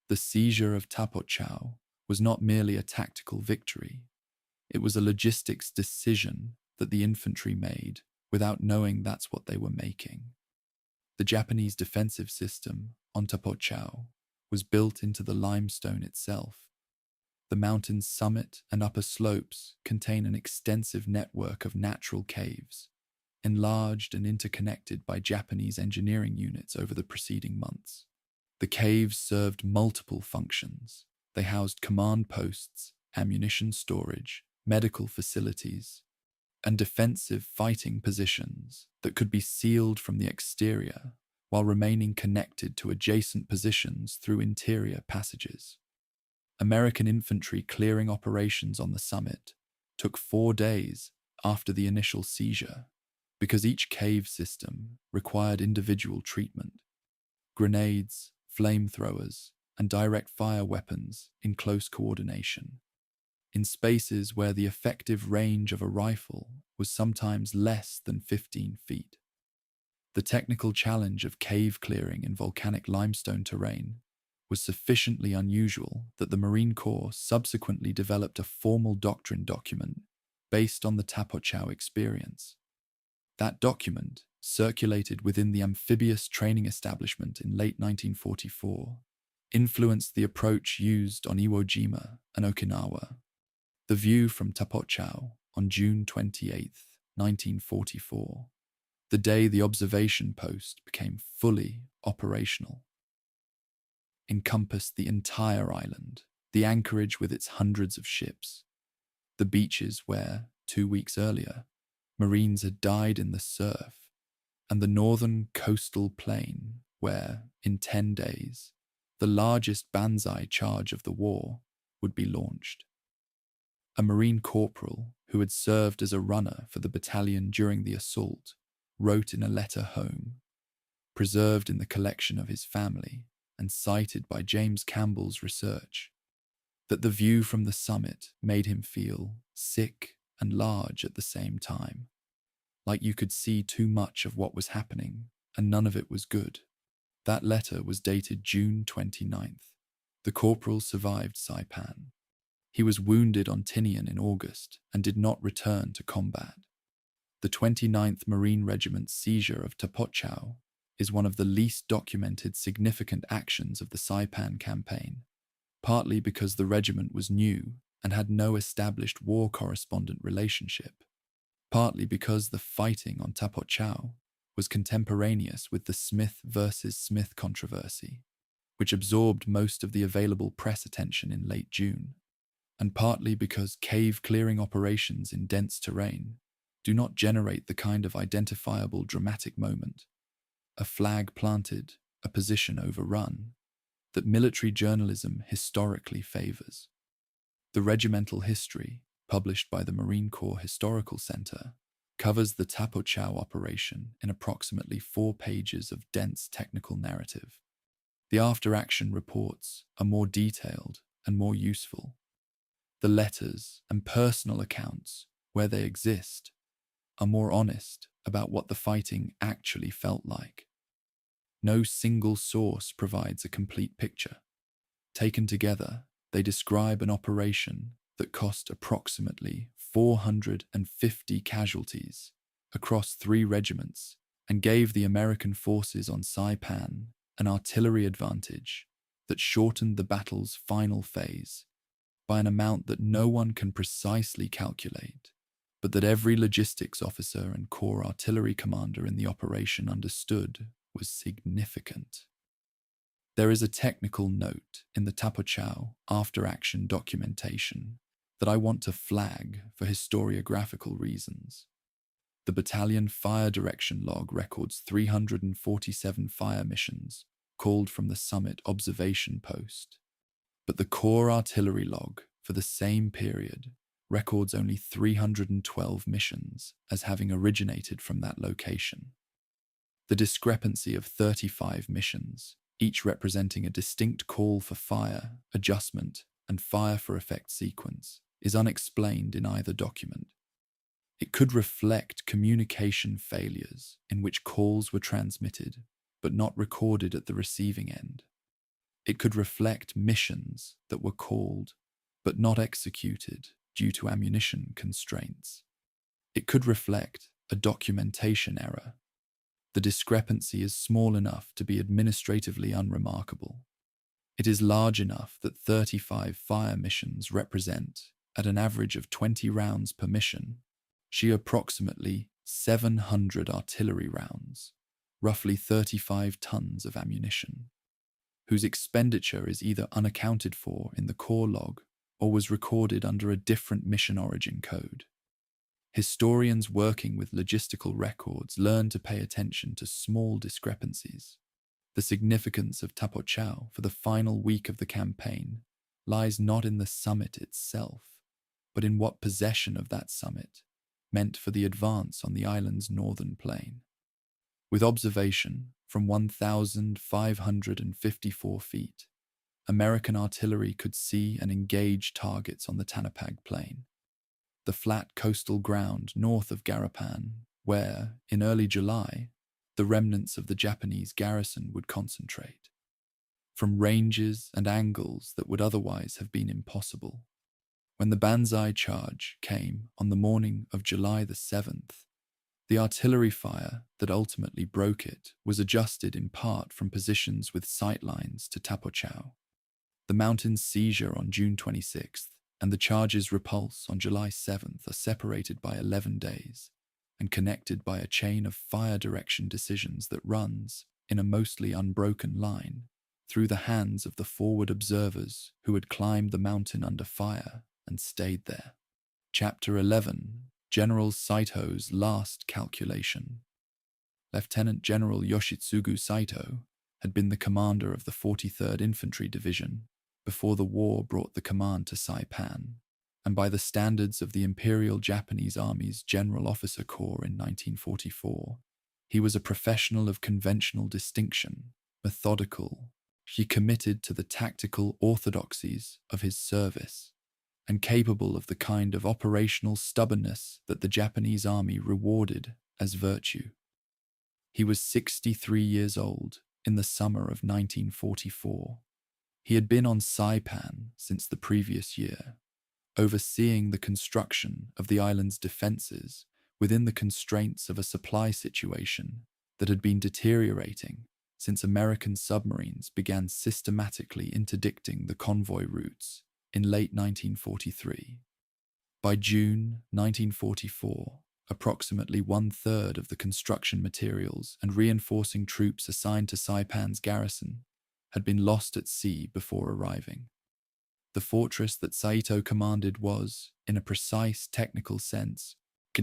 The seizure of Tapotchau was not merely a tactical victory, it was a logistics decision that the infantry made without knowing that's what they were making. The Japanese defensive system on Tapotchau was built into the limestone itself. The mountain's summit and upper slopes contain an extensive network of natural caves, enlarged and interconnected by Japanese engineering units over the preceding months. The caves served multiple functions. They housed command posts, ammunition storage, medical facilities, and defensive fighting positions that could be sealed from the exterior while remaining connected to adjacent positions through interior passages. American infantry clearing operations on the summit took 4 days after the initial seizure because each cave system required individual treatment. Grenades, flamethrowers, and direct fire weapons in close coordination, in spaces where the effective range of a rifle was sometimes less than 15 feet. The technical challenge of cave clearing in volcanic limestone terrain was sufficiently unusual that the Marine Corps subsequently developed a formal doctrine document based on the Tapotchau experience. That document, circulated within the amphibious training establishment in late 1944, influenced the approach used on Iwo Jima and Okinawa. The view from Tapochau on June 28, 1944, the day the observation post became fully operational, encompassed the entire island, the anchorage with its hundreds of ships, the beaches where, 2 weeks earlier, Marines had died in the surf, and the northern coastal plain where, in 10 days, the largest Banzai charge of the war would be launched. A Marine corporal who had served as a runner for the battalion during the assault wrote in a letter home, preserved in the collection of his family and cited by James Campbell's research, that the view from the summit made him feel sick and large at the same time, like you could see too much of what was happening and none of it was good. That letter was dated June 29th. The corporal survived Saipan. He was wounded on Tinian in August and did not return to combat. The 29th Marine Regiment's seizure of Tapochau is one of the least documented significant actions of the Saipan campaign, partly because the regiment was new and had no established war correspondent relationship, partly because the fighting on Tapochau was contemporaneous with the Smith versus Smith controversy, which absorbed most of the available press attention in late June, and partly because cave-clearing operations in dense terrain do not generate the kind of identifiable dramatic moment, a flag planted, a position overrun, that military journalism historically favors. The regimental history, published by the Marine Corps Historical Center, covers the Tapochau operation in approximately 4 pages of dense technical narrative. The after-action reports are more detailed and more useful. The letters and personal accounts, where they exist, are more honest about what the fighting actually felt like. No single source provides a complete picture. Taken together, they describe an operation that cost approximately 450 casualties across 3 regiments and gave the American forces on Saipan an artillery advantage that shortened the battle's final phase by an amount that no one can precisely calculate, but that every logistics officer and corps artillery commander in the operation understood was significant. There is a technical note in the Tapochau after-action documentation that I want to flag for historiographical reasons. The battalion fire direction log records 347 fire missions called from the summit observation post, but the corps artillery log for the same period records only 312 missions as having originated from that location. The discrepancy of 35 missions, each representing a distinct call for fire, adjustment, and fire for effect sequence, is unexplained in either document. It could reflect communication failures in which calls were transmitted but not recorded at the receiving end. It could reflect missions that were called but not executed due to ammunition constraints. It could reflect a documentation error. The discrepancy is small enough to be administratively unremarkable. It is large enough that 35 fire missions represent, at an average of 20 rounds per mission, approximately 700 artillery rounds, roughly 35 tons of ammunition, whose expenditure is either unaccounted for in the corps log or was recorded under a different mission origin code. Historians working with logistical records learn to pay attention to small discrepancies. The significance of Tapochau for the final week of the campaign lies not in the summit itself, but in what possession of that summit meant for the advance on the island's northern plain. With observation from 1,554 feet, American artillery could see and engage targets on the Tanapag Plain, the flat coastal ground north of Garapan, where, in early July, the remnants of the Japanese garrison would concentrate. From ranges and angles that would otherwise have been impossible. When the Banzai charge came on the morning of July the 7th, the artillery fire that ultimately broke it was adjusted in part from positions with sightlines to Tapochau, The mountain's seizure on June 26th and the charge's repulse on July 7th are separated by 11 days and connected by a chain of fire direction decisions that runs, in a mostly unbroken line, through the hands of the forward observers who had climbed the mountain under fire and stayed there. Chapter 11. General Saito's Last Calculation. Lieutenant General Yoshitsugu Saito had been the commander of the 43rd Infantry Division before the war brought the command to Saipan, and by the standards of the Imperial Japanese Army's General Officer Corps in 1944, he was a professional of conventional distinction, methodical, he committed to the tactical orthodoxies of his service, and capable of the kind of operational stubbornness that the Japanese Army rewarded as virtue. He was 63 years old in the summer of 1944. He had been on Saipan since the previous year, overseeing the construction of the island's defences within the constraints of a supply situation that had been deteriorating since American submarines began systematically interdicting the convoy routes in late 1943. By June 1944, approximately one-third of the construction materials and reinforcing troops assigned to Saipan's garrison had been lost at sea before arriving. The fortress that Saito commanded was, in a precise technical sense,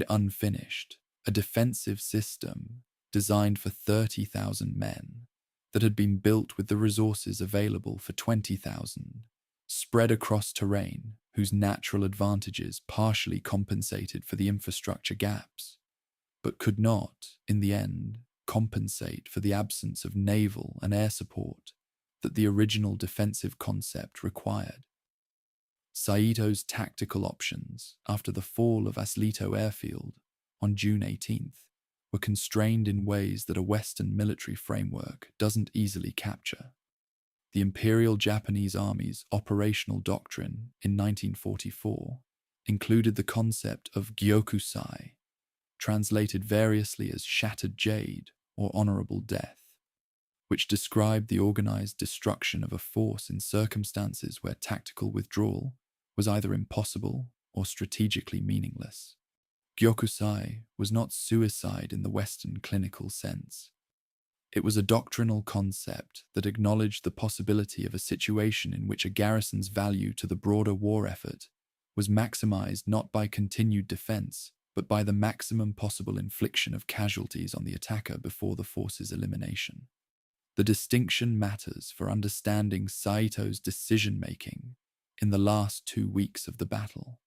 unfinished, a defensive system designed for 30,000 men that had been built with the resources available for 20,000, spread across terrain whose natural advantages partially compensated for the infrastructure gaps, but could not, in the end, compensate for the absence of naval and air support that the original defensive concept required. Saito's tactical options after the fall of Aslito Airfield on June 18th were constrained in ways that a Western military framework doesn't easily capture. The Imperial Japanese Army's operational doctrine in 1944 included the concept of gyokusai, translated variously as shattered jade or honorable death, which described the organized destruction of a force in circumstances where tactical withdrawal was either impossible or strategically meaningless. Gyokusai was not suicide in the Western clinical sense. It was a doctrinal concept that acknowledged the possibility of a situation in which a garrison's value to the broader war effort was maximized not by continued defense, but by the maximum possible infliction of casualties on the attacker before the force's elimination. The distinction matters for understanding Saito's decision-making in the last 2 weeks of the battle.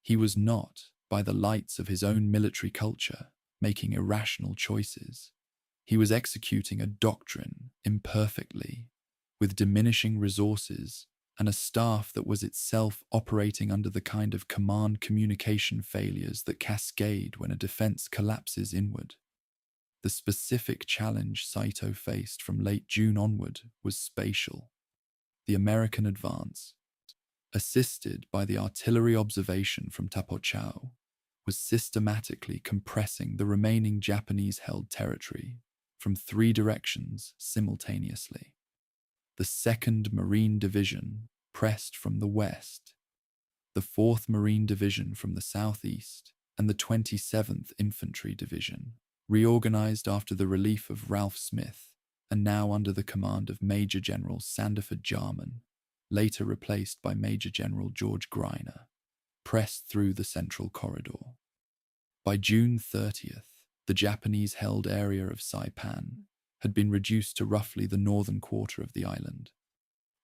He was not, by the lights of his own military culture, making irrational choices. He was executing a doctrine imperfectly, with diminishing resources and a staff that was itself operating under the kind of command communication failures that cascade when a defense collapses inward. The specific challenge Saito faced from late June onward was spatial. The American advance, assisted by the artillery observation from Tapochau, was systematically compressing the remaining Japanese-held territory from 3 directions simultaneously. The 2nd Marine Division pressed from the west, the 4th Marine Division from the southeast, and the 27th Infantry Division, reorganized after the relief of Ralph Smith and now under the command of Major General Sandiford Jarman, later replaced by Major General George Greiner, pressed through the Central Corridor. By June 30th, the Japanese-held area of Saipan had been reduced to roughly the northern quarter of the island.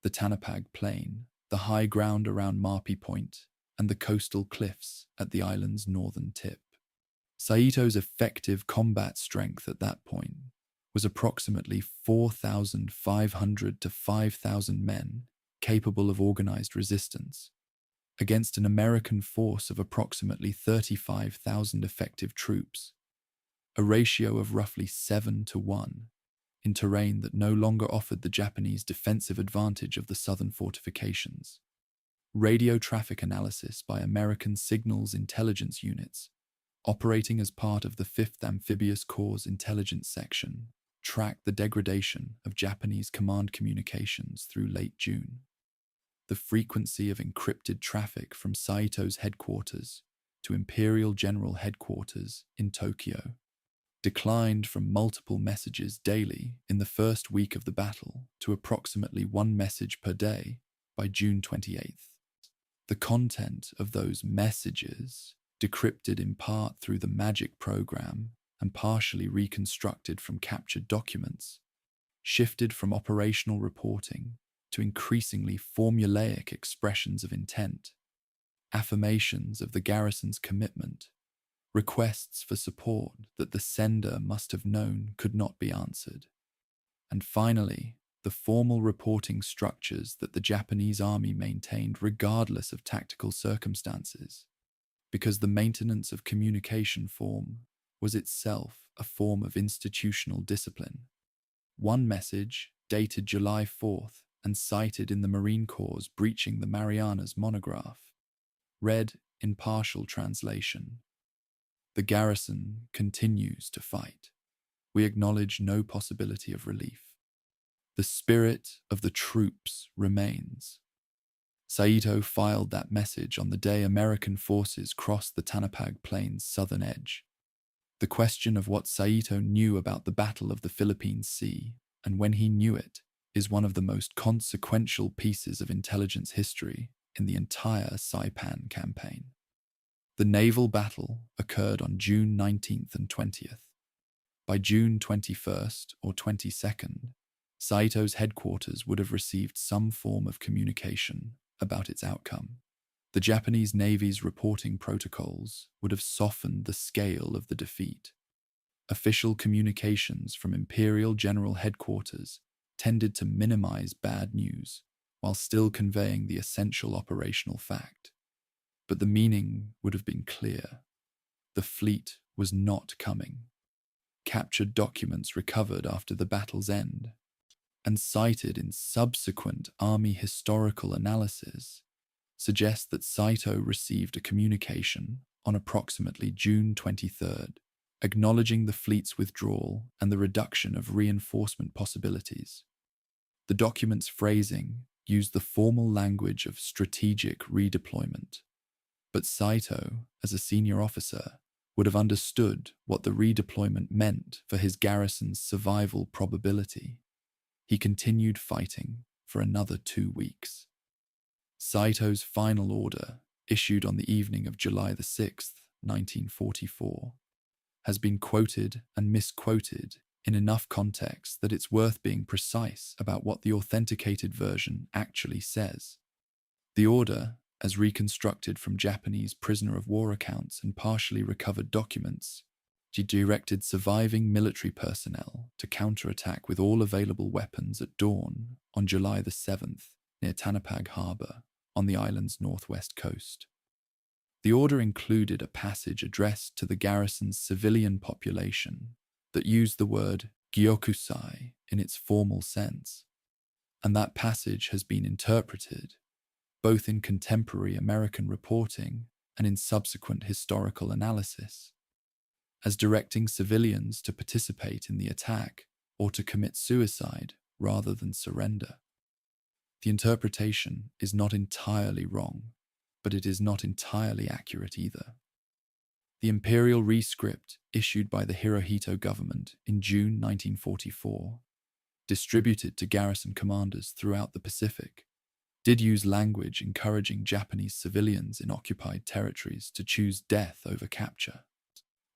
The Tanapag Plain, the high ground around Marpi Point, and the coastal cliffs at the island's northern tip. Saito's effective combat strength at that point was approximately 4,500 to 5,000 men capable of organized resistance, against an American force of approximately 35,000 effective troops, a ratio of roughly 7-to-1, in terrain that no longer offered the Japanese defensive advantage of the southern fortifications. Radio traffic analysis by American Signals Intelligence Units, operating as part of the 5th Amphibious Corps' Intelligence Section, tracked the degradation of Japanese command communications through late June. the frequency of encrypted traffic from Saito's headquarters to Imperial General Headquarters in Tokyo declined from multiple messages daily in the first week of the battle to approximately one message per day by June 28th. The content of those messages, decrypted in part through the magic program and partially reconstructed from captured documents, shifted from operational reporting to increasingly formulaic expressions of intent, affirmations of the garrison's commitment, requests for support that the sender must have known could not be answered, and finally, the formal reporting structures that the Japanese army maintained regardless of tactical circumstances, because the maintenance of communication form was itself a form of institutional discipline. One message, dated July 4th and cited in the Marine Corps' Breaching the Marianas monograph, read in partial translation: "The garrison continues to fight. We acknowledge no possibility of relief. The spirit of the troops remains." Saito filed that message on the day American forces crossed the Tanapag Plain's southern edge. The question of what Saito knew about the Battle of the Philippine Sea, and when he knew it, is one of the most consequential pieces of intelligence history in the entire Saipan campaign. The naval battle occurred on June 19th and 20th. By June 21st or 22nd, Saito's headquarters would have received some form of communication about its outcome. The Japanese Navy's reporting protocols would have softened the scale of the defeat. Official communications from Imperial General Headquarters tended to minimize bad news while still conveying the essential operational fact. But the meaning would have been clear. The fleet was not coming. Captured documents recovered after the battle's end and cited in subsequent Army historical analysis suggest that Saito received a communication on approximately June 23rd, acknowledging the fleet's withdrawal and the reduction of reinforcement possibilities. The document's phrasing used the formal language of strategic redeployment, but Saito, as a senior officer, would have understood what the redeployment meant for his garrison's survival probability. He continued fighting for another 2 weeks. Saito's final order, issued on the evening of July the 6th, 1944, has been quoted and misquoted in enough context that it's worth being precise about what the authenticated version actually says. The order, as reconstructed from Japanese prisoner of war accounts and partially recovered documents, directed surviving military personnel to counterattack with all available weapons at dawn on July the 7th near Tanapag Harbour on the island's northwest coast. The order included a passage addressed to the garrison's civilian population that used the word gyokusai in its formal sense, and that passage has been interpreted, both in contemporary American reporting and in subsequent historical analysis, as directing civilians to participate in the attack or to commit suicide rather than surrender. The interpretation is not entirely wrong, but it is not entirely accurate either. The imperial rescript issued by the Hirohito government in June 1944, distributed to garrison commanders throughout the Pacific, did use language encouraging Japanese civilians in occupied territories to choose death over capture.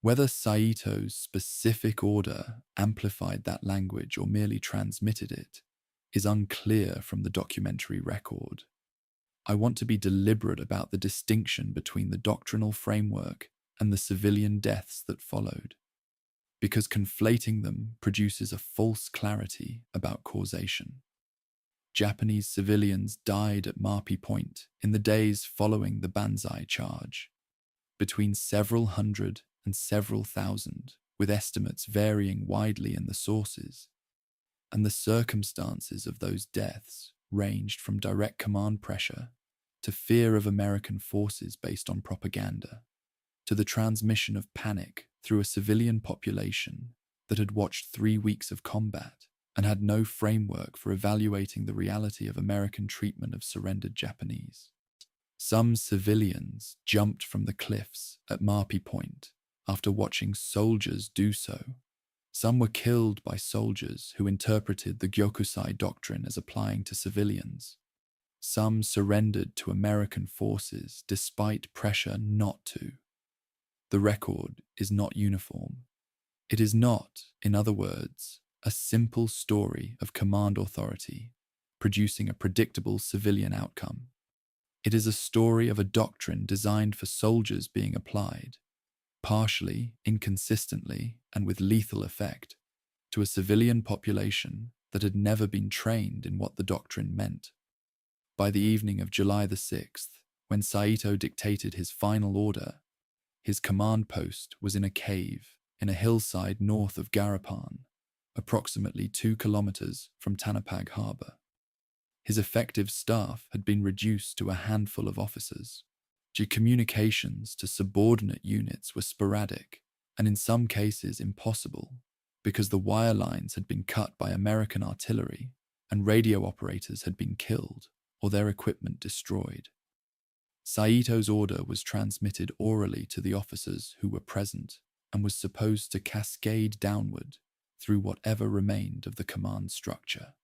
Whether Saito's specific order amplified that language or merely transmitted it is unclear from the documentary record. I want to be deliberate about the distinction between the doctrinal framework and the civilian deaths that followed, because conflating them produces a false clarity about causation. Japanese civilians died at Marpi Point in the days following the Banzai charge, between several hundred and several thousand, with estimates varying widely in the sources, and the circumstances of those deaths ranged from direct command pressure to fear of American forces based on propaganda, to the transmission of panic through a civilian population that had watched 3 weeks of combat and had no framework for evaluating the reality of American treatment of surrendered Japanese. Some civilians jumped from the cliffs at Marpi Point after watching soldiers do so. Some were killed by soldiers who interpreted the Gyokusai doctrine as applying to civilians. Some surrendered to American forces despite pressure not to. The record is not uniform. It is not, in other words, a simple story of command authority producing a predictable civilian outcome. It is a story of a doctrine designed for soldiers being applied, partially, inconsistently, and with lethal effect, to a civilian population that had never been trained in what the doctrine meant. By the evening of July the 6th, when Saito dictated his final order, his command post was in a cave in a hillside north of Garapan, approximately 2 kilometers from Tanapag Harbor. His effective staff had been reduced to a handful of officers. Communications to subordinate units were sporadic and in some cases impossible because the wire lines had been cut by American artillery and radio operators had been killed or their equipment destroyed. Saito's order was transmitted orally to the officers who were present and was supposed to cascade downward through whatever remained of the command structure.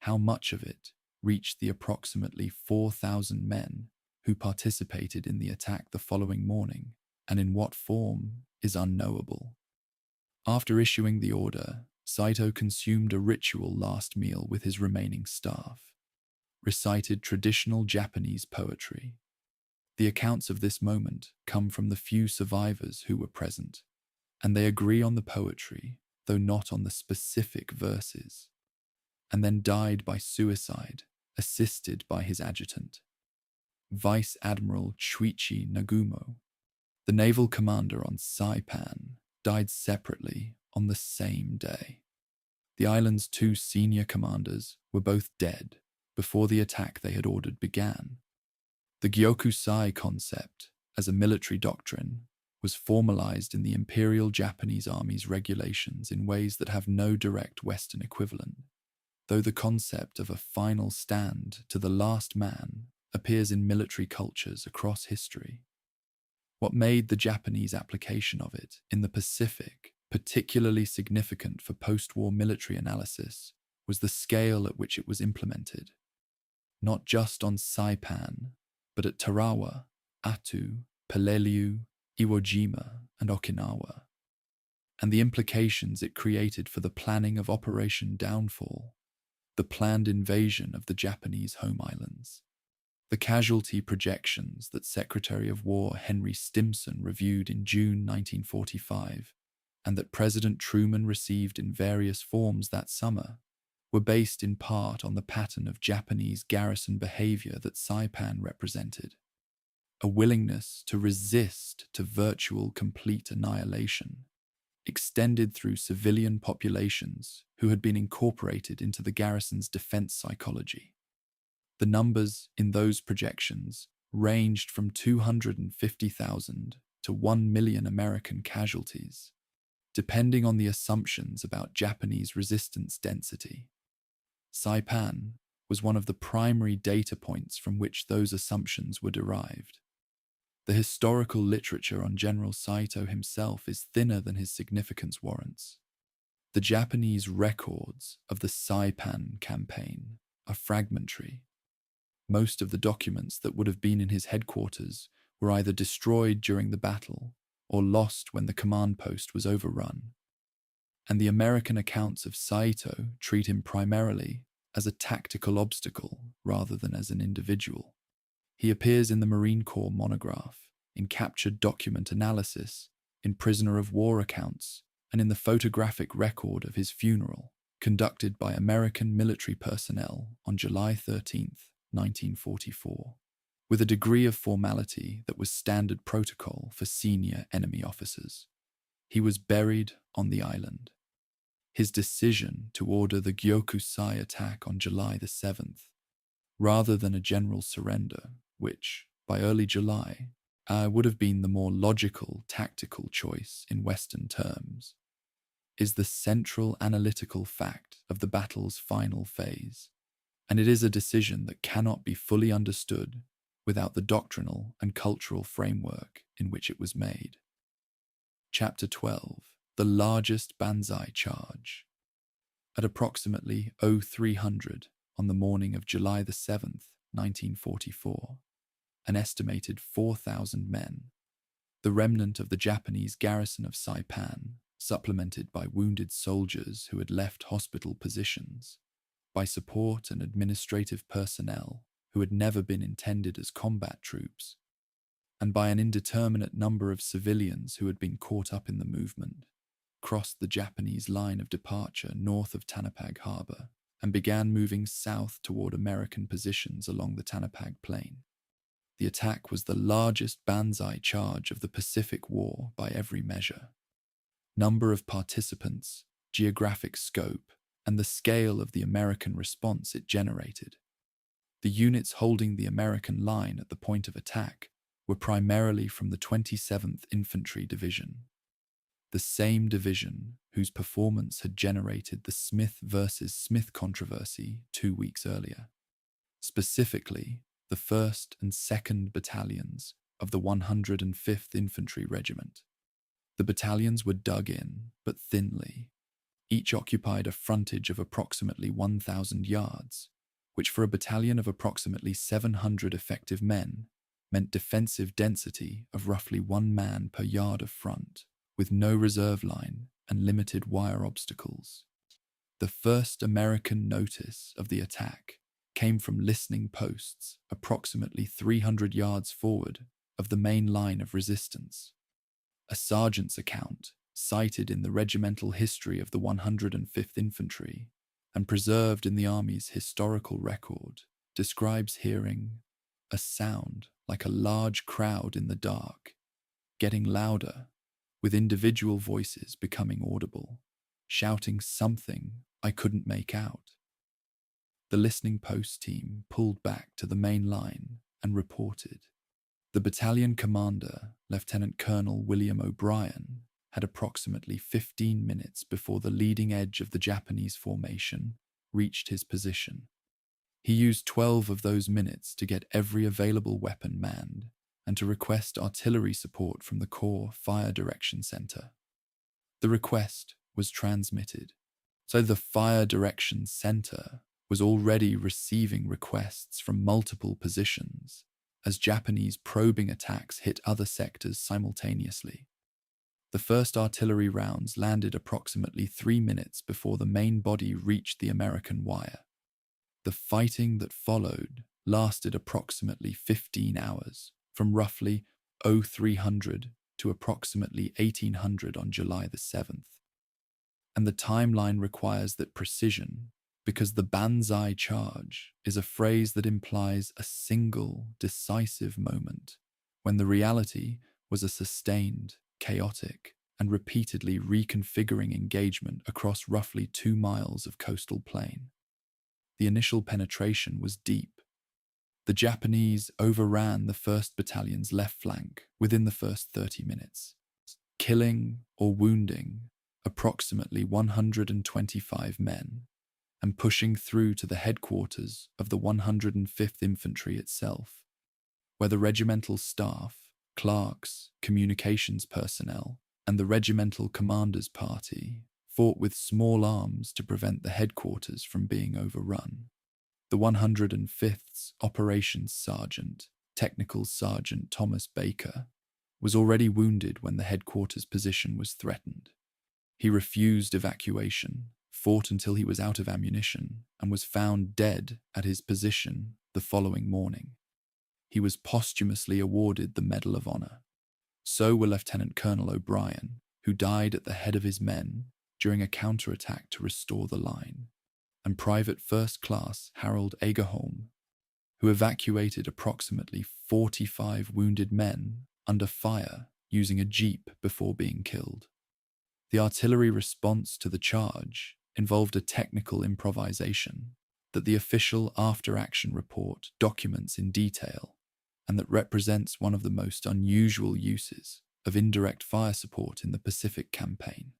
How much of it reached the approximately 4,000 men who participated in the attack the following morning, and in what form, is unknowable. After issuing the order, Saito consumed a ritual last meal with his remaining staff, recited traditional Japanese poetry. The accounts of this moment come from the few survivors who were present, and they agree on the poetry, though not on the specific verses, and then died by suicide, assisted by his adjutant, Vice Admiral Chuichi Nagumo. The naval commander on Saipan died separately on the same day. The island's 2 senior commanders were both dead before the attack they had ordered began. The Gyokusai concept, as a military doctrine, was formalized in the Imperial Japanese Army's regulations in ways that have no direct Western equivalent, though the concept of a final stand to the last man appears in military cultures across history. What made the Japanese application of it in the Pacific particularly significant for post-war military analysis was the scale at which it was implemented, not just on Saipan, but at Tarawa, Attu, Peleliu, Iwo Jima, and Okinawa, and the implications it created for the planning of Operation Downfall, the planned invasion of the Japanese home islands. The casualty projections that Secretary of War Henry Stimson reviewed in June 1945 and that President Truman received in various forms that summer were based in part on the pattern of Japanese garrison behavior that Saipan represented, a willingness to resist to virtual complete annihilation, extended through civilian populations who had been incorporated into the garrison's defense psychology. The numbers in those projections ranged from 250,000 to 1 million American casualties, depending on the assumptions about Japanese resistance density. Saipan was one of the primary data points from which those assumptions were derived. The historical literature on General Saito himself is thinner than his significance warrants. The Japanese records of the Saipan campaign are fragmentary. Most of the documents that would have been in his headquarters were either destroyed during the battle or lost when the command post was overrun. And the American accounts of Saito treat him primarily as a tactical obstacle rather than as an individual. He appears in the Marine Corps monograph, in captured document analysis, in prisoner of war accounts, and in the photographic record of his funeral, conducted by American military personnel on July 13th, 1944, with a degree of formality that was standard protocol for senior enemy officers. He was buried on the island. His decision to order the Gyokusai attack on July the 7th, rather than a general surrender, which, by early July, would have been the more logical tactical choice in Western terms. is the central analytical fact of the battle's final phase, and it is a decision that cannot be fully understood without the doctrinal and cultural framework in which it was made. Chapter 12. The largest Banzai charge. At approximately 0300 on the morning of July the 7th, 1944, an estimated 4,000 men, the remnant of the Japanese garrison of Saipan, supplemented by wounded soldiers who had left hospital positions, by support and administrative personnel who had never been intended as combat troops, and by an indeterminate number of civilians who had been caught up in the movement, crossed the Japanese line of departure north of Tanapag Harbor and began moving south toward American positions along the Tanapag Plain. The attack was the largest Banzai charge of the Pacific War by every measure. Number of participants, geographic scope, and the scale of the American response it generated. The units holding the American line at the point of attack were primarily from the 27th Infantry Division, the same division whose performance had generated the Smith versus Smith controversy 2 weeks earlier. Specifically, the 1st and 2nd Battalions of the 105th Infantry Regiment. The battalions were dug in, but thinly. Each occupied a frontage of approximately 1,000 yards, which for a battalion of approximately 700 effective men meant defensive density of roughly 1 man per yard of front, with no reserve line and limited wire obstacles. The first American notice of the attack came from listening posts approximately 300 yards forward of the main line of resistance. A sergeant's account, cited in the regimental history of the 105th Infantry and preserved in the Army's historical record, describes hearing a sound like a large crowd in the dark, getting louder, with individual voices becoming audible, shouting something I couldn't make out. The listening post team pulled back to the main line and reported. The battalion commander, Lieutenant Colonel William O'Brien, had approximately 15 minutes before the leading edge of the Japanese formation reached his position. He used 12 of those minutes to get every available weapon manned and to request artillery support from the Corps Fire Direction Center. The request was transmitted, so the Fire Direction Center was already receiving requests from multiple positions as Japanese probing attacks hit other sectors simultaneously. The first artillery rounds landed approximately 3 minutes before the main body reached the American wire. The fighting that followed lasted approximately 15 hours, from roughly 0300 to approximately 1800 on July the 7th. And the timeline requires that precision, because the Banzai charge is a phrase that implies a single, decisive moment, when the reality was a sustained, chaotic, and repeatedly reconfiguring engagement across roughly 2 miles of coastal plain. The initial penetration was deep. The Japanese overran the 1st Battalion's left flank within the first 30 minutes, killing or wounding approximately 125 men, and pushing through to the headquarters of the 105th Infantry itself, where the regimental staff, clerks, communications personnel, and the regimental commander's party fought with small arms to prevent the headquarters from being overrun. The 105th's Operations Sergeant, Technical Sergeant Thomas Baker, was already wounded when the headquarters position was threatened. He refused evacuation, fought until he was out of ammunition, and was found dead at his position the following morning. He was posthumously awarded the Medal of Honor. So were Lieutenant Colonel O'Brien, who died at the head of his men during a counterattack to restore the line, and Private First Class Harold Agerholm, who evacuated approximately 45 wounded men under fire using a jeep before being killed. The artillery response to the charge involved a technical improvisation that the official after-action report documents in detail and that represents one of the most unusual uses of indirect fire support in the Pacific Campaign.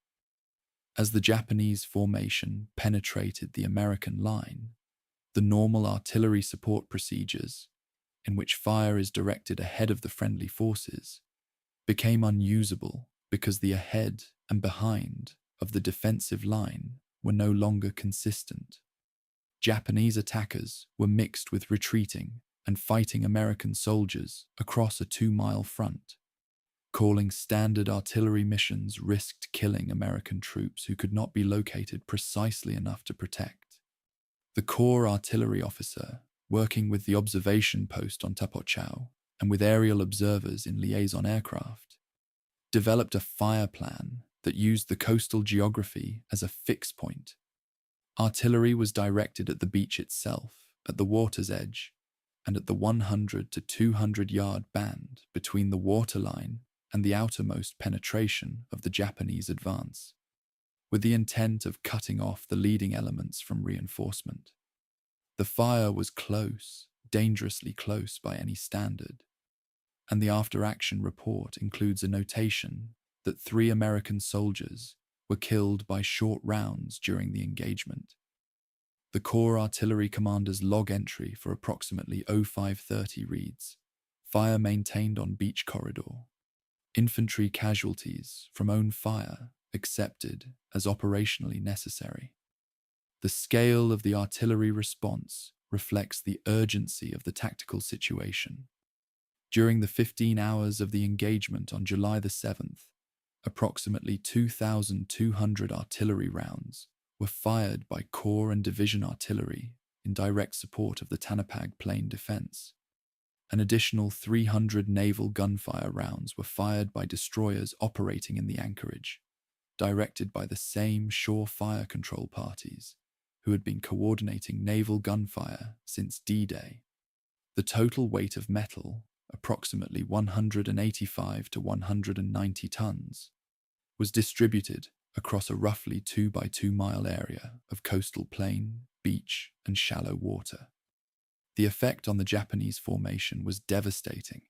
As the Japanese formation penetrated the American line, the normal artillery support procedures, in which fire is directed ahead of the friendly forces, became unusable because the ahead and behind of the defensive line were no longer consistent. Japanese attackers were mixed with retreating and fighting American soldiers across a 2-mile front. Calling standard artillery missions risked killing American troops who could not be located precisely enough to protect. The Corps artillery officer, working with the observation post on Tapochau and with aerial observers in liaison aircraft, developed a fire plan that used the coastal geography as a fix point. Artillery was directed at the beach itself, at the water's edge, and at the 100 to 200 yard band between the waterline and the outermost penetration of the Japanese advance, with the intent of cutting off the leading elements from reinforcement. The fire was close, dangerously close by any standard, and the after-action report includes a notation that 3 American soldiers were killed by short rounds during the engagement. The Corps Artillery Commander's log entry for approximately 0530 reads, "Fire maintained on beach corridor. Infantry casualties from own fire accepted as operationally necessary." The scale of the artillery response reflects the urgency of the tactical situation. During the 15 hours of the engagement on July the 7th, approximately 2,200 artillery rounds were fired by Corps and Division artillery in direct support of the Tanapag Plain defense. An additional 300 naval gunfire rounds were fired by destroyers operating in the anchorage, directed by the same shore fire control parties who had been coordinating naval gunfire since D-Day. The total weight of metal, approximately 185 to 190 tons, was distributed across a roughly 2 by 2 mile area of coastal plain, beach, and shallow water. The effect on the Japanese formation was devastating.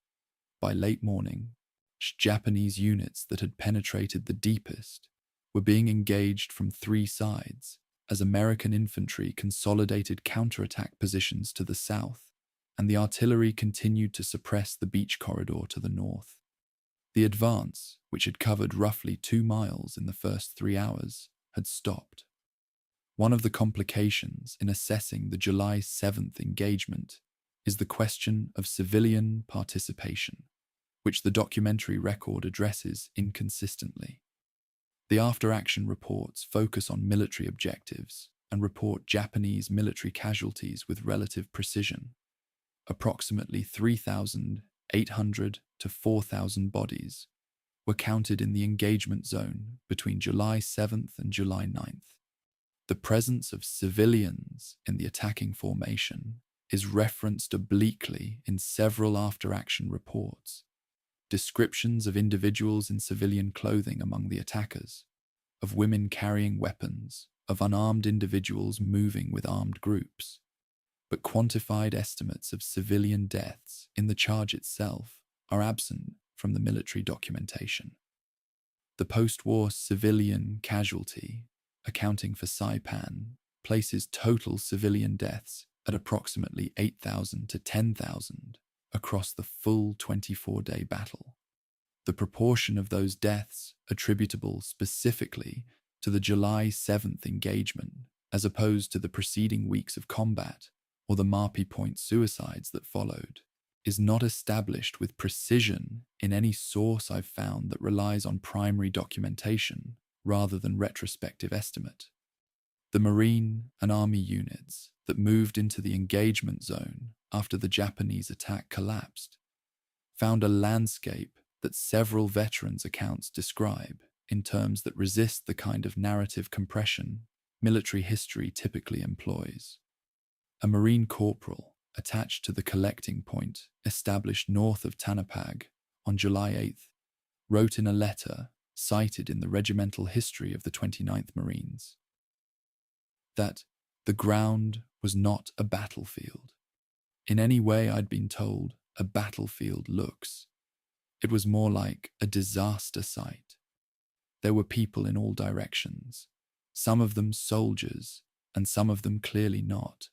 By late morning, Japanese units that had penetrated the deepest were being engaged from 3 sides as American infantry consolidated counterattack positions to the south, and the artillery continued to suppress the beach corridor to the north. The advance, which had covered roughly 2 miles in the first 3 hours, had stopped. One of the complications in assessing the July 7th engagement is the question of civilian participation, which the documentary record addresses inconsistently. The after-action reports focus on military objectives and report Japanese military casualties with relative precision. Approximately 3,800 to 4,000 bodies were counted in the engagement zone between July 7th and July 9th. The presence of civilians in the attacking formation is referenced obliquely in several after-action reports. Descriptions of individuals in civilian clothing among the attackers, of women carrying weapons, of unarmed individuals moving with armed groups, but quantified estimates of civilian deaths in the charge itself are absent from the military documentation. The post-war civilian casualty, accounting for Saipan, places total civilian deaths at approximately 8,000 to 10,000 across the full 24-day battle. The proportion of those deaths attributable specifically to the July 7th engagement, as opposed to the preceding weeks of combat or the Marpi Point suicides that followed, is not established with precision in any source I've found that relies on primary documentation rather than retrospective estimate. The Marine and Army units that moved into the engagement zone after the Japanese attack collapsed found a landscape that several veterans' accounts describe in terms that resist the kind of narrative compression military history typically employs. A Marine corporal attached to the collecting point established north of Tanapag on July 8th wrote in a letter cited in the regimental history of the 29th Marines that the ground was not a battlefield. In any way I'd been told a battlefield looks. It was more like a disaster site. There were people in all directions, some of them soldiers, and some of them clearly not,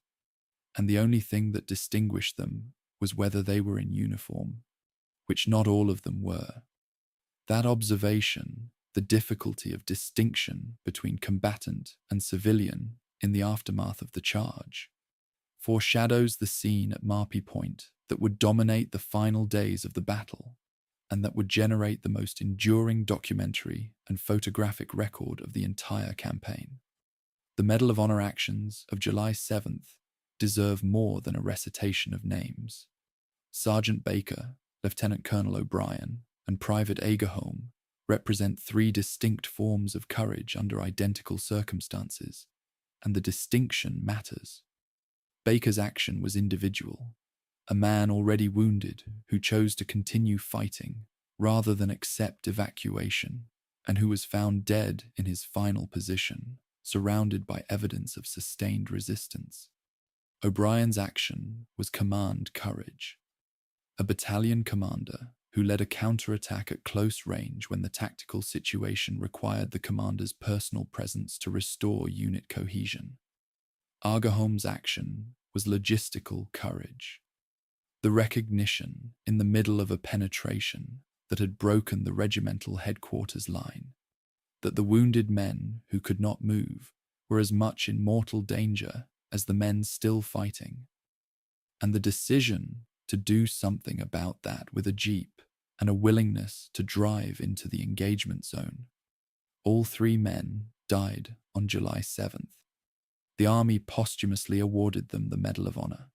and the only thing that distinguished them was whether they were in uniform, which not all of them were. That observation, the difficulty of distinction between combatant and civilian in the aftermath of the charge, foreshadows the scene at Marpy Point that would dominate the final days of the battle, and that would generate the most enduring documentary and photographic record of the entire campaign. The Medal of Honor actions of July 7th deserve more than a recitation of names. Sergeant Baker, Lieutenant Colonel O'Brien, and Private Agerholm represent three distinct forms of courage under identical circumstances, and the distinction matters. Baker's action was individual, a man already wounded who chose to continue fighting rather than accept evacuation, and who was found dead in his final position, surrounded by evidence of sustained resistance. O'Brien's action was command courage, a battalion commander who led a counterattack at close range when the tactical situation required the commander's personal presence to restore unit cohesion. Agerholm's action was logistical courage, the recognition in the middle of a penetration that had broken the regimental headquarters line, that the wounded men who could not move were as much in mortal danger as the men still fighting, and the decision to do something about that with a jeep and a willingness to drive into the engagement zone. All three men died on July 7th. The Army posthumously awarded them the Medal of Honor.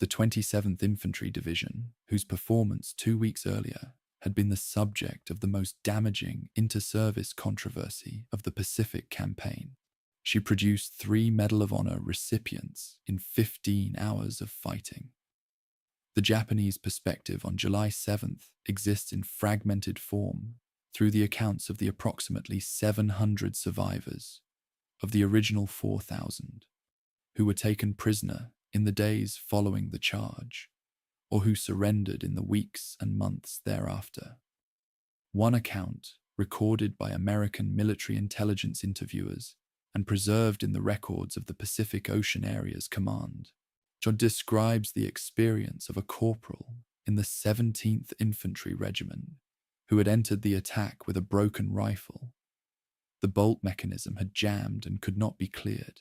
The 27th Infantry Division, whose performance 2 weeks earlier had been the subject of the most damaging inter-service controversy of the Pacific Campaign, she produced 3 Medal of Honor recipients in 15 hours of fighting. The Japanese perspective on July 7th exists in fragmented form through the accounts of the approximately 700 survivors of the original 4,000 who were taken prisoner in the days following the charge, or who surrendered in the weeks and months thereafter. One account, recorded by American military intelligence interviewers and preserved in the records of the Pacific Ocean Area's Command, describes the experience of a corporal in the 17th Infantry Regiment who had entered the attack with a broken rifle. The bolt mechanism had jammed and could not be cleared,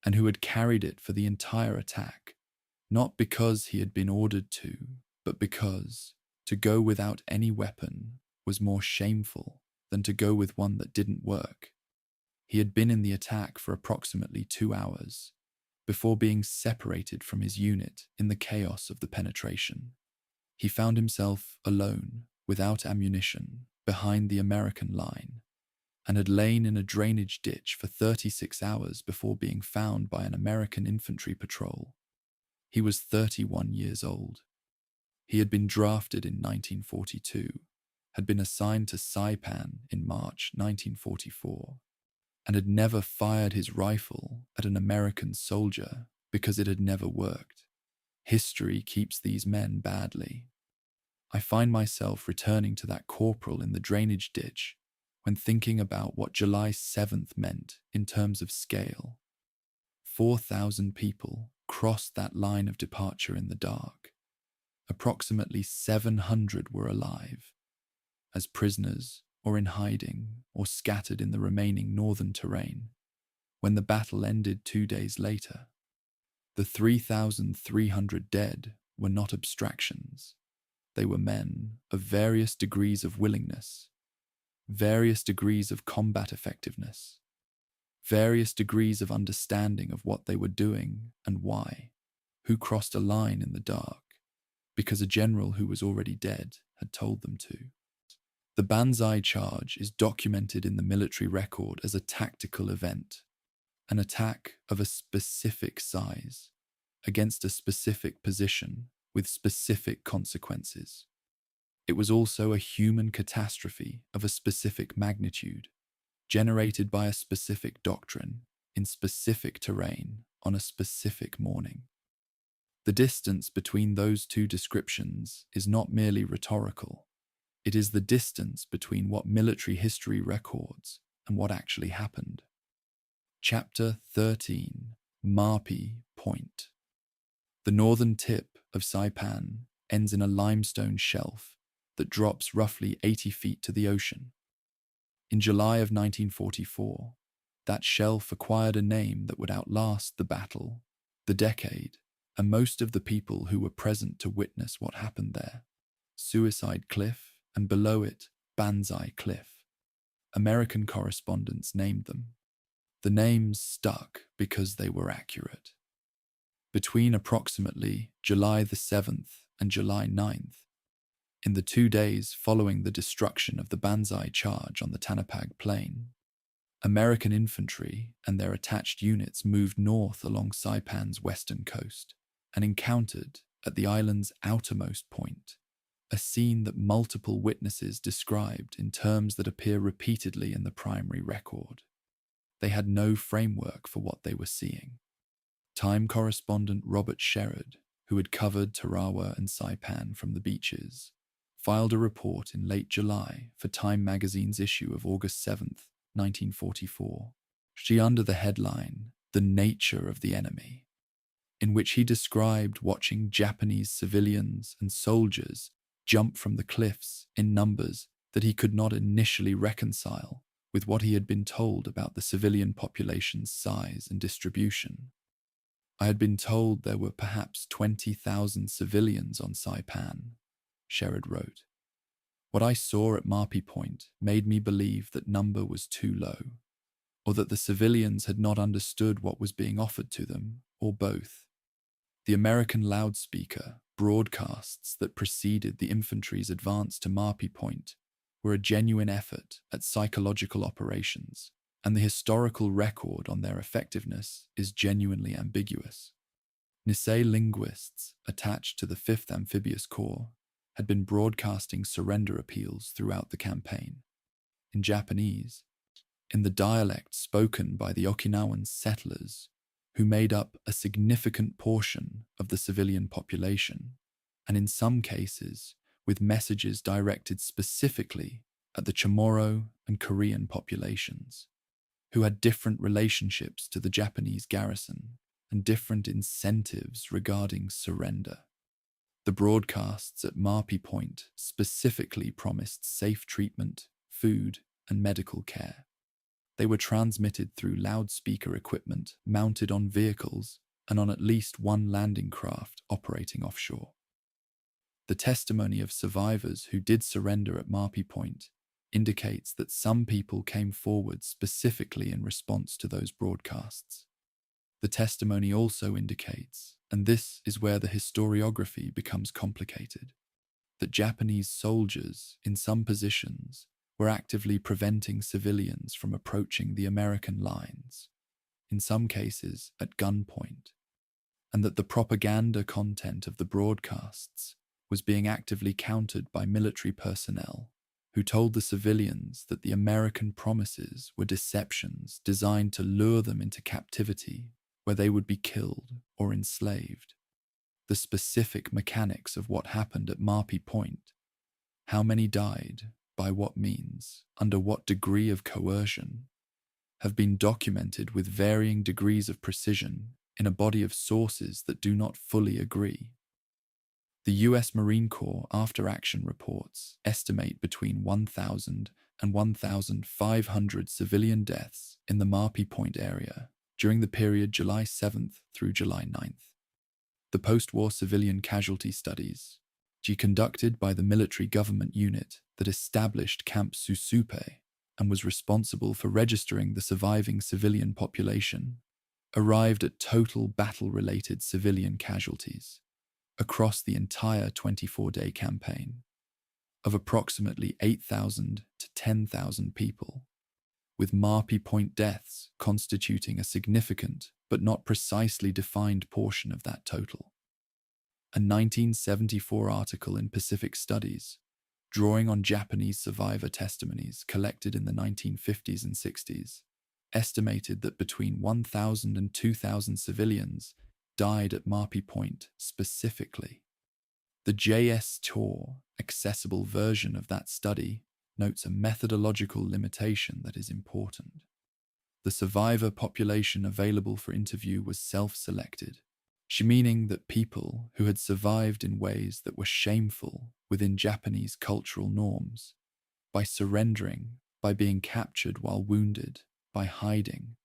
and who had carried it for the entire attack, not because he had been ordered to, but because to go without any weapon was more shameful than to go with one that didn't work. He had been in the attack for approximately 2 hours before being separated from his unit in the chaos of the penetration. He found himself alone, without ammunition, behind the American line, and had lain in a drainage ditch for 36 hours before being found by an American infantry patrol. He was 31 years old. He had been drafted in 1942, had been assigned to Saipan in March 1944, and had never fired his rifle at an American soldier because it had never worked. History keeps these men badly. I find myself returning to that corporal in the drainage ditch when thinking about what July 7th meant in terms of scale. 4,000 people crossed that line of departure in the dark. Approximately 700 were alive, as prisoners or in hiding or scattered in the remaining northern terrain, when the battle ended 2 days later. The 3,300 dead were not abstractions. They were men of various degrees of willingness, various degrees of combat effectiveness, various degrees of understanding of what they were doing and why, who crossed a line in the dark because a general who was already dead had told them to. The Banzai charge is documented in the military record as a tactical event, an attack of a specific size against a specific position with specific consequences. It was also a human catastrophe of a specific magnitude, generated by a specific doctrine in specific terrain on a specific morning. The distance between those two descriptions is not merely rhetorical. It is the distance between what military history records and what actually happened. Chapter 13. Marpi Point. The northern tip of Saipan ends in a limestone shelf that drops roughly 80 feet to the ocean. In July of 1944, that shelf acquired a name that would outlast the battle, the decade, and most of the people who were present to witness what happened there. Suicide Cliff, and below it, Banzai Cliff. American correspondents named them. The names stuck because they were accurate. Between approximately July the 7th and July 9th, in the 2 days following the destruction of the Banzai charge on the Tanapag Plain, American infantry and their attached units moved north along Saipan's western coast and encountered, at the island's outermost point, a scene that multiple witnesses described in terms that appear repeatedly in the primary record. They had no framework for what they were seeing. Time correspondent Robert Sherrod, who had covered Tarawa and Saipan from the beaches, filed a report in late July for Time magazine's issue of August 7th, 1944, under the headline, "The Nature of the Enemy," in which he described watching Japanese civilians and soldiers jump from the cliffs in numbers that he could not initially reconcile with what he had been told about the civilian population's size and distribution. "I had been told there were perhaps 20,000 civilians on Saipan," Sherrod wrote. "What I saw at Marpi Point made me believe that number was too low, or that the civilians had not understood what was being offered to them, or both. The American loudspeaker broadcasts that preceded the infantry's advance to Marpi Point were a genuine effort at psychological operations, and the historical record on their effectiveness is genuinely ambiguous. Nisei linguists attached to the 5th Amphibious Corps had been broadcasting surrender appeals throughout the campaign, in Japanese, in the dialect spoken by the Okinawan settlers, who made up a significant portion of the civilian population, and in some cases with messages directed specifically at the Chamorro and Korean populations, who had different relationships to the Japanese garrison and different incentives regarding surrender. The broadcasts at Marpi Point specifically promised safe treatment, food, and medical care. They were transmitted through loudspeaker equipment mounted on vehicles and on at least one landing craft operating offshore. The testimony of survivors who did surrender at Marpi Point indicates that some people came forward specifically in response to those broadcasts. The testimony also indicates, and this is where the historiography becomes complicated, that Japanese soldiers in some positions were actively preventing civilians from approaching the American lines, in some cases at gunpoint, and that the propaganda content of the broadcasts was being actively countered by military personnel who told the civilians that the American promises were deceptions designed to lure them into captivity where they would be killed or enslaved. The specific mechanics of what happened at Marpi Point, how many died, by what means, under what degree of coercion, have been documented with varying degrees of precision in a body of sources that do not fully agree. The U.S. Marine Corps after-action reports estimate between 1,000 and 1,500 civilian deaths in the Marpi Point area during the period July 7th through July 9th. The post-war civilian casualty studies, conducted by the military government unit that established Camp Susupe and was responsible for registering the surviving civilian population, arrived at total battle-related civilian casualties across the entire 24-day campaign of approximately 8,000 to 10,000 people, with Marpi Point deaths constituting a significant but not precisely defined portion of that total. A 1974 article in Pacific Studies, drawing on Japanese survivor testimonies collected in the 1950s and 60s, estimated that between 1,000 and 2,000 civilians died at Marpi Point specifically. The JS Tor accessible version of that study notes a methodological limitation that is important. the survivor population available for interview was self-selected, she meaning that people who had survived in ways that were shameful within Japanese cultural norms, by surrendering, by being captured while wounded, by hiding,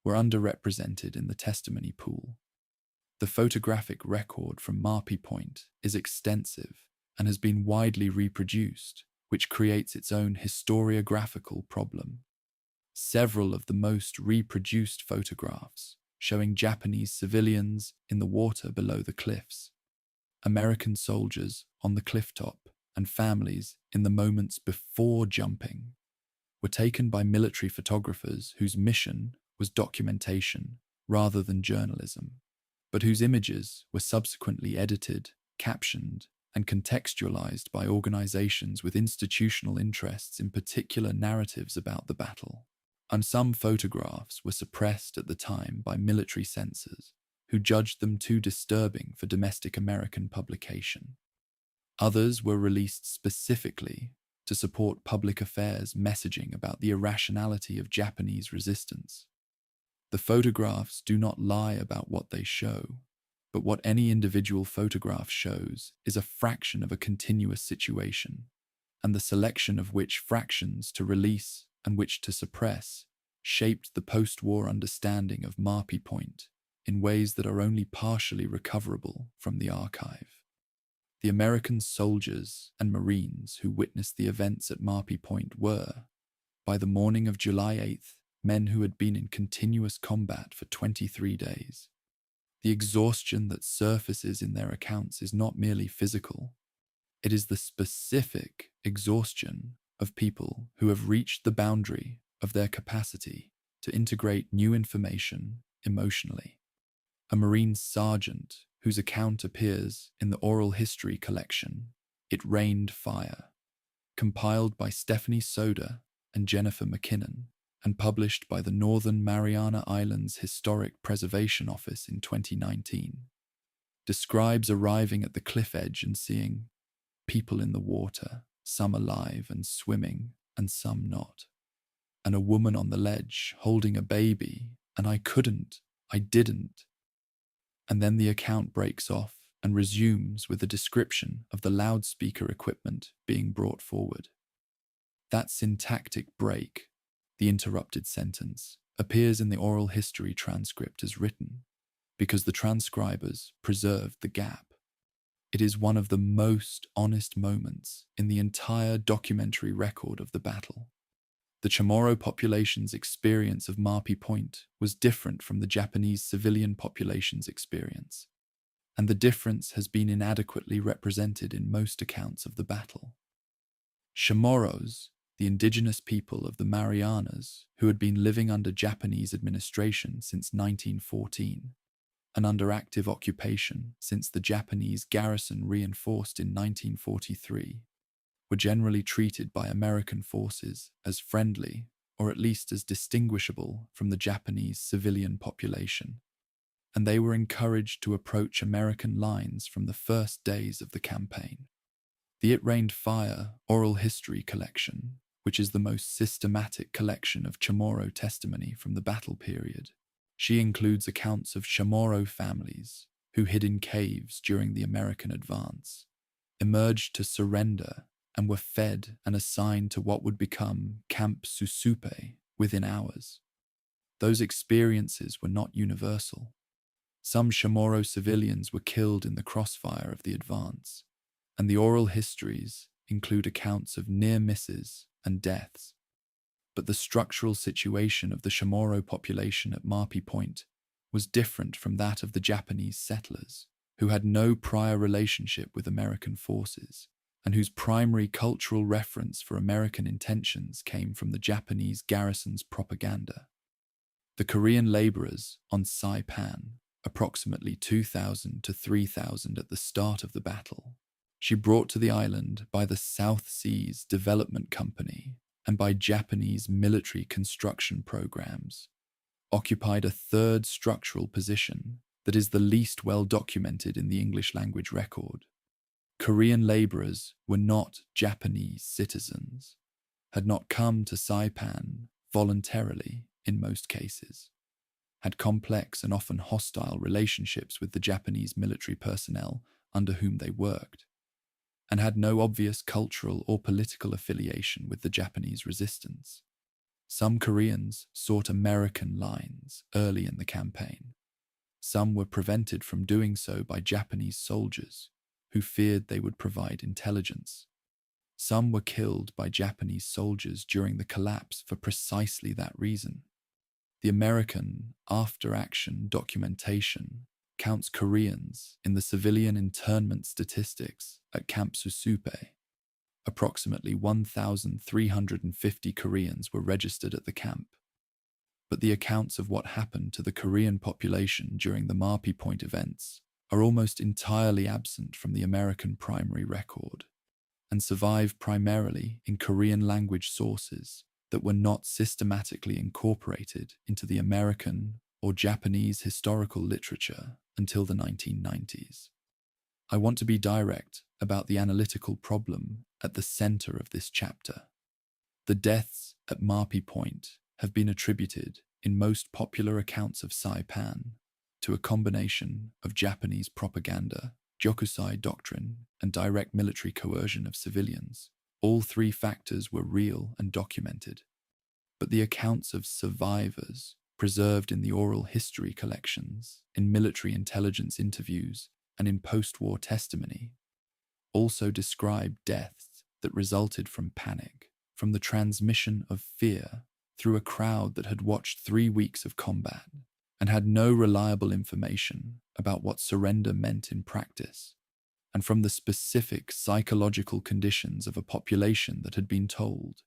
were underrepresented in the testimony pool. The photographic record from Marpi Point is extensive and has been widely reproduced, which creates its own historiographical problem. Several of the most reproduced photographs showing Japanese civilians in the water below the cliffs, American soldiers on the clifftop, and families in the moments before jumping, were taken by military photographers whose mission was documentation rather than journalism, but whose images were subsequently edited, captioned, and contextualized by organizations with institutional interests in particular narratives about the battle. And some photographs were suppressed at the time by military censors, who judged them too disturbing for domestic American publication. Others were released specifically to support public affairs messaging about the irrationality of Japanese resistance. The photographs do not lie about what they show, but what any individual photograph shows is a fraction of a continuous situation, and the selection of which fractions to release and which to suppress shaped the post-war understanding of Marpi Point in ways that are only partially recoverable from the archive. The American soldiers and Marines who witnessed the events at Marpi Point were, by the morning of July 8th, men who had been in continuous combat for 23 days. The exhaustion that surfaces in their accounts is not merely physical. It is the specific exhaustion of people who have reached the boundary of their capacity to integrate new information emotionally. A Marine sergeant whose account appears in the oral history collection, It Rained Fire, compiled by Stephanie Soda and Jennifer McKinnon, and published by the Northern Mariana Islands Historic Preservation Office in 2019, describes arriving at the cliff edge and seeing people in the water, some alive and swimming, and some not, and a woman on the ledge holding a baby, and I didn't. And then the account breaks off and resumes with a description of the loudspeaker equipment being brought forward. That syntactic break, the interrupted sentence, appears in the oral history transcript as written, because the transcribers preserved the gap. It is one of the most honest moments in the entire documentary record of the battle. The Chamorro population's experience of Marpi Point was different from the Japanese civilian population's experience, and the difference has been inadequately represented in most accounts of the battle. Chamorros, the indigenous people of the Marianas who had been living under Japanese administration since 1914, and under active occupation since the Japanese garrison reinforced in 1943, were generally treated by American forces as friendly, or at least as distinguishable from the Japanese civilian population, and they were encouraged to approach American lines from the first days of the campaign. The It Rained Fire oral history collection, which is the most systematic collection of Chamorro testimony from the battle period, she includes accounts of Chamorro families who hid in caves during the American advance, emerged to surrender, and were fed and assigned to what would become Camp Susupe within hours. Those experiences were not universal. Some Chamorro civilians were killed in the crossfire of the advance, and the oral histories include accounts of near misses and deaths. But the structural situation of the Chamorro population at Marpi Point was different from that of the Japanese settlers, who had no prior relationship with American forces, and whose primary cultural reference for American intentions came from the Japanese garrison's propaganda. The Korean laborers on Saipan, approximately 2,000 to 3,000 at the start of the battle, she brought to the island by the South Seas Development Company and by Japanese military construction programs, occupied a third structural position that is the least well documented in the English language record. Korean laborers were not Japanese citizens, had not come to Saipan voluntarily, in most cases, had complex and often hostile relationships with the Japanese military personnel under whom they worked, and had no obvious cultural or political affiliation with the Japanese resistance. Some Koreans sought American lines early in the campaign. Some were prevented from doing so by Japanese soldiers who feared they would provide intelligence. Some were killed by Japanese soldiers during the collapse for precisely that reason. The American after-action documentation counts Koreans in the civilian internment statistics at Camp Susupe. Approximately 1,350 Koreans were registered at the camp. But the accounts of what happened to the Korean population during the Marpi Point events are almost entirely absent from the American primary record, and survive primarily in Korean language sources that were not systematically incorporated into the American or Japanese historical literature until the 1990s. I want to be direct about the analytical problem at the center of this chapter. The deaths at Marpi Point have been attributed, in most popular accounts of Saipan, to a combination of Japanese propaganda, Jokusai doctrine, and direct military coercion of civilians. All three factors were real and documented. But the accounts of survivors, preserved in the oral history collections, in military intelligence interviews, and in post-war testimony, also describe deaths that resulted from panic, from the transmission of fear through a crowd that had watched 3 weeks of combat and had no reliable information about what surrender meant in practice, and from the specific psychological conditions of a population that had been told,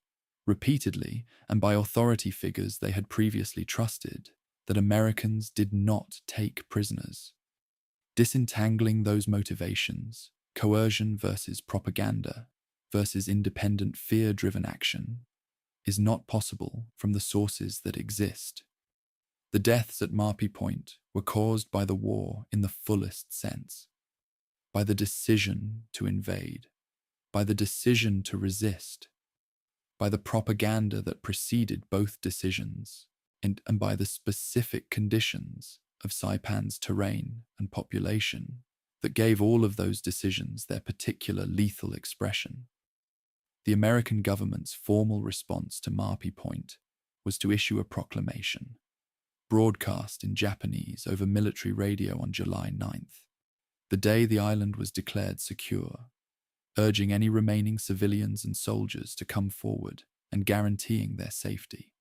repeatedly and by authority figures they had previously trusted, that Americans did not take prisoners. Disentangling those motivations, coercion versus propaganda versus independent fear-driven action, is not possible from the sources that exist. The deaths at Marpi Point were caused by the war in the fullest sense, by the decision to invade, by the decision to resist, by the propaganda that preceded both decisions, and by the specific conditions of Saipan's terrain and population that gave all of those decisions their particular lethal expression. The American government's formal response to Marpi Point was to issue a proclamation, broadcast in Japanese over military radio on July 9th, the day the island was declared secure, urging any remaining civilians and soldiers to come forward and guaranteeing their safety.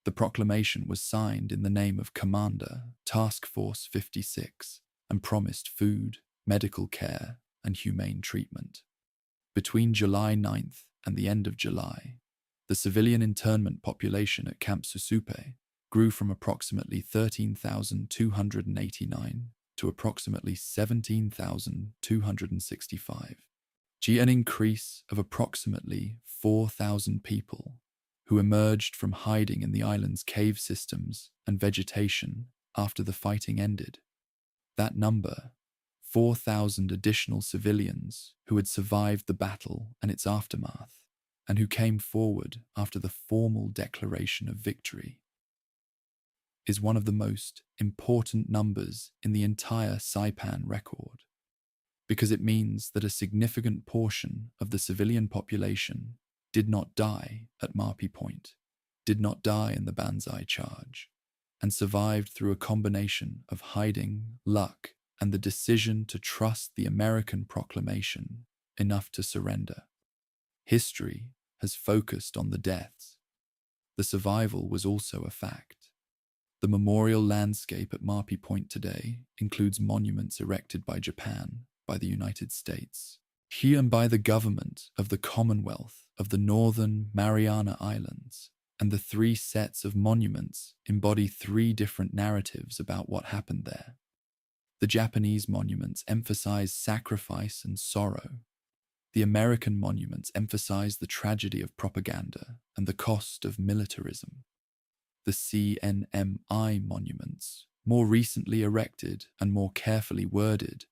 The proclamation was signed in the name of Commander Task Force 56 and promised food, medical care, and humane treatment. Between July 9th and the end of July, the civilian internment population at Camp Susupe grew from approximately 13,289 to approximately 17,265, an increase of approximately 4,000 people who emerged from hiding in the island's cave systems and vegetation after the fighting ended. That number, 4,000 additional civilians who had survived the battle and its aftermath, and who came forward after the formal declaration of victory, is one of the most important numbers in the entire Saipan record, because it means that a significant portion of the civilian population did not die at Marpi Point, did not die in the Banzai charge, and survived through a combination of hiding, luck, and the decision to trust the American proclamation enough to surrender. History has focused on the deaths. The survival was also a fact. The memorial landscape at Marpi Point today includes monuments erected by Japan, by the United States, and by the government of the Commonwealth of the Northern Mariana Islands, and the 3 sets of monuments embody 3 different narratives about what happened there. The Japanese monuments emphasize sacrifice and sorrow. The American monuments emphasize the tragedy of propaganda and the cost of militarism. The CNMI monuments, more recently erected and more carefully worded,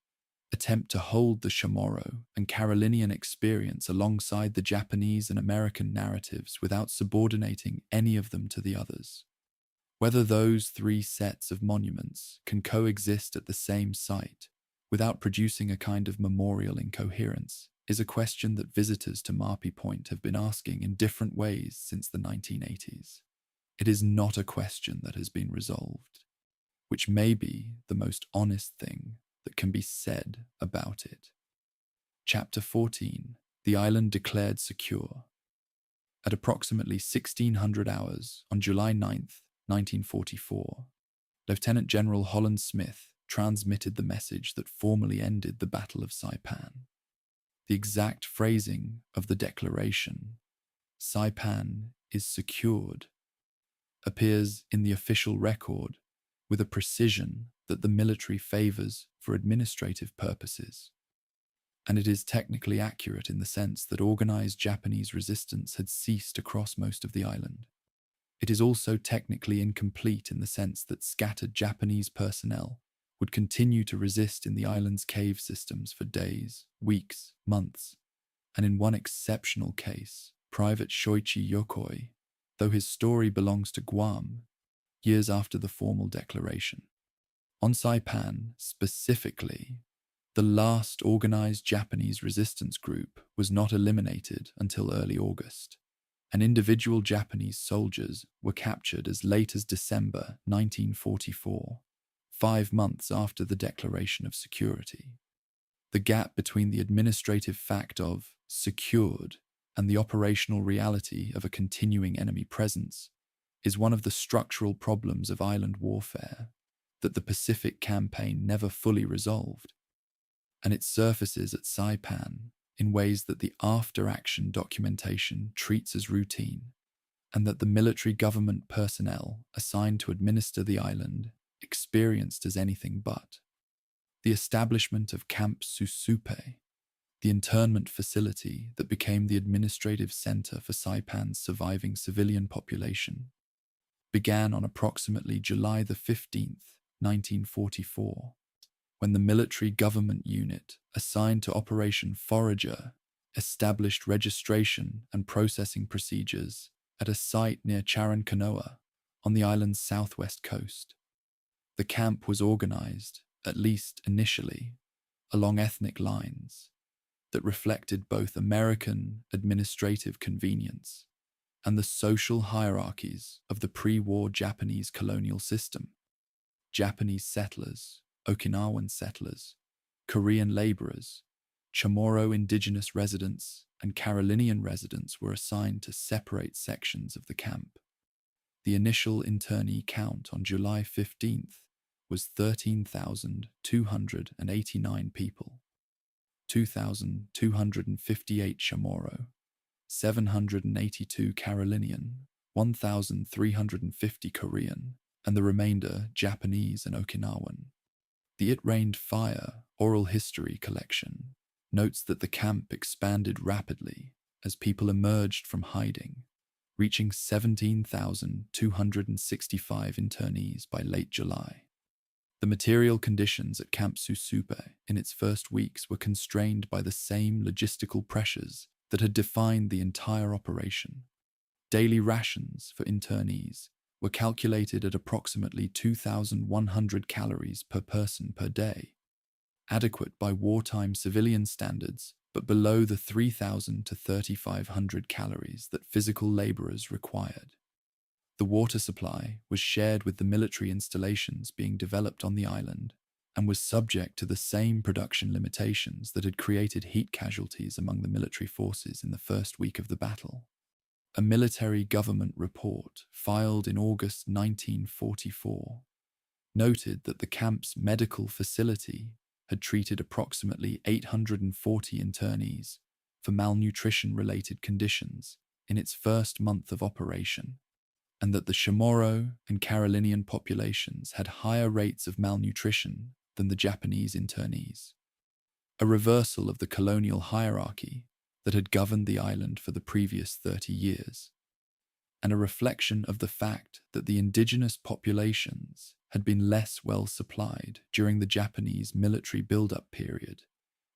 attempt to hold the Chamorro and Carolinian experience alongside the Japanese and American narratives without subordinating any of them to the others. Whether those three sets of monuments can coexist at the same site without producing a kind of memorial incoherence is a question that visitors to Marpi Point have been asking in different ways since the 1980s. It is not a question that has been resolved, which may be the most honest thing that can be said about it. Chapter 14. The island declared secure. At approximately 1600 hours on July 9th, 1944, Lieutenant General Holland Smith transmitted the message that formally ended the Battle of Saipan. The exact phrasing of the declaration, "Saipan is secured," appears in the official record with a precision that the military favors for administrative purposes. And it is technically accurate in the sense that organized Japanese resistance had ceased across most of the island. It is also technically incomplete in the sense that scattered Japanese personnel would continue to resist in the island's cave systems for days, weeks, months, and in one exceptional case, Private Shoichi Yokoi, though his story belongs to Guam, years after the formal declaration. On Saipan, specifically, the last organized Japanese resistance group was not eliminated until early August, and individual Japanese soldiers were captured as late as December 1944, 5 months after the declaration of security. The gap between the administrative fact of secured and the operational reality of a continuing enemy presence is one of the structural problems of island warfare that the Pacific Campaign never fully resolved, and it surfaces at Saipan in ways that the after-action documentation treats as routine, and that the military government personnel assigned to administer the island experienced as anything but. The establishment of Camp Susupe, the internment facility that became the administrative center for Saipan's surviving civilian population, began on approximately July the 15th, 1944, when the military government unit assigned to Operation Forager established registration and processing procedures at a site near Charankanoa on the island's southwest coast. The camp was organized, at least initially, along ethnic lines that reflected both American administrative convenience and the social hierarchies of the pre-war Japanese colonial system. Japanese settlers, Okinawan settlers, Korean laborers, Chamorro indigenous residents, and Carolinian residents were assigned to separate sections of the camp. The initial internee count on July 15th was 13,289 people, 2,258 Chamorro, 782 Carolinian, 1,350 Korean, and the remainder Japanese and Okinawan. The It Rained Fire oral history collection notes that the camp expanded rapidly as people emerged from hiding, reaching 17,265 internees by late July. The material conditions at Camp Susupe in its first weeks were constrained by the same logistical pressures that had defined the entire operation. Daily rations for internees were calculated at approximately 2,100 calories per person per day, adequate by wartime civilian standards, but below the 3,000 to 3,500 calories that physical laborers required. The water supply was shared with the military installations being developed on the island and was subject to the same production limitations that had created heat casualties among the military forces in the first week of the battle. A military government report filed in August 1944 noted that the camp's medical facility had treated approximately 840 internees for malnutrition-related conditions in its first month of operation, and that the Chamorro and Carolinian populations had higher rates of malnutrition than the Japanese internees. A reversal of the colonial hierarchy that had governed the island for the previous 30 years, and a reflection of the fact that the indigenous populations had been less well supplied during the Japanese military build-up period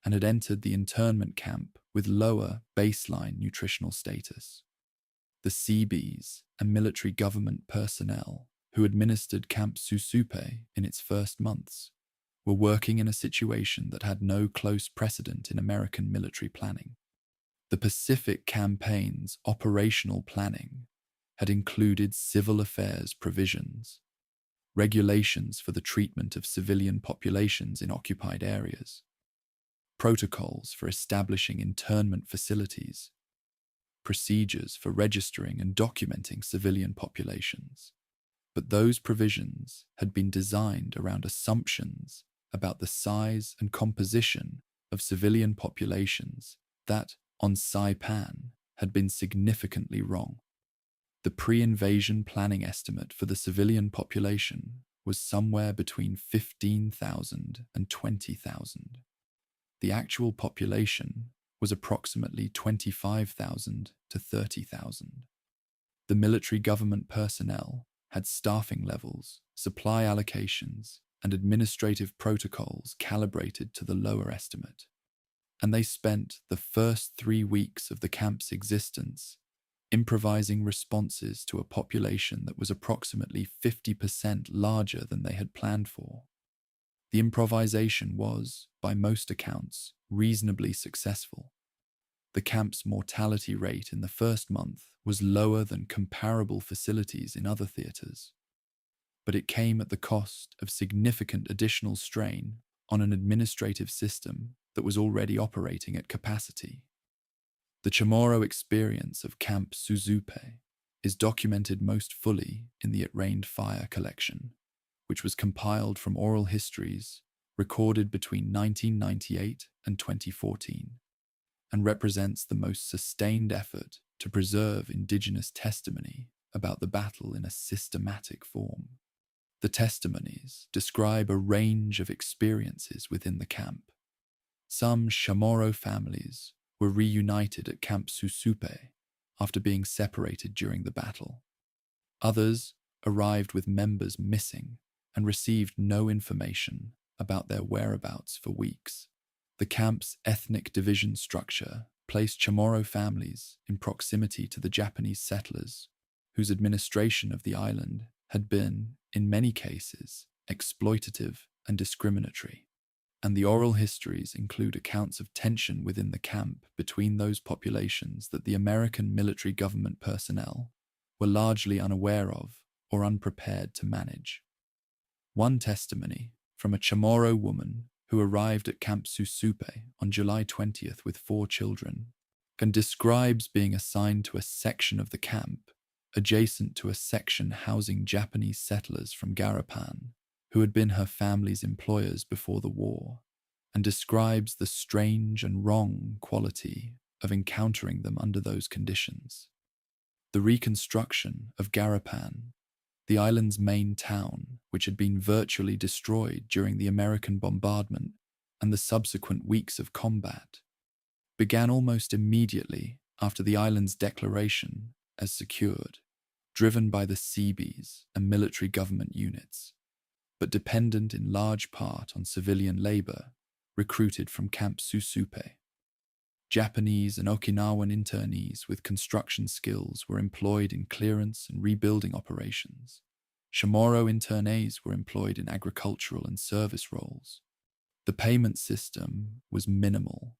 and had entered the internment camp with lower baseline nutritional status. The Seabees and military government personnel who administered Camp Susupe in its first months, were working in a situation that had no close precedent in American military planning. The Pacific Campaign's operational planning had included civil affairs provisions, regulations for the treatment of civilian populations in occupied areas, protocols for establishing internment facilities, procedures for registering and documenting civilian populations. But those provisions had been designed around assumptions about the size and composition of civilian populations that, on Saipan, had been significantly wrong. The pre-invasion planning estimate for the civilian population was somewhere between 15,000 and 20,000. The actual population was approximately 25,000 to 30,000. The military government personnel had staffing levels, supply allocations, and administrative protocols calibrated to the lower estimate. And they spent the first 3 weeks of the camp's existence improvising responses to a population that was approximately 50% larger than they had planned for. The improvisation was, by most accounts, reasonably successful. The camp's mortality rate in the first month was lower than comparable facilities in other theaters, but it came at the cost of significant additional strain on an administrative system that was already operating at capacity. The Chamorro experience of Camp Susupe is documented most fully in the It Rained Fire collection, which was compiled from oral histories recorded between 1998 and 2014, and represents the most sustained effort to preserve indigenous testimony about the battle in a systematic form. The testimonies describe a range of experiences within the camp. Some Chamorro families were reunited at Camp Susupe after being separated during the battle. Others arrived with members missing and received no information about their whereabouts for weeks. The camp's ethnic division structure placed Chamorro families in proximity to the Japanese settlers, whose administration of the island had been, in many cases, exploitative and discriminatory. And the oral histories include accounts of tension within the camp between those populations that the American military government personnel were largely unaware of or unprepared to manage. One testimony from a Chamorro woman who arrived at Camp Susupe on July 20th with 4 children and describes being assigned to a section of the camp adjacent to a section housing Japanese settlers from Garapan, who had been her family's employers before the war, and describes the strange and wrong quality of encountering them under those conditions. The reconstruction of Garapan, the island's main town, which had been virtually destroyed during the American bombardment and the subsequent weeks of combat, began almost immediately after the island's declaration as secured, driven by the Seabees and military government units, but dependent in large part on civilian labor recruited from Camp Susupe. Japanese and Okinawan internees with construction skills were employed in clearance and rebuilding operations. Chamorro internees were employed in agricultural and service roles. The payment system was minimal.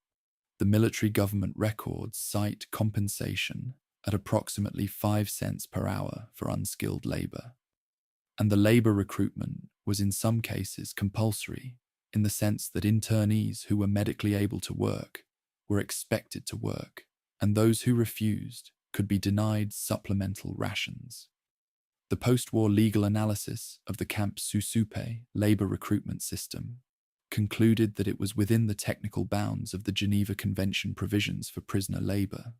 The military government records cite compensation at approximately 5 cents per hour for unskilled labor. And the labor recruitment was in some cases compulsory, in the sense that internees who were medically able to work were expected to work, and those who refused could be denied supplemental rations. The post-war legal analysis of the Camp Susupe labor recruitment system concluded that it was within the technical bounds of the Geneva Convention provisions for prisoner labor,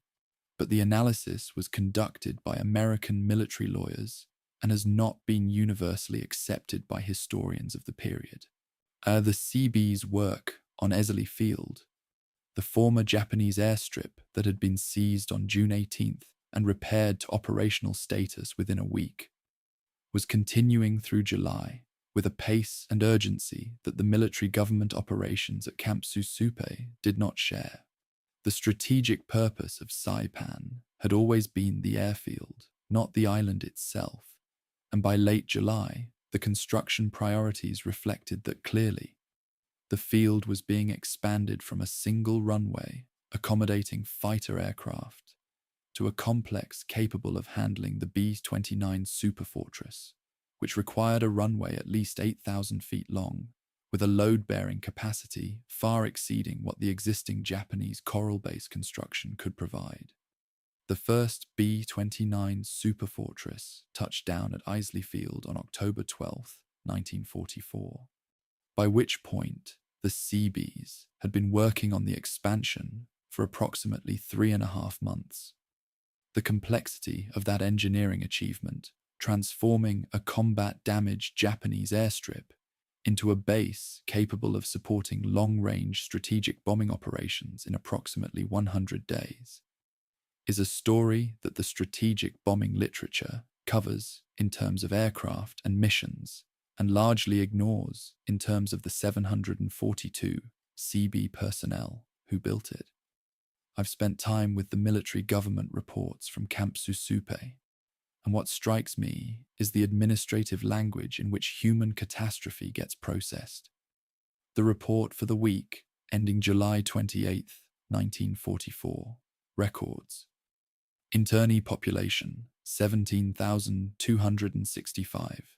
but the analysis was conducted by American military lawyers and has not been universally accepted by historians of the period. The Seabees' work on Esley Field, the former Japanese airstrip that had been seized on June 18th and repaired to operational status within a week, was continuing through July with a pace and urgency that the military government operations at Camp Susupe did not share. The strategic purpose of Saipan had always been the airfield, not the island itself, and by late July, the construction priorities reflected that clearly. The field was being expanded from a single runway, accommodating fighter aircraft, to a complex capable of handling the B-29 superfortress, which required a runway at least 8,000 feet long, with a load-bearing capacity far exceeding what the existing Japanese coral-based construction could provide. The first B-29 superfortress touched down at Isley Field on October 12, 1944, by which point the Seabees had been working on the expansion for approximately 3.5 months. The complexity of that engineering achievement, transforming a combat-damaged Japanese airstrip into a base capable of supporting long-range strategic bombing operations in approximately 100 days, is a story that the strategic bombing literature covers in terms of aircraft and missions, and largely ignores in terms of the 742 CB personnel who built it. I've spent time with the military government reports from Camp Susupe, and what strikes me is the administrative language in which human catastrophe gets processed. The report for the week ending July 28, 1944, records: internee population 17,265.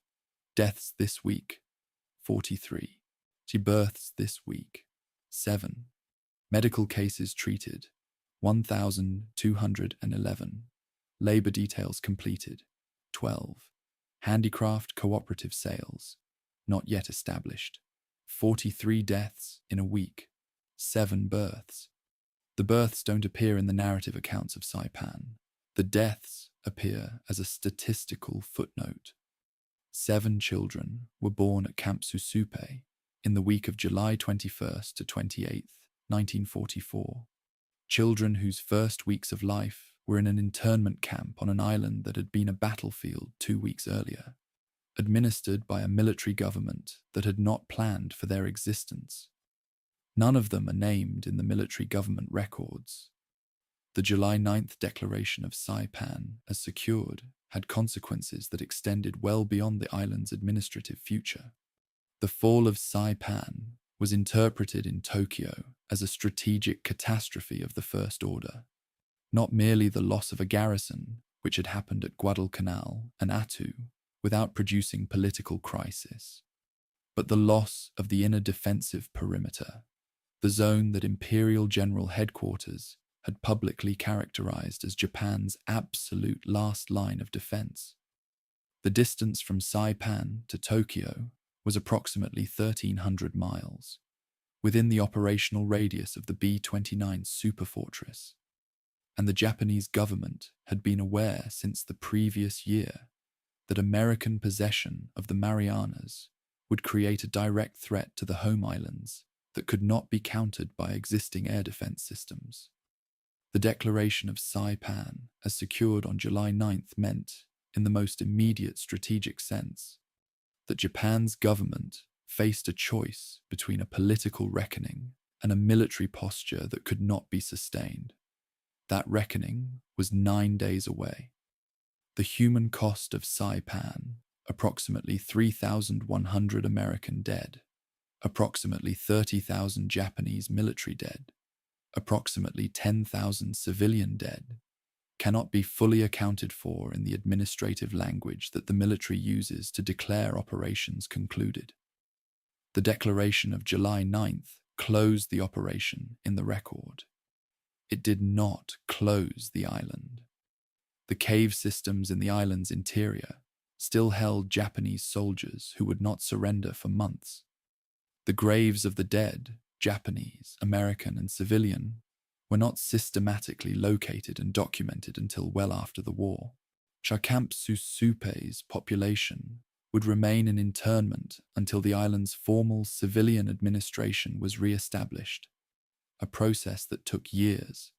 Deaths this week 43. Births this week 7. Medical cases treated 1,211. Labor details completed 12. Handicraft cooperative sales not yet established 43 deaths in a week, 7 births. The births don't appear in the narrative accounts of Saipan. The deaths appear as a statistical footnote. 7 children were born at Camp Susupe in the week of July 21st to 28th, 1944. Children whose first weeks of life were in an internment camp on an island that had been a battlefield 2 weeks earlier, administered by a military government that had not planned for their existence. None of them are named in the military government records. The July 9th declaration of Saipan as secured had consequences that extended well beyond the island's administrative future. The Fall of Saipan was interpreted in Tokyo as a strategic catastrophe of the first order, not merely the loss of a garrison, which had happened at Guadalcanal and Attu without producing political crisis, but the loss of the inner defensive perimeter, the zone that Imperial General Headquarters had publicly characterized as Japan's absolute last line of defense. The distance from Saipan to Tokyo was approximately 1,300 miles, within the operational radius of the B-29 superfortress, and the Japanese government had been aware since the previous year that American possession of the Marianas would create a direct threat to the home islands that could not be countered by existing air defense systems. The declaration of Saipan as secured on July 9th meant, in the most immediate strategic sense, that Japan's government faced a choice between a political reckoning and a military posture that could not be sustained. That reckoning was 9 days away. The human cost of Saipan, approximately 3,100 American dead, approximately 30,000 Japanese military dead, approximately 10,000 civilian dead, cannot be fully accounted for in the administrative language that the military uses to declare operations concluded. The declaration of July 9th closed the operation in the record. It did not close the island. The cave systems in the island's interior still held Japanese soldiers who would not surrender for months. The graves of the dead, Japanese, American, and civilian, were not systematically located and documented until well after the war. Camp Susupe's population would remain in internment until the island's formal civilian administration was re-established, a process that took years.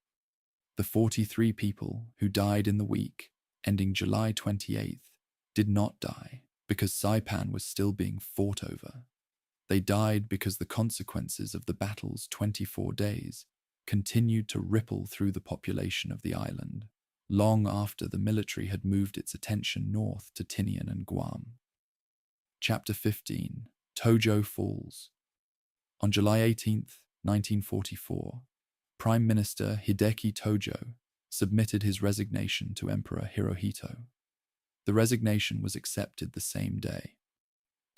The 43 people who died in the week ending July 28th did not die because Saipan was still being fought over. They died because the consequences of the battle's 24 days continued to ripple through the population of the island. long after the military had moved its attention north to Tinian and Guam. Chapter 15. Tojo Falls. On July 18, 1944, Prime Minister Hideki Tojo submitted his resignation to Emperor Hirohito. The resignation was accepted the same day.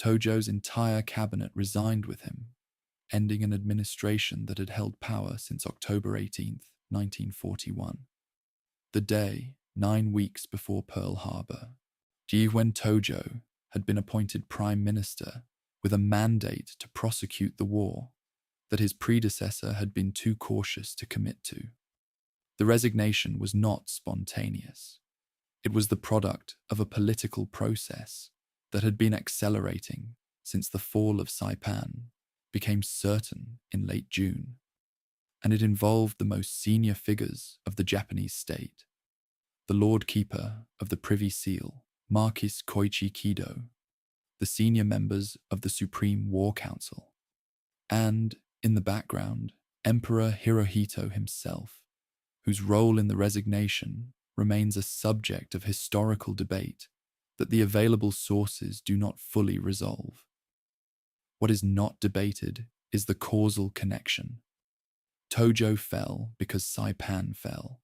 Tojo's entire cabinet resigned with him, ending an administration that had held power since October 18, 1941. The day, 9 weeks before Pearl Harbor, when Tojo had been appointed Prime Minister with a mandate to prosecute the war that his predecessor had been too cautious to commit to. The resignation was not spontaneous. It was the product of a political process that had been accelerating since the Fall of Saipan became certain in late June, and it involved the most senior figures of the Japanese state: the Lord Keeper of the Privy Seal, Marquis Koichi Kido, the senior members of the Supreme War Council, and, in the background, Emperor Hirohito himself, whose role in the resignation remains a subject of historical debate that the available sources do not fully resolve. What is not debated is the causal connection. Tojo fell because Saipan fell,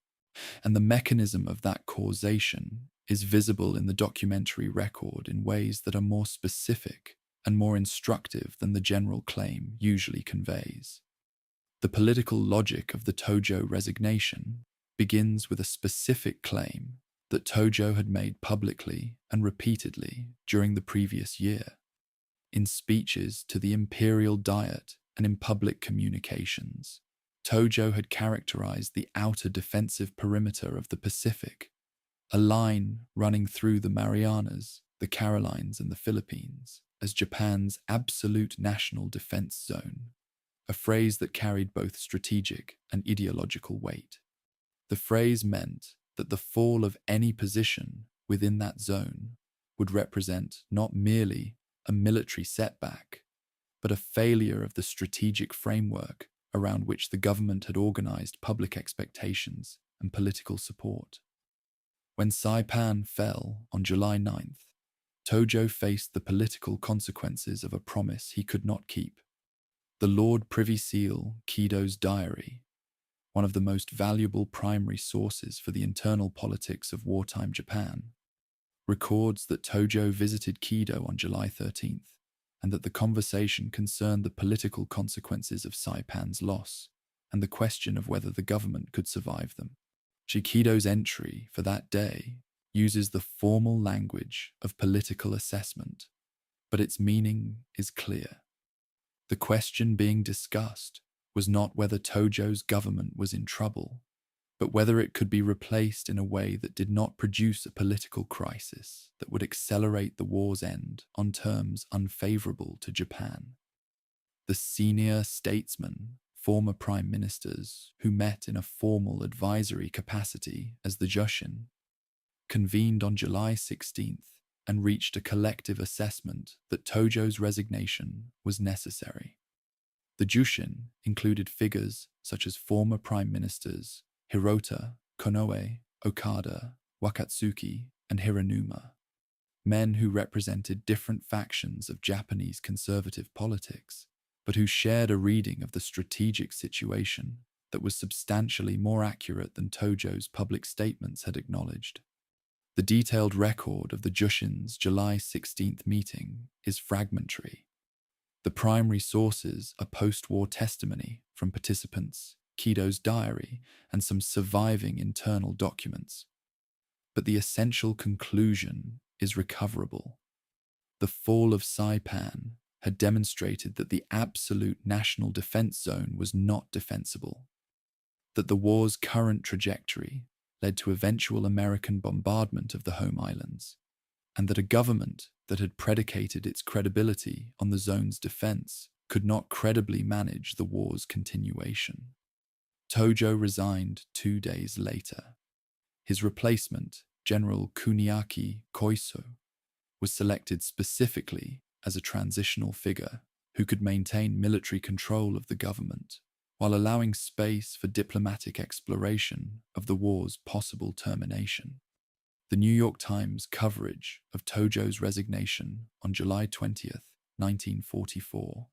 and the mechanism of that causation is visible in the documentary record in ways that are more specific and more instructive than the general claim usually conveys. The political logic of the Tojo resignation begins with a specific claim that Tojo had made publicly and repeatedly during the previous year, in speeches to the Imperial Diet and in public communications. Tojo had characterized the outer defensive perimeter of the Pacific, a line running through the Marianas, the Carolines, and the Philippines, as Japan's absolute national defense zone, a phrase that carried both strategic and ideological weight. The phrase meant that the fall of any position within that zone would represent not merely a military setback, but a failure of the strategic framework around which the government had organized public expectations and political support. When Saipan fell on July 9th, Tojo faced the political consequences of a promise he could not keep. The Lord Privy Seal Kido's diary, one of the most valuable primary sources for the internal politics of wartime Japan, records that Tojo visited Kido on July 13th, and that the conversation concerned the political consequences of Saipan's loss and the question of whether the government could survive them. Kido's entry for that day uses the formal language of political assessment, but its meaning is clear. The question being discussed was not whether Tojo's government was in trouble, but whether it could be replaced in a way that did not produce a political crisis that would accelerate the war's end on terms unfavorable to Japan. The senior statesmen, former prime ministers who met in a formal advisory capacity as the Jushin, convened on July 16th and reached a collective assessment that Tojo's resignation was necessary. The Jushin included figures such as former prime ministers Hirota, Konoe, Okada, Wakatsuki, and Hiranuma, men who represented different factions of Japanese conservative politics, but who shared a reading of the strategic situation that was substantially more accurate than Tojo's public statements had acknowledged. The detailed record of the Jushin's July 16th meeting is fragmentary. The primary sources are post-war testimony from participants, Kido's diary, and some surviving internal documents. But the essential conclusion is recoverable. The Fall of Saipan had demonstrated that the absolute national defense zone was not defensible, that the war's current trajectory led to eventual American bombardment of the home islands, and that a government that had predicated its credibility on the zone's defense could not credibly manage the war's continuation. Tojo resigned 2 days later. His replacement, General Kuniaki Koiso, was selected specifically as a transitional figure who could maintain military control of the government while allowing space for diplomatic exploration of the war's possible termination. The New York Times coverage of Tojo's resignation on July 20th, 1944,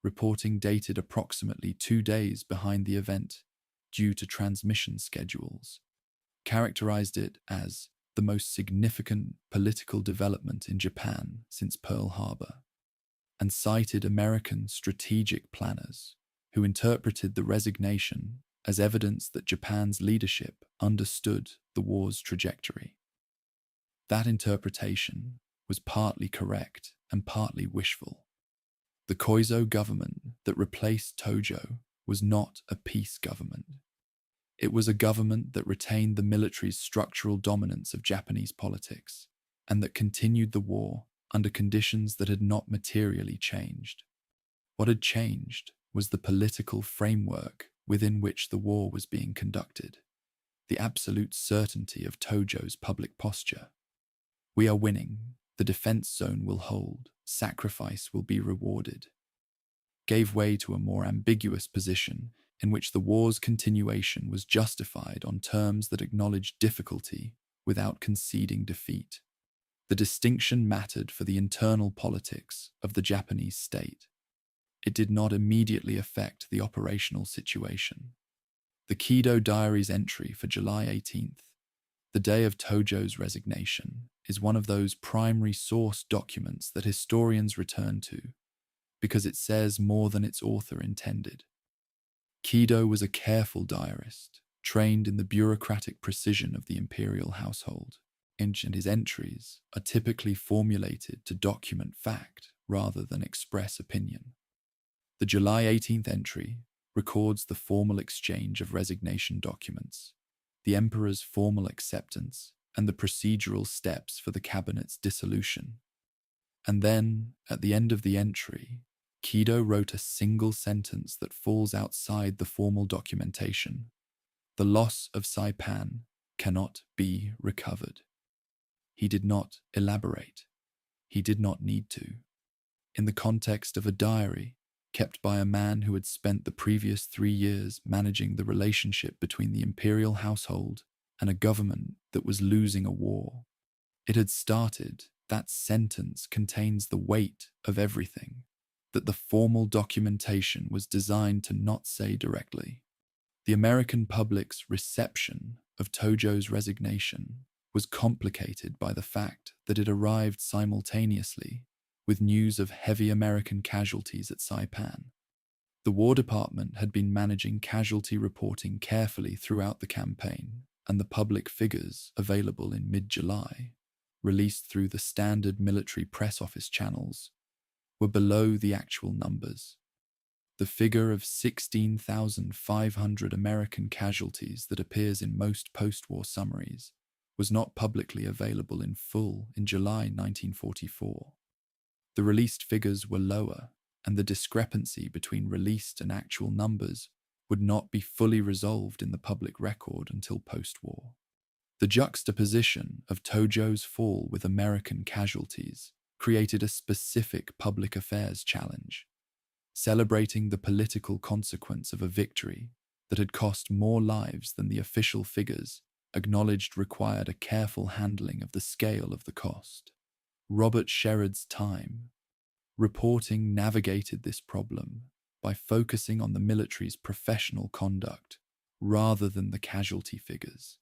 reporting dated approximately 2 days behind the event due to transmission schedules, characterized it as the most significant political development in Japan since Pearl Harbor, and cited American strategic planners who interpreted the resignation as evidence that Japan's leadership understood the war's trajectory. That interpretation was partly correct and partly wishful. The Koizo government that replaced Tojo was not a peace government. It was a government that retained the military's structural dominance of Japanese politics and that continued the war under conditions that had not materially changed. What had changed was the political framework within which the war was being conducted, the absolute certainty of Tojo's public posture. We are winning, the defense zone will hold, sacrifice will be rewarded, gave way to a more ambiguous position in which the war's continuation was justified on terms that acknowledged difficulty without conceding defeat. The distinction mattered for the internal politics of the Japanese state. It did not immediately affect the operational situation. The Kido Diary's entry for July 18th, the day of Tojo's resignation, is one of those primary source documents that historians return to because it says more than its author intended. Kido was a careful diarist, trained in the bureaucratic precision of the imperial household, and his entries are typically formulated to document fact rather than express opinion. The July 18th entry records the formal exchange of resignation documents, the emperor's formal acceptance, and the procedural steps for the cabinet's dissolution. And then, at the end of the entry, Kido wrote a single sentence that falls outside the formal documentation. The loss of Saipan cannot be recovered. He did not elaborate. He did not need to. In the context of a diary kept by a man who had spent the previous 3 years managing the relationship between the imperial household and a government that was losing a war, it had started, that sentence contains the weight of everything that the formal documentation was designed to not say directly. The American public's reception of Tojo's resignation was complicated by the fact that it arrived simultaneously with news of heavy American casualties at Saipan. The War Department had been managing casualty reporting carefully throughout the campaign, and the public figures available in mid-July, released through the standard military press office channels, were below the actual numbers. The figure of 16,500 American casualties that appears in most post-war summaries was not publicly available in full in July 1944. The released figures were lower, and the discrepancy between released and actual numbers would not be fully resolved in the public record until post-war. The juxtaposition of Tojo's fall with American casualties created a specific public affairs challenge, celebrating the political consequence of a victory that had cost more lives than the official figures acknowledged required a careful handling of the scale of the cost. Robert Sherrod's Time reporting navigated this problem by focusing on the military's professional conduct rather than the casualty figures,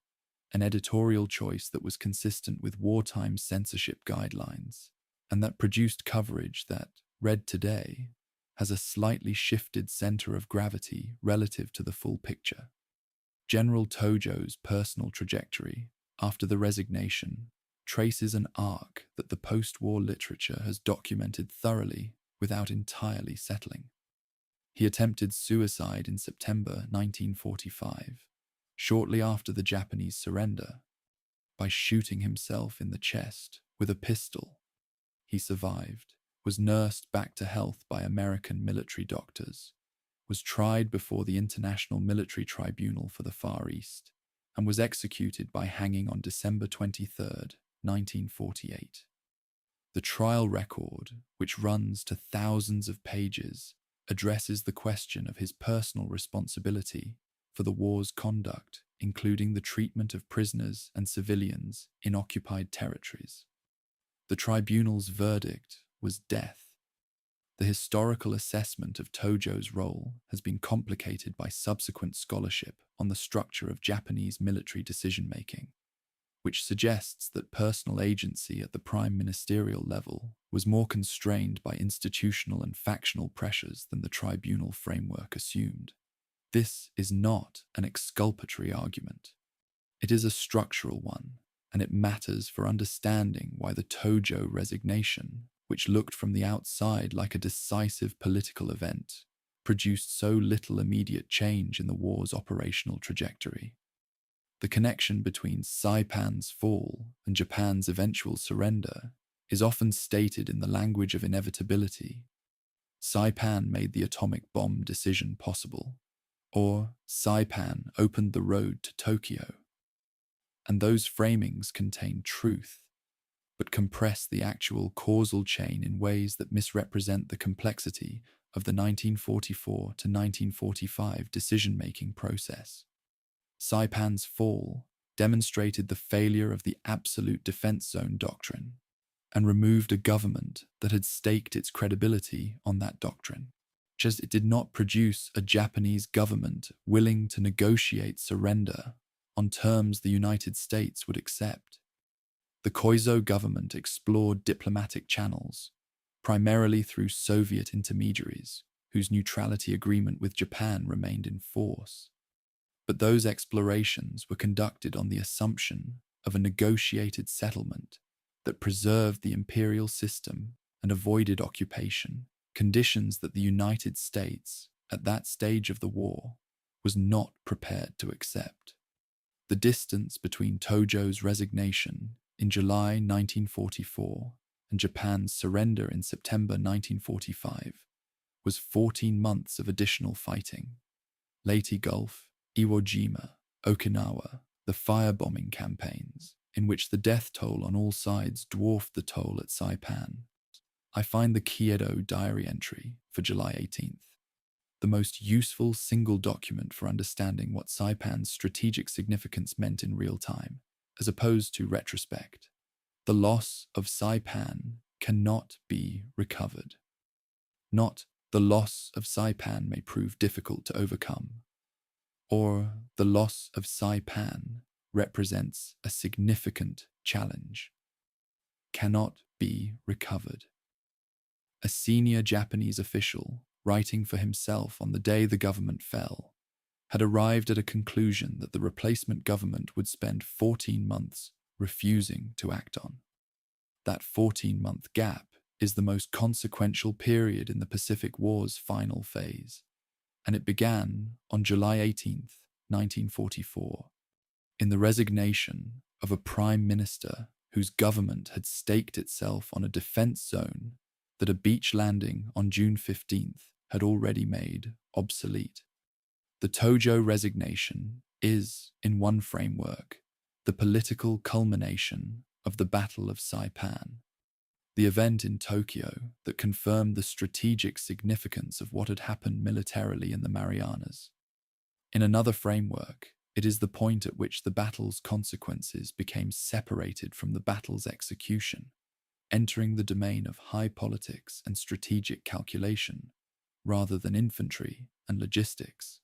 an editorial choice that was consistent with wartime censorship guidelines, and that produced coverage that, read today, has a slightly shifted center of gravity relative to the full picture. General Tojo's personal trajectory after the resignation traces an arc that the post-war literature has documented thoroughly without entirely settling. He attempted suicide in September 1945, shortly after the Japanese surrender, by shooting himself in the chest with a pistol. He survived, was nursed back to health by American military doctors, was tried before the International Military Tribunal for the Far East, and was executed by hanging on December 23, 1948. The trial record, which runs to thousands of pages, addresses the question of his personal responsibility for the war's conduct, including the treatment of prisoners and civilians in occupied territories. The tribunal's verdict was death. The historical assessment of Tojo's role has been complicated by subsequent scholarship on the structure of Japanese military decision-making, which suggests that personal agency at the prime ministerial level was more constrained by institutional and factional pressures than the tribunal framework assumed. This is not an exculpatory argument. It is a structural one, and it matters for understanding why the Tojo resignation, which looked from the outside like a decisive political event, produced so little immediate change in the war's operational trajectory. The connection between Saipan's fall and Japan's eventual surrender is often stated in the language of inevitability. Saipan made the atomic bomb decision possible, or Saipan opened the road to Tokyo. And those framings contain truth, but compress the actual causal chain in ways that misrepresent the complexity of the 1944 to 1945 decision-making process. Saipan's fall demonstrated the failure of the absolute defense zone doctrine and removed a government that had staked its credibility on that doctrine, just it did not produce a Japanese government willing to negotiate surrender on terms the United States would accept. The Koizo government explored diplomatic channels, primarily through Soviet intermediaries, whose neutrality agreement with Japan remained in force. But those explorations were conducted on the assumption of a negotiated settlement that preserved the imperial system and avoided occupation, conditions that the United States, at that stage of the war, was not prepared to accept. The distance between Tojo's resignation in July 1944 and Japan's surrender in September 1945 was 14 months of additional fighting. Leyte Gulf, Iwo Jima, Okinawa, the firebombing campaigns, in which the death toll on all sides dwarfed the toll at Saipan. I find the Kiedo diary entry for July 18th the most useful single document for understanding what Saipan's strategic significance meant in real time, as opposed to retrospect. The loss of Saipan cannot be recovered. Not the loss of Saipan may prove difficult to overcome, or the loss of Saipan represents a significant challenge. Cannot be recovered. A senior Japanese official, writing for himself on the day the government fell, had arrived at a conclusion that the replacement government would spend 14 months refusing to act on. That 14-month gap is the most consequential period in the Pacific War's final phase, and it began on July 18, 1944, in the resignation of a prime minister whose government had staked itself on a defense zone that a beach landing on June 15th had already made obsolete. The Tojo resignation is, in one framework, the political culmination of the Battle of Saipan, the event in Tokyo that confirmed the strategic significance of what had happened militarily in the Marianas. In another framework, it is the point at which the battle's consequences became separated from the battle's execution, entering the domain of high politics and strategic calculation, rather than infantry and logistics.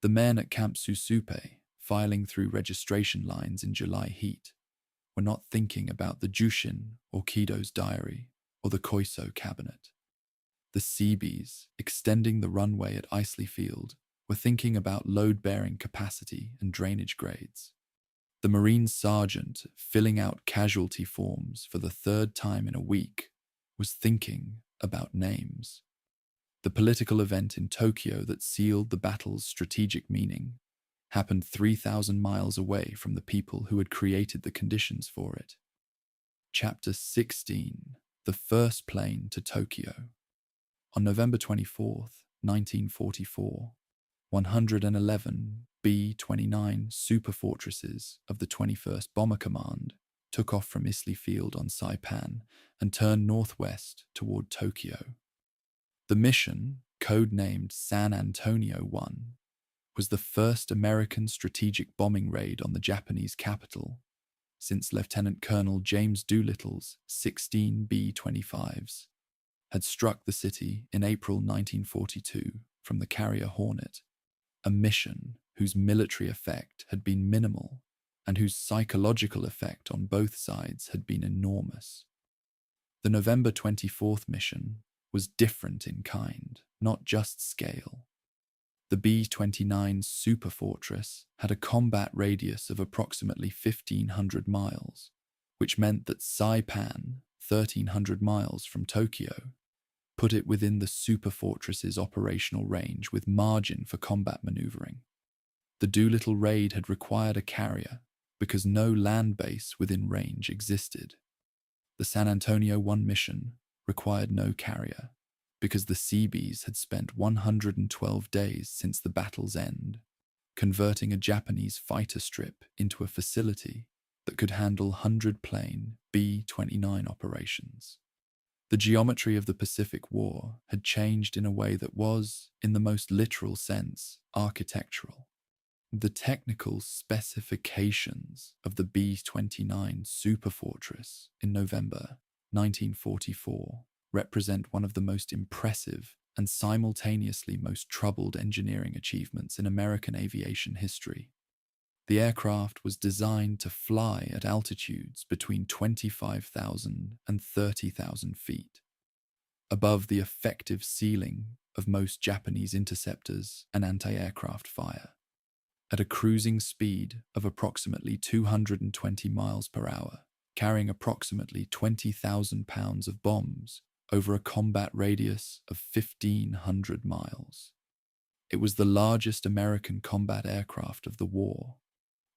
The men at Camp Susupe, filing through registration lines in July heat, were not thinking about the Jushin or Kido's diary or the Koiso cabinet. The Seabees, extending the runway at Isley Field, were thinking about load-bearing capacity and drainage grades. The Marine sergeant, filling out casualty forms for the third time in a week, was thinking about names. The political event in Tokyo that sealed the battle's strategic meaning happened 3,000 miles away from the people who had created the conditions for it. Chapter 16, The First Plane to Tokyo. On November 24th, 1944, 111 B-29 superfortresses of the 21st Bomber Command took off from Isley Field on Saipan and turned northwest toward Tokyo. The mission codenamed San Antonio 1, was the first American strategic bombing raid on the Japanese capital since Lieutenant Colonel James Doolittle's 16 B-25s had struck the city in April 1942 from the carrier Hornet, a mission whose military effect had been minimal and whose psychological effect on both sides had been enormous. The November 24th mission was different in kind, not just scale. The B-29 superfortress had a combat radius of approximately 1,500 miles, which meant that Saipan, 1,300 miles from Tokyo, put it within the superfortress's operational range with margin for combat maneuvering. The Doolittle raid had required a carrier because no land base within range existed. The San Antonio 1 mission required no carrier because the Seabees had spent 112 days since the battle's end, converting a Japanese fighter strip into a facility that could handle 100-plane B-29 operations. The geometry of the Pacific War had changed in a way that was, in the most literal sense, architectural. The technical specifications of the B-29 superfortress in November 1944 represent one of the most impressive and simultaneously most troubled engineering achievements in American aviation history. The aircraft was designed to fly at altitudes between 25,000 and 30,000 feet, above the effective ceiling of most Japanese interceptors and anti-aircraft fire, at a cruising speed of approximately 220 miles per hour, carrying approximately 20,000 pounds of bombs over a combat radius of 1,500 miles. It was the largest American combat aircraft of the war,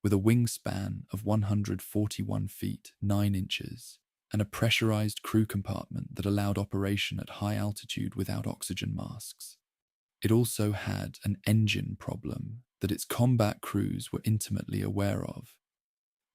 with a wingspan of 141 feet 9 inches and a pressurized crew compartment that allowed operation at high altitude without oxygen masks. It also had an engine problem that its combat crews were intimately aware of.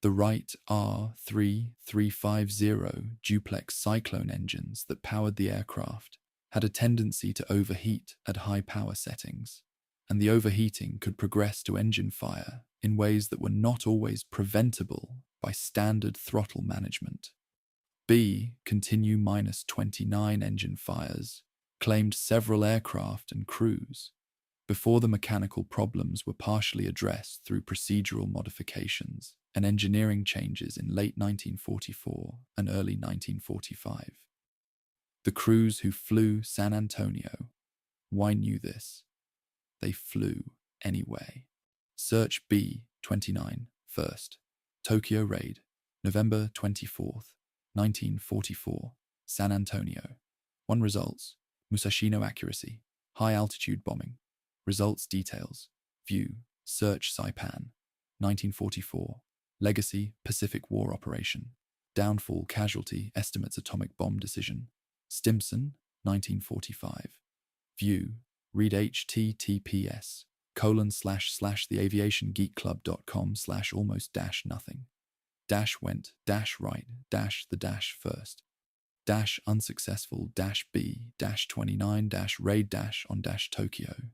The Wright R-3350 duplex Cyclone engines that powered the aircraft had a tendency to overheat at high power settings, and the overheating could progress to engine fire in ways that were not always preventable by standard throttle management. B-29 engine fires claimed several aircraft and crews before the mechanical problems were partially addressed through procedural modifications and engineering changes in late 1944 and early 1945. The crews who flew San Antonio, why knew this? They flew anyway. Search B-29 first. Tokyo Raid, November 24th, 1944, San Antonio. 1 results, Musashino accuracy, high altitude bombing. Results details, view, search Saipan, 1944, legacy Pacific War operation, downfall casualty estimates atomic bomb decision, Stimson, 1945, view, read https://theaviationgeekclub.com/almost-nothing, -went -right -the -first -unsuccessful -B-29 raid -on -Tokyo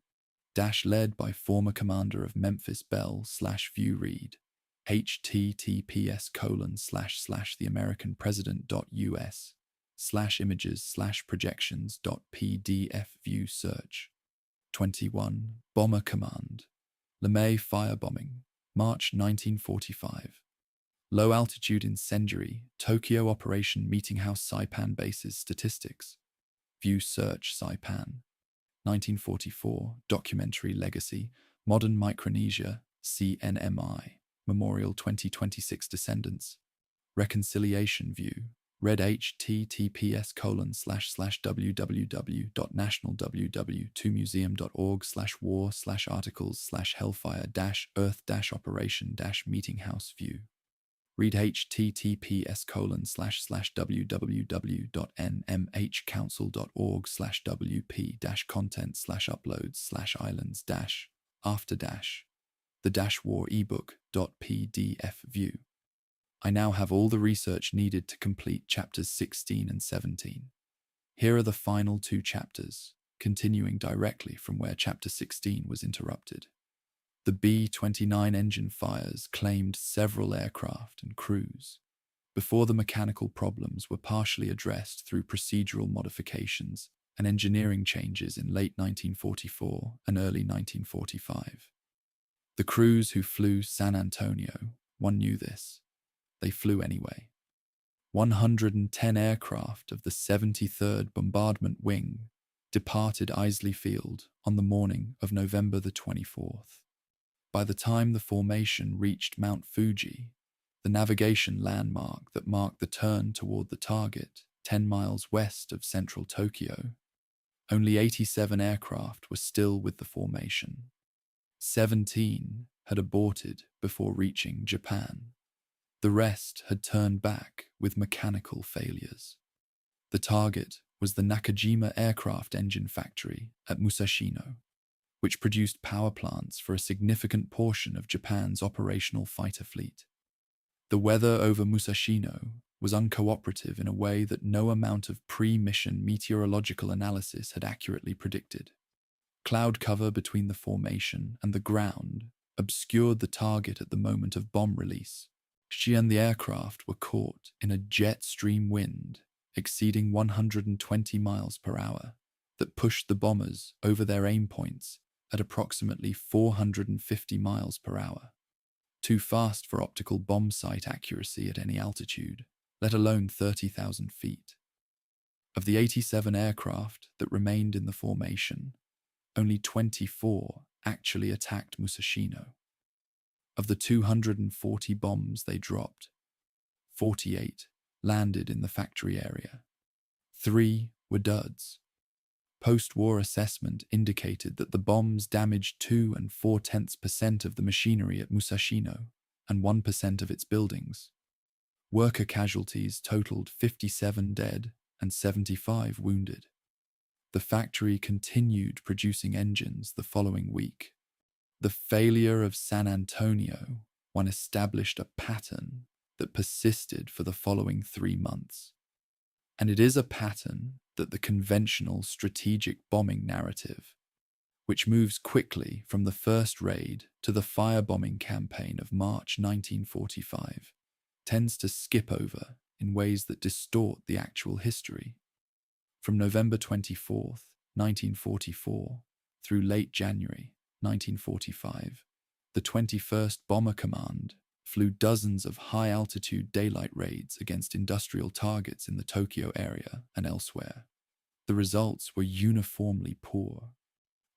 -led by former commander of Memphis Bell /view read https://theamericanpresident.us /images/projections.pdf view search 21 Bomber Command LeMay firebombing March 1945 Low altitude incendiary Tokyo Operation Meetinghouse Saipan bases statistics view search Saipan 1944 documentary legacy Modern Micronesia CNMI Memorial 2026 Descendants Reconciliation view read https://www.nationalww.war/articles/hellfire-earth-operation-meetinghouse view read https://www.nmhcouncil.org/wp-content/uploads/islands-after-the-war ebook.pdf view. I now have all the research needed to complete chapters 16 and 17. Here are the final 2 chapters, continuing directly from where Chapter 16 was interrupted. The B-29 engine fires claimed several aircraft and crews, before the mechanical problems were partially addressed through procedural modifications and engineering changes in late 1944 and early 1945. The crews who flew San Antonio, one knew this. They flew anyway. 110 aircraft of the 73rd Bombardment Wing departed Isley Field on the morning of November the 24th. By the time the formation reached Mount Fuji, the navigation landmark that marked the turn toward the target 10 miles west of central Tokyo, only 87 aircraft were still with the formation. 17 had aborted before reaching Japan. The rest had turned back with mechanical failures. The target was the Nakajima Aircraft Engine Factory at Musashino, which produced power plants for a significant portion of Japan's operational fighter fleet. The weather over Musashino was uncooperative in a way that no amount of pre-mission meteorological analysis had accurately predicted. Cloud cover between the formation and the ground obscured the target at the moment of bomb release. She and the aircraft were caught in a jet stream wind exceeding 120 miles per hour that pushed the bombers over their aim points at approximately 450 miles per hour. Too fast for optical bomb sight accuracy at any altitude, let alone 30,000 feet. Of the 87 aircraft that remained in the formation, only 24 actually attacked Musashino. Of the 240 bombs they dropped, 48 landed in the factory area. 3 were duds. Post-war assessment indicated that the bombs damaged 2 4/10% of the machinery at Musashino and 1% of its buildings. Worker casualties totaled 57 dead and 75 wounded. The factory continued producing engines the following week. The failure of San Antonio one established a pattern that persisted for the following 3 months. And it is a pattern that the conventional strategic bombing narrative, which moves quickly from the first raid to the firebombing campaign of March 1945, tends to skip over in ways that distort the actual history. From November 24th, 1944, through late January 1945, the 21st Bomber Command flew dozens of high-altitude daylight raids against industrial targets in the Tokyo area and elsewhere. The results were uniformly poor.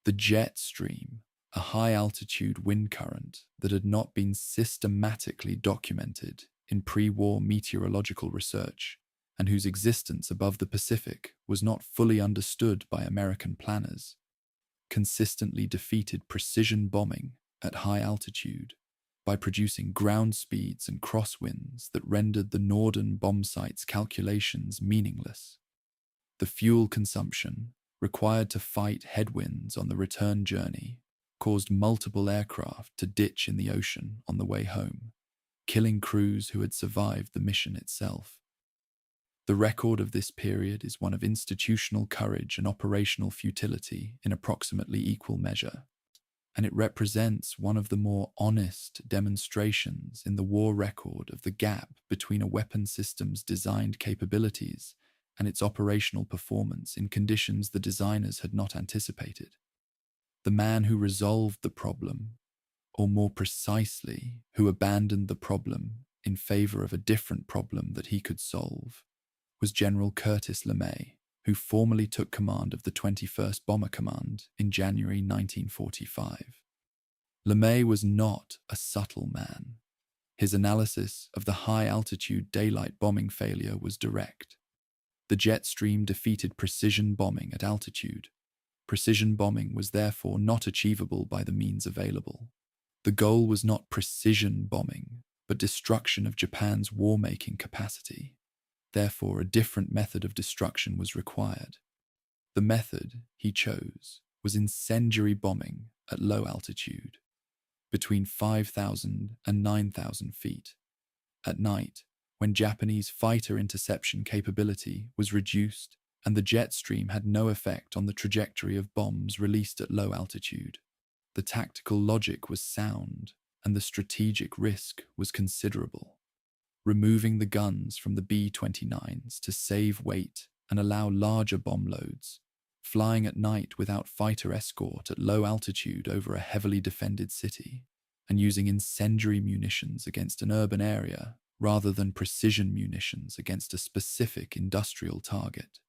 The jet stream, a high-altitude wind current that had not been systematically documented in pre-war meteorological research, and whose existence above the Pacific was not fully understood by American planners, consistently defeated precision bombing at high altitude by producing ground speeds and crosswinds that rendered the Norden bomb site's calculations meaningless. The fuel consumption required to fight headwinds on the return journey caused multiple aircraft to ditch in the ocean on the way home, killing crews who had survived the mission itself. The record of this period is one of institutional courage and operational futility in approximately equal measure, and it represents one of the more honest demonstrations in the war record of the gap between a weapon system's designed capabilities and its operational performance in conditions the designers had not anticipated. The man who resolved the problem, or more precisely, who abandoned the problem in favor of a different problem that he could solve, was General Curtis LeMay, who formally took command of the 21st Bomber Command in January 1945. LeMay was not a subtle man. His analysis of the high-altitude daylight bombing failure was direct. The jet stream defeated precision bombing at altitude. Precision bombing was therefore not achievable by the means available. The goal was not precision bombing, but destruction of Japan's war-making capacity. Therefore, a different method of destruction was required. The method he chose was incendiary bombing at low altitude, between 5,000 and 9,000 feet, at night, when Japanese fighter interception capability was reduced and the jet stream had no effect on the trajectory of bombs released at low altitude. The tactical logic was sound, and the strategic risk was considerable. Removing the guns from the B-29s to save weight and allow larger bomb loads, flying at night without fighter escort at low altitude over a heavily defended city, and using incendiary munitions against an urban area rather than precision munitions against a specific industrial target.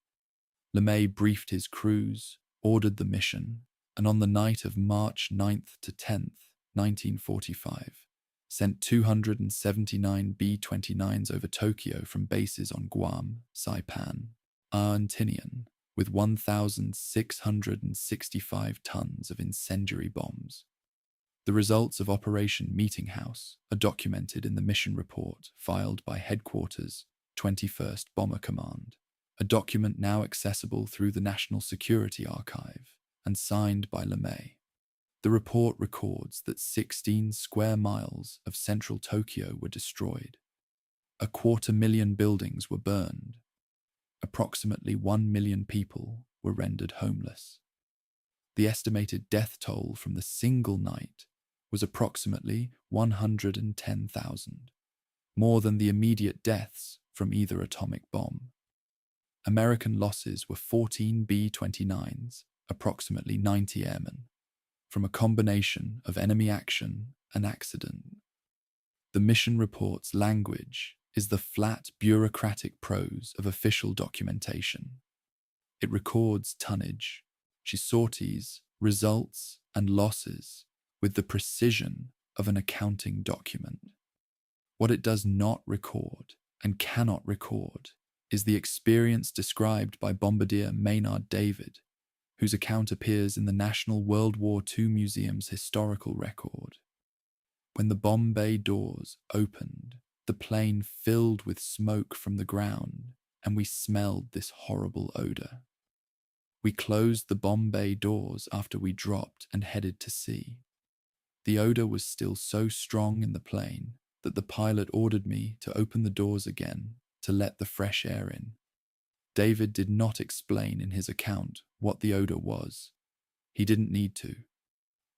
LeMay briefed his crews, ordered the mission, and on the night of March 9th to 10th, 1945, sent 279 B-29s over Tokyo from bases on Guam, Saipan, and Tinian, with 1,665 tons of incendiary bombs. The results of Operation Meeting House are documented in the mission report filed by Headquarters, 21st Bomber Command, a document now accessible through the National Security Archive and signed by LeMay. The report records that 16 square miles of central Tokyo were destroyed. 250,000 buildings were burned. Approximately 1 million people were rendered homeless. The estimated death toll from the single night was approximately 110,000, more than the immediate deaths from either atomic bomb. American losses were 14 B-29s, approximately 90 airmen, from a combination of enemy action and accident. The mission report's language is the flat bureaucratic prose of official documentation. It records tonnage, sorties, results, and losses with the precision of an accounting document. What it does not record and cannot record is the experience described by Bombardier Maynard David, whose account appears in the National World War II Museum's historical record. When the bomb bay doors opened, the plane filled with smoke from the ground, and we smelled this horrible odor. We closed the bomb bay doors after we dropped and headed to sea. The odor was still so strong in the plane that the pilot ordered me to open the doors again to let the fresh air in. David did not explain in his account what the odor was. He didn't need to.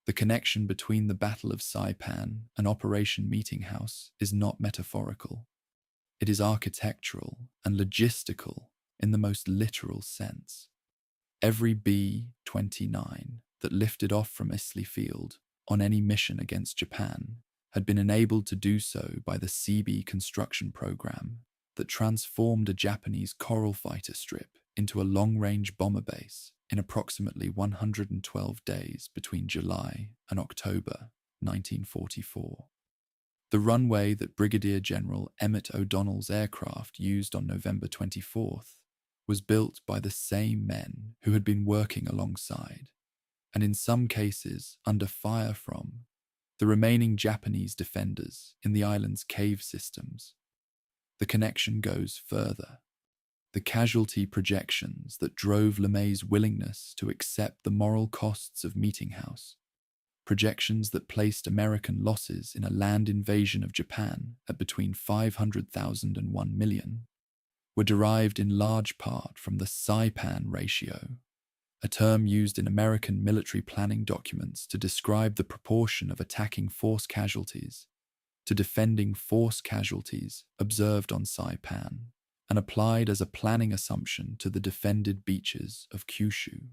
The connection between the Battle of Saipan and Operation Meeting House is not metaphorical. It is architectural and logistical in the most literal sense. Every B-29 that lifted off from Islay Field on any mission against Japan had been enabled to do so by the CB construction program that transformed a Japanese Coral fighter strip into a long-range bomber base in approximately 112 days between July and October 1944. The runway that Brigadier General Emmett O'Donnell's aircraft used on November 24th was built by the same men who had been working alongside, and in some cases under fire from, the remaining Japanese defenders in the island's cave systems. The connection goes further. The casualty projections that drove LeMay's willingness to accept the moral costs of Meeting House, projections that placed American losses in a land invasion of Japan at between 500,000 and 1 million, were derived in large part from the Saipan ratio, a term used in American military planning documents to describe the proportion of attacking force casualties to defending force casualties observed on Saipan, and applied as a planning assumption to the defended beaches of Kyushu.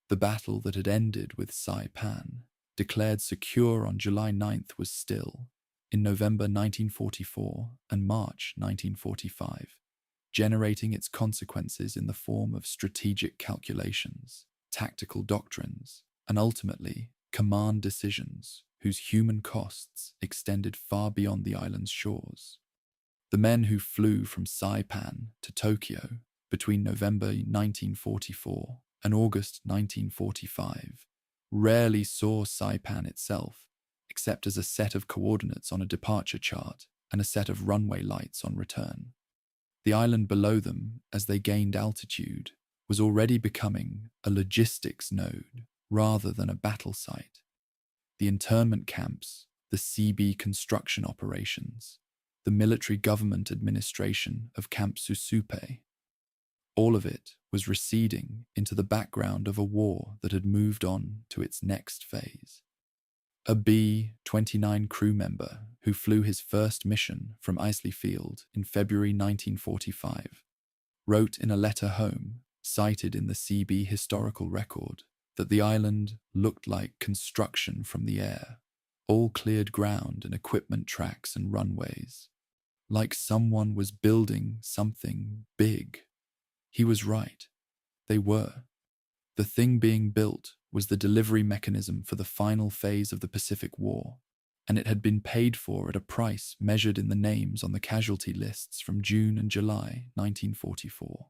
The battle that had ended with Saipan, declared secure on July 9th, was still, in November 1944 and March 1945, generating its consequences in the form of strategic calculations, tactical doctrines, and ultimately command decisions whose human costs extended far beyond the island's shores. The men who flew from Saipan to Tokyo between November 1944 and August 1945 rarely saw Saipan itself, except as a set of coordinates on a departure chart and a set of runway lights on return. The island below them, as they gained altitude, was already becoming a logistics node rather than a battle site. The internment camps, the CB construction operations, the military government administration of Camp Susupe, All of it was receding into the background of a war that had moved on to its next phase. A B-29 crew member who flew his first mission from Isley Field in February 1945 wrote in a letter home, cited in the CB historical record, that the island looked like construction from the air, all cleared ground and equipment tracks and runways, like someone was building something big. He was right. They were. The thing being built was the delivery mechanism for the final phase of the Pacific War, and it had been paid for at a price measured in the names on the casualty lists from June and July 1944.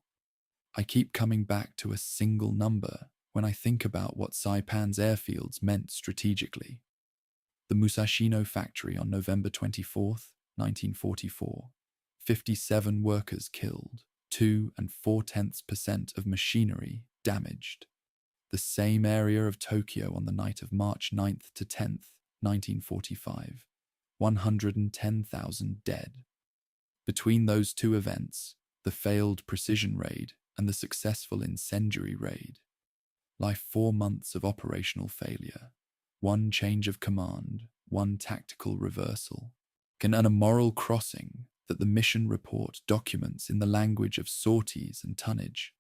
I keep coming back to a single number when I think about what Saipan's airfields meant strategically. The Musashino factory on November 24, 1944, 57 workers killed, 2.4% of machinery damaged. The same area of Tokyo on the night of March 9th to 10th, 1945, 110,000 dead. Between those two events, the failed precision raid and the successful incendiary raid, lie 4 months of operational failure, one change of command, one tactical reversal, and a moral crossing that the mission report documents in the language of sorties and tonnage,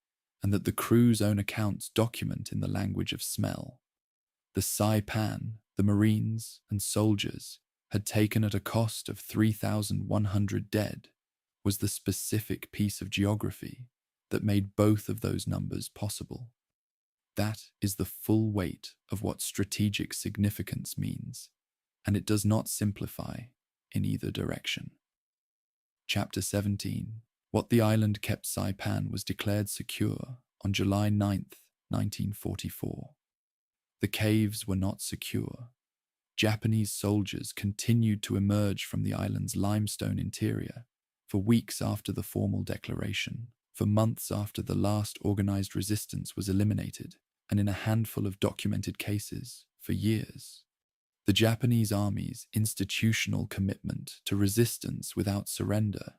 and that the crew's own accounts document in the language of smell. The Saipan, the Marines and soldiers had taken at a cost of 3,100 dead, was the specific piece of geography that made both of those numbers possible. That is the full weight of what strategic significance means, and it does not simplify in either direction. Chapter 17. What the island kept Saipan was declared secure on July 9th, 1944. The caves were not secure. Japanese soldiers continued to emerge from the island's limestone interior for weeks after the formal declaration, for months after the last organized resistance was eliminated, and in a handful of documented cases, for years. The Japanese Army's institutional commitment to resistance without surrender,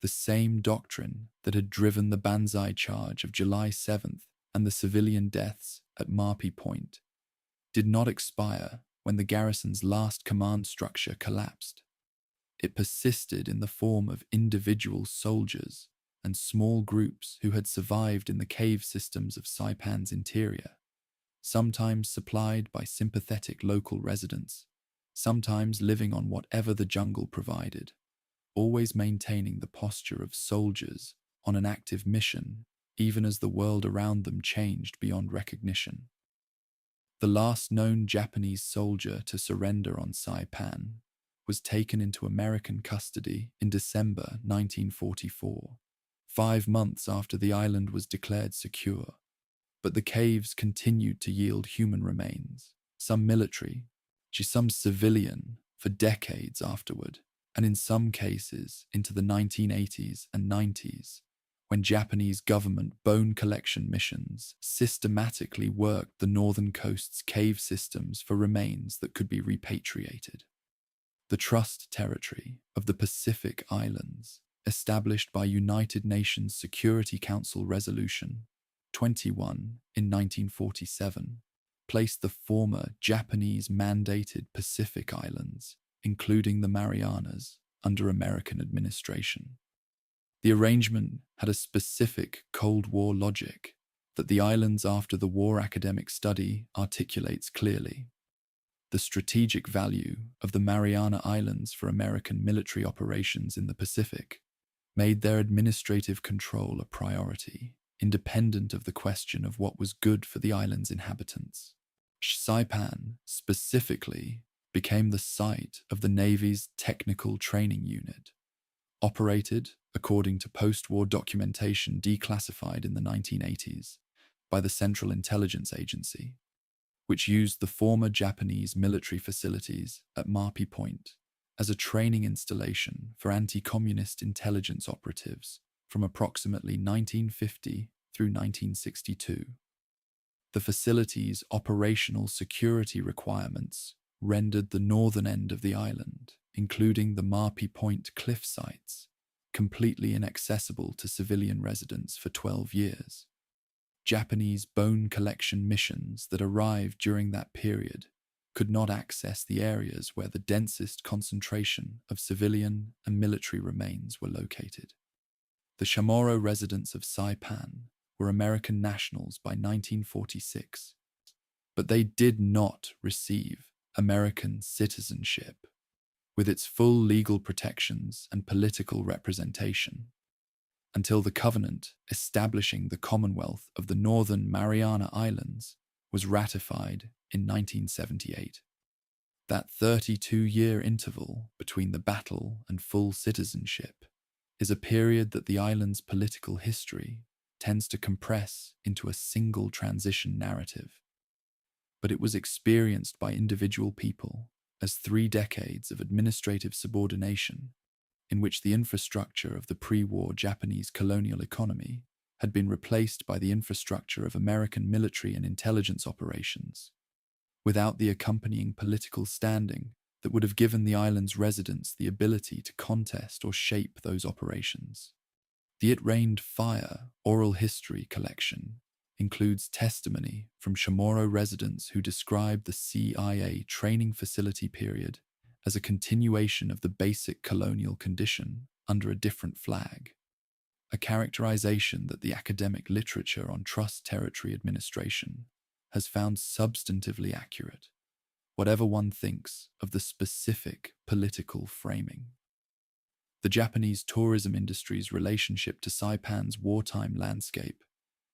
the same doctrine that had driven the Banzai charge of July 7th and the civilian deaths at Marpi Point, did not expire when the garrison's last command structure collapsed. It persisted in the form of individual soldiers and small groups who had survived in the cave systems of Saipan's interior, sometimes supplied by sympathetic local residents, sometimes living on whatever the jungle provided, always maintaining the posture of soldiers on an active mission, even as the world around them changed beyond recognition. The last known Japanese soldier to surrender on Saipan was taken into American custody in December 1944, 5 months after the island was declared secure. But the caves continued to yield human remains, some military, some civilian, for decades afterward, and in some cases into the 1980s and 90s, when Japanese government bone collection missions systematically worked the northern coast's cave systems for remains that could be repatriated. The Trust Territory of the Pacific Islands, established by United Nations Security Council Resolution 21 in 1947, placed the former Japanese-mandated Pacific Islands, including the Marianas, under American administration. The arrangement had a specific Cold War logic that the islands after the war academic study articulates clearly. The strategic value of the Mariana Islands for American military operations in the Pacific made their administrative control a priority, independent of the question of what was good for the island's inhabitants. Saipan, specifically, became the site of the Navy's Technical Training Unit, operated, according to post-war documentation declassified in the 1980s, by the Central Intelligence Agency, which used the former Japanese military facilities at Marpi Point as a training installation for anti-communist intelligence operatives from approximately 1950 through 1962. The facility's operational security requirements rendered the northern end of the island, including the Marpi Point cliff sites, completely inaccessible to civilian residents for 12 years. Japanese bone collection missions that arrived during that period could not access the areas where the densest concentration of civilian and military remains were located. The Chamorro residents of Saipan were American nationals by 1946, but they did not receive American citizenship, with its full legal protections and political representation, until the covenant establishing the Commonwealth of the Northern Mariana Islands was ratified in 1978. That 32-year interval between the battle and full citizenship is a period that the island's political history tends to compress into a single transition narrative. But it was experienced by individual people as 3 decades of administrative subordination in which the infrastructure of the pre-war Japanese colonial economy had been replaced by the infrastructure of American military and intelligence operations, without the accompanying political standing that would have given the island's residents the ability to contest or shape those operations. The It Rained Fire oral history collection includes testimony from Chamorro residents who describe the CIA training facility period as a continuation of the basic colonial condition under a different flag, a characterization that the academic literature on trust territory administration has found substantively accurate, whatever one thinks of the specific political framing. The Japanese tourism industry's relationship to Saipan's wartime landscape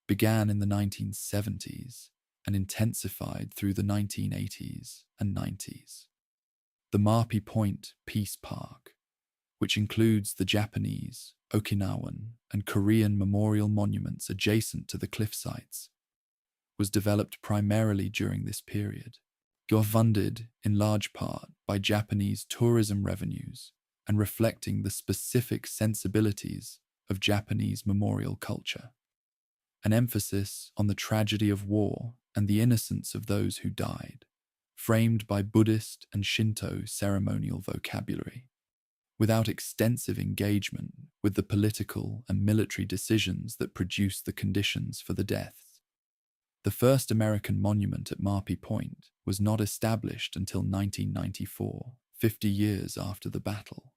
began in the 1970s and intensified through the 1980s and 90s. The Marpi Point Peace Park, which includes the Japanese, Okinawan, and Korean memorial monuments adjacent to the cliff sites, was developed primarily during this period, funded in large part by Japanese tourism revenues and reflecting the specific sensibilities of Japanese memorial culture. An emphasis on the tragedy of war and the innocence of those who died, framed by Buddhist and Shinto ceremonial vocabulary, without extensive engagement with the political and military decisions that produced the conditions for the deaths. The first American monument at Marpi Point was not established until 1994, 50 years after the battle.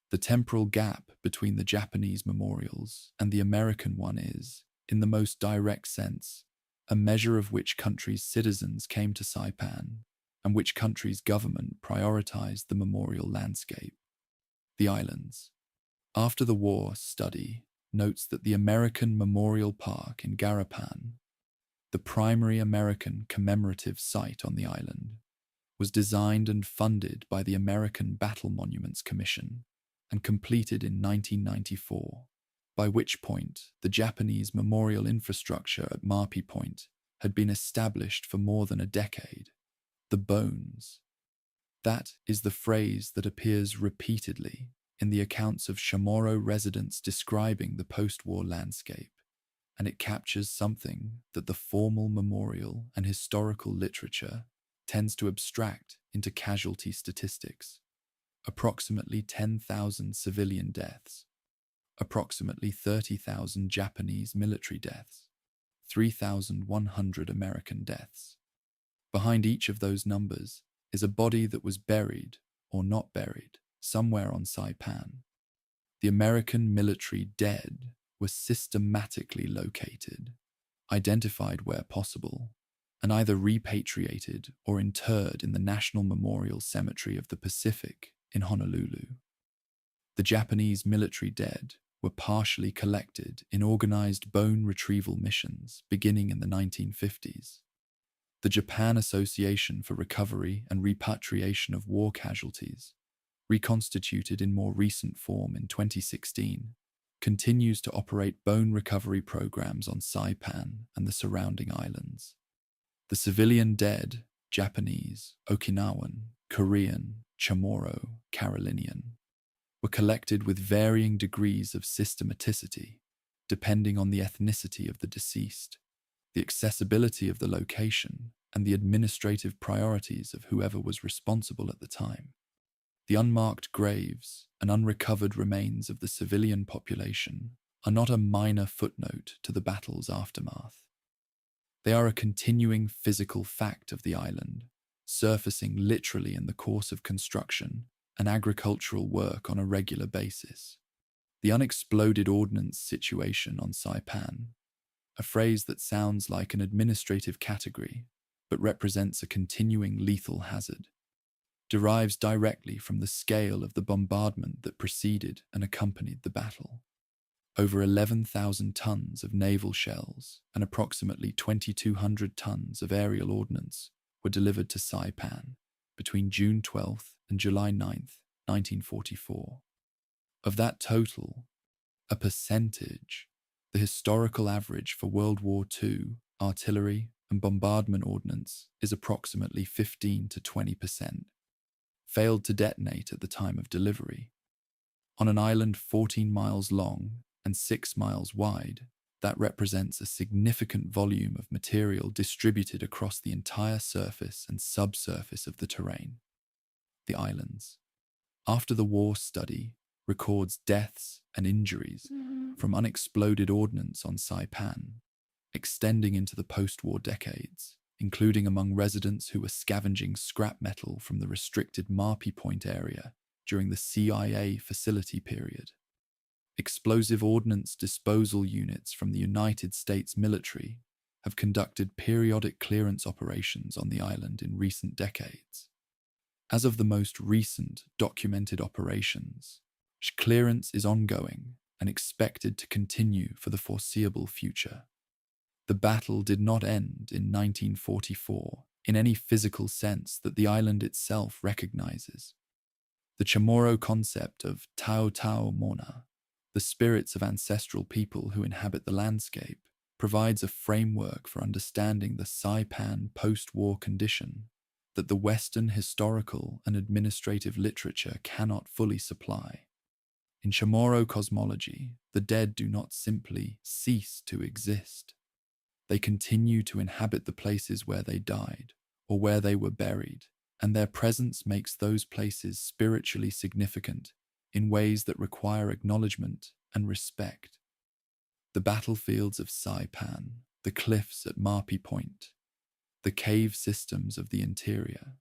The temporal gap between the Japanese memorials and the American one is, in the most direct sense, a measure of which country's citizens came to Saipan and which country's government prioritized the memorial landscape. The islands. After the war study notes that the American Memorial Park in Garapan, the primary American commemorative site on the island, was designed and funded by the American Battle Monuments Commission and completed in 1994, by which point the Japanese memorial infrastructure at Marpi Point had been established for more than a decade. The bones. That is the phrase that appears repeatedly in the accounts of Chamorro residents describing the post-war landscape, and it captures something that the formal memorial and historical literature tends to abstract into casualty statistics. Approximately 10,000 civilian deaths, approximately 30,000 Japanese military deaths, 3,100 American deaths. Behind each of those numbers is a body that was buried or not buried somewhere on Saipan. The American military dead were systematically located, identified where possible, and either repatriated or interred in the National Memorial Cemetery of the Pacific in Honolulu. The Japanese military dead were partially collected in organized bone retrieval missions beginning in the 1950s. The Japan Association for Recovery and Repatriation of War Casualties, reconstituted in more recent form in 2016, continues to operate bone recovery programs on Saipan and the surrounding islands. The civilian dead, Japanese, Okinawan, Korean, Chamorro, Carolinian, were collected with varying degrees of systematicity, depending on the ethnicity of the deceased, the accessibility of the location, and the administrative priorities of whoever was responsible at the time. The unmarked graves and unrecovered remains of the civilian population are not a minor footnote to the battle's aftermath. They are a continuing physical fact of the island, surfacing literally in the course of construction and agricultural work on a regular basis. The unexploded ordnance situation on Saipan, a phrase that sounds like an administrative category but represents a continuing lethal hazard, derives directly from the scale of the bombardment that preceded and accompanied the battle. Over 11,000 tons of naval shells and approximately 2,200 tons of aerial ordnance were delivered to Saipan between June 12th and July 9th, 1944. Of that total, a percentage, the historical average for World War II artillery and bombardment ordnance is approximately 15 to 20%, failed to detonate at the time of delivery. On an island 14 miles long and 6 miles wide, that represents a significant volume of material distributed across the entire surface and subsurface of the terrain. The islands. After the war study records deaths and injuries from unexploded ordnance on Saipan, extending into the post-war decades, including among residents who were scavenging scrap metal from the restricted Marpi Point area during the CIA facility period. Explosive ordnance disposal units from the United States military have conducted periodic clearance operations on the island in recent decades. As of the most recent documented operations, clearance is ongoing and expected to continue for the foreseeable future. The battle did not end in 1944 in any physical sense that the island itself recognizes. The Chamorro concept of Tao Tao Mona, the spirits of ancestral people who inhabit the landscape, provides a framework for understanding the Saipan post-war condition that the Western historical and administrative literature cannot fully supply. In Chamorro cosmology, the dead do not simply cease to exist. They continue to inhabit the places where they died or where they were buried, and their presence makes those places spiritually significant in ways that require acknowledgement and respect. The battlefields of Saipan, the cliffs at Marpi Point, the cave systems of the interior.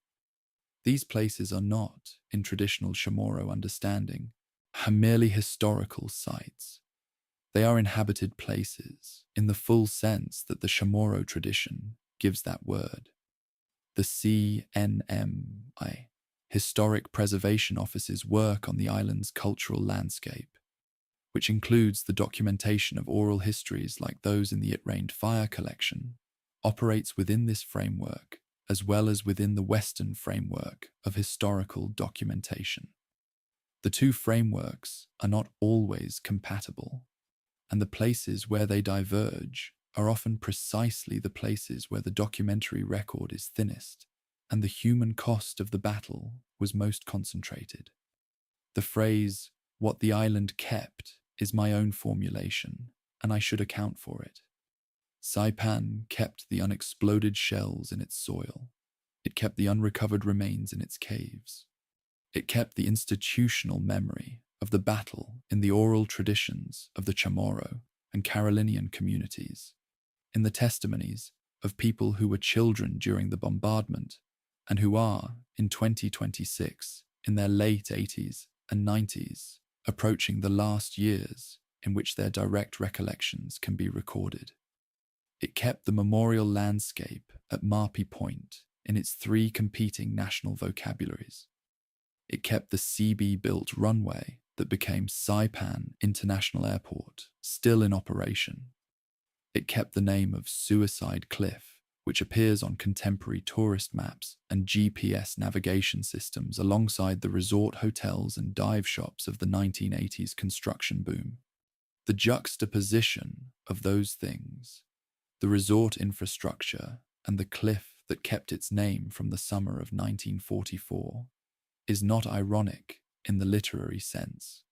These places are not, in traditional Chamorro understanding, merely historical sites. They are inhabited places in the full sense that the Chamorro tradition gives that word. The CNMI, Historic Preservation Office's work on the island's cultural landscape, which includes the documentation of oral histories like those in the It Rained Fire collection, operates within this framework as well as within the Western framework of historical documentation. The two frameworks are not always compatible, and the places where they diverge are often precisely the places where the documentary record is thinnest and the human cost of the battle was most concentrated. The phrase, "what the island kept," is my own formulation, and I should account for it. Saipan kept the unexploded shells in its soil. It kept the unrecovered remains in its caves. It kept the institutional memory of the battle in the oral traditions of the Chamorro and Carolinian communities, in the testimonies of people who were children during the bombardment and who are, in 2026, in their late 80s and 90s, approaching the last years in which their direct recollections can be recorded. It kept the memorial landscape at Marpi Point in its three competing national vocabularies. It kept the CB-built runway that became Saipan International Airport still in operation. It kept the name of Suicide Cliff, which appears on contemporary tourist maps and GPS navigation systems alongside the resort hotels and dive shops of the 1980s construction boom. The juxtaposition of those things, the resort infrastructure and the cliff that kept its name from the summer of 1944, is not ironic in the literary sense.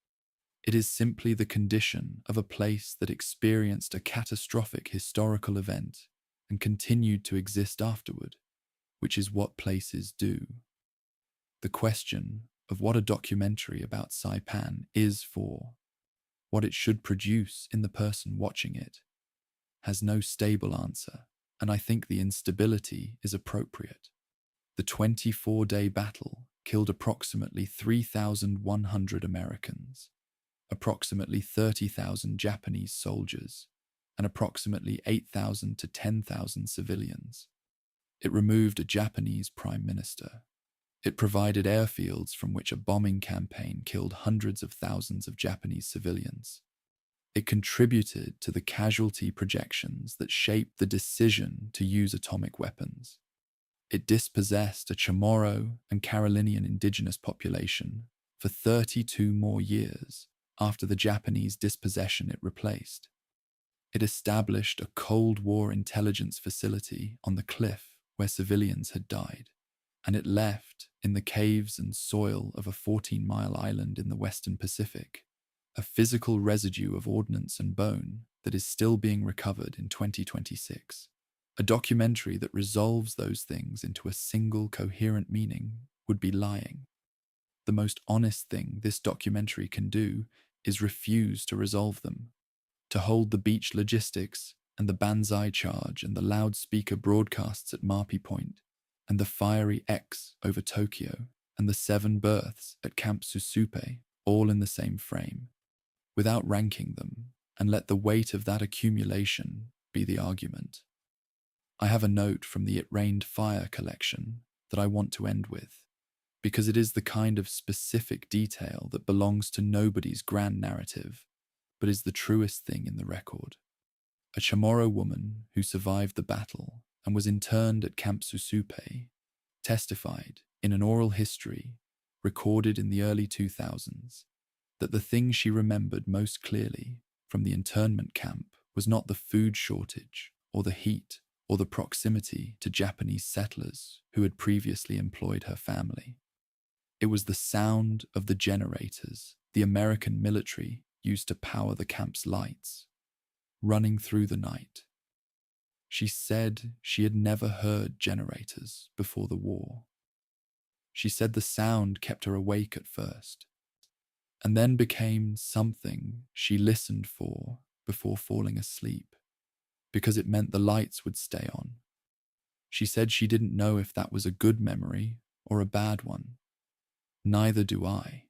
It is simply the condition of a place that experienced a catastrophic historical event and continued to exist afterward, which is what places do. The question of what a documentary about Saipan is for, what it should produce in the person watching it, has no stable answer, and I think the instability is appropriate. The 24-day battle killed approximately 3,100 Americans, approximately 30,000 Japanese soldiers, and approximately 8,000 to 10,000 civilians. It removed a Japanese prime minister. It provided airfields from which a bombing campaign killed hundreds of thousands of Japanese civilians. It contributed to the casualty projections that shaped the decision to use atomic weapons. It dispossessed a Chamorro and Carolinian indigenous population for 32 more years after the Japanese dispossession it replaced. It established a Cold War intelligence facility on the cliff where civilians had died, and it left, in the caves and soil of a 14-mile island in the Western Pacific, a physical residue of ordnance and bone that is still being recovered in 2026. A documentary that resolves those things into a single coherent meaning would be lying. The most honest thing this documentary can do is refuse to resolve them, to hold the beach logistics and the Banzai charge and the loudspeaker broadcasts at Marpi Point and the fiery X over Tokyo and the 7 berths at Camp Susupe all in the same frame, without ranking them, and let the weight of that accumulation be the argument. I have a note from the It Rained Fire collection that I want to end with, because it is the kind of specific detail that belongs to nobody's grand narrative, but is the truest thing in the record. A Chamorro woman who survived the battle and was interned at Camp Susupe testified in an oral history recorded in the early 2000s that the thing she remembered most clearly from the internment camp was not the food shortage or the heat or the proximity to Japanese settlers who had previously employed her family. It was the sound of the generators the American military used to power the camp's lights, running through the night. She said she had never heard generators before the war. She said the sound kept her awake at first, and then became something she listened for before falling asleep, because it meant the lights would stay on. She said she didn't know if that was a good memory or a bad one. Neither do I.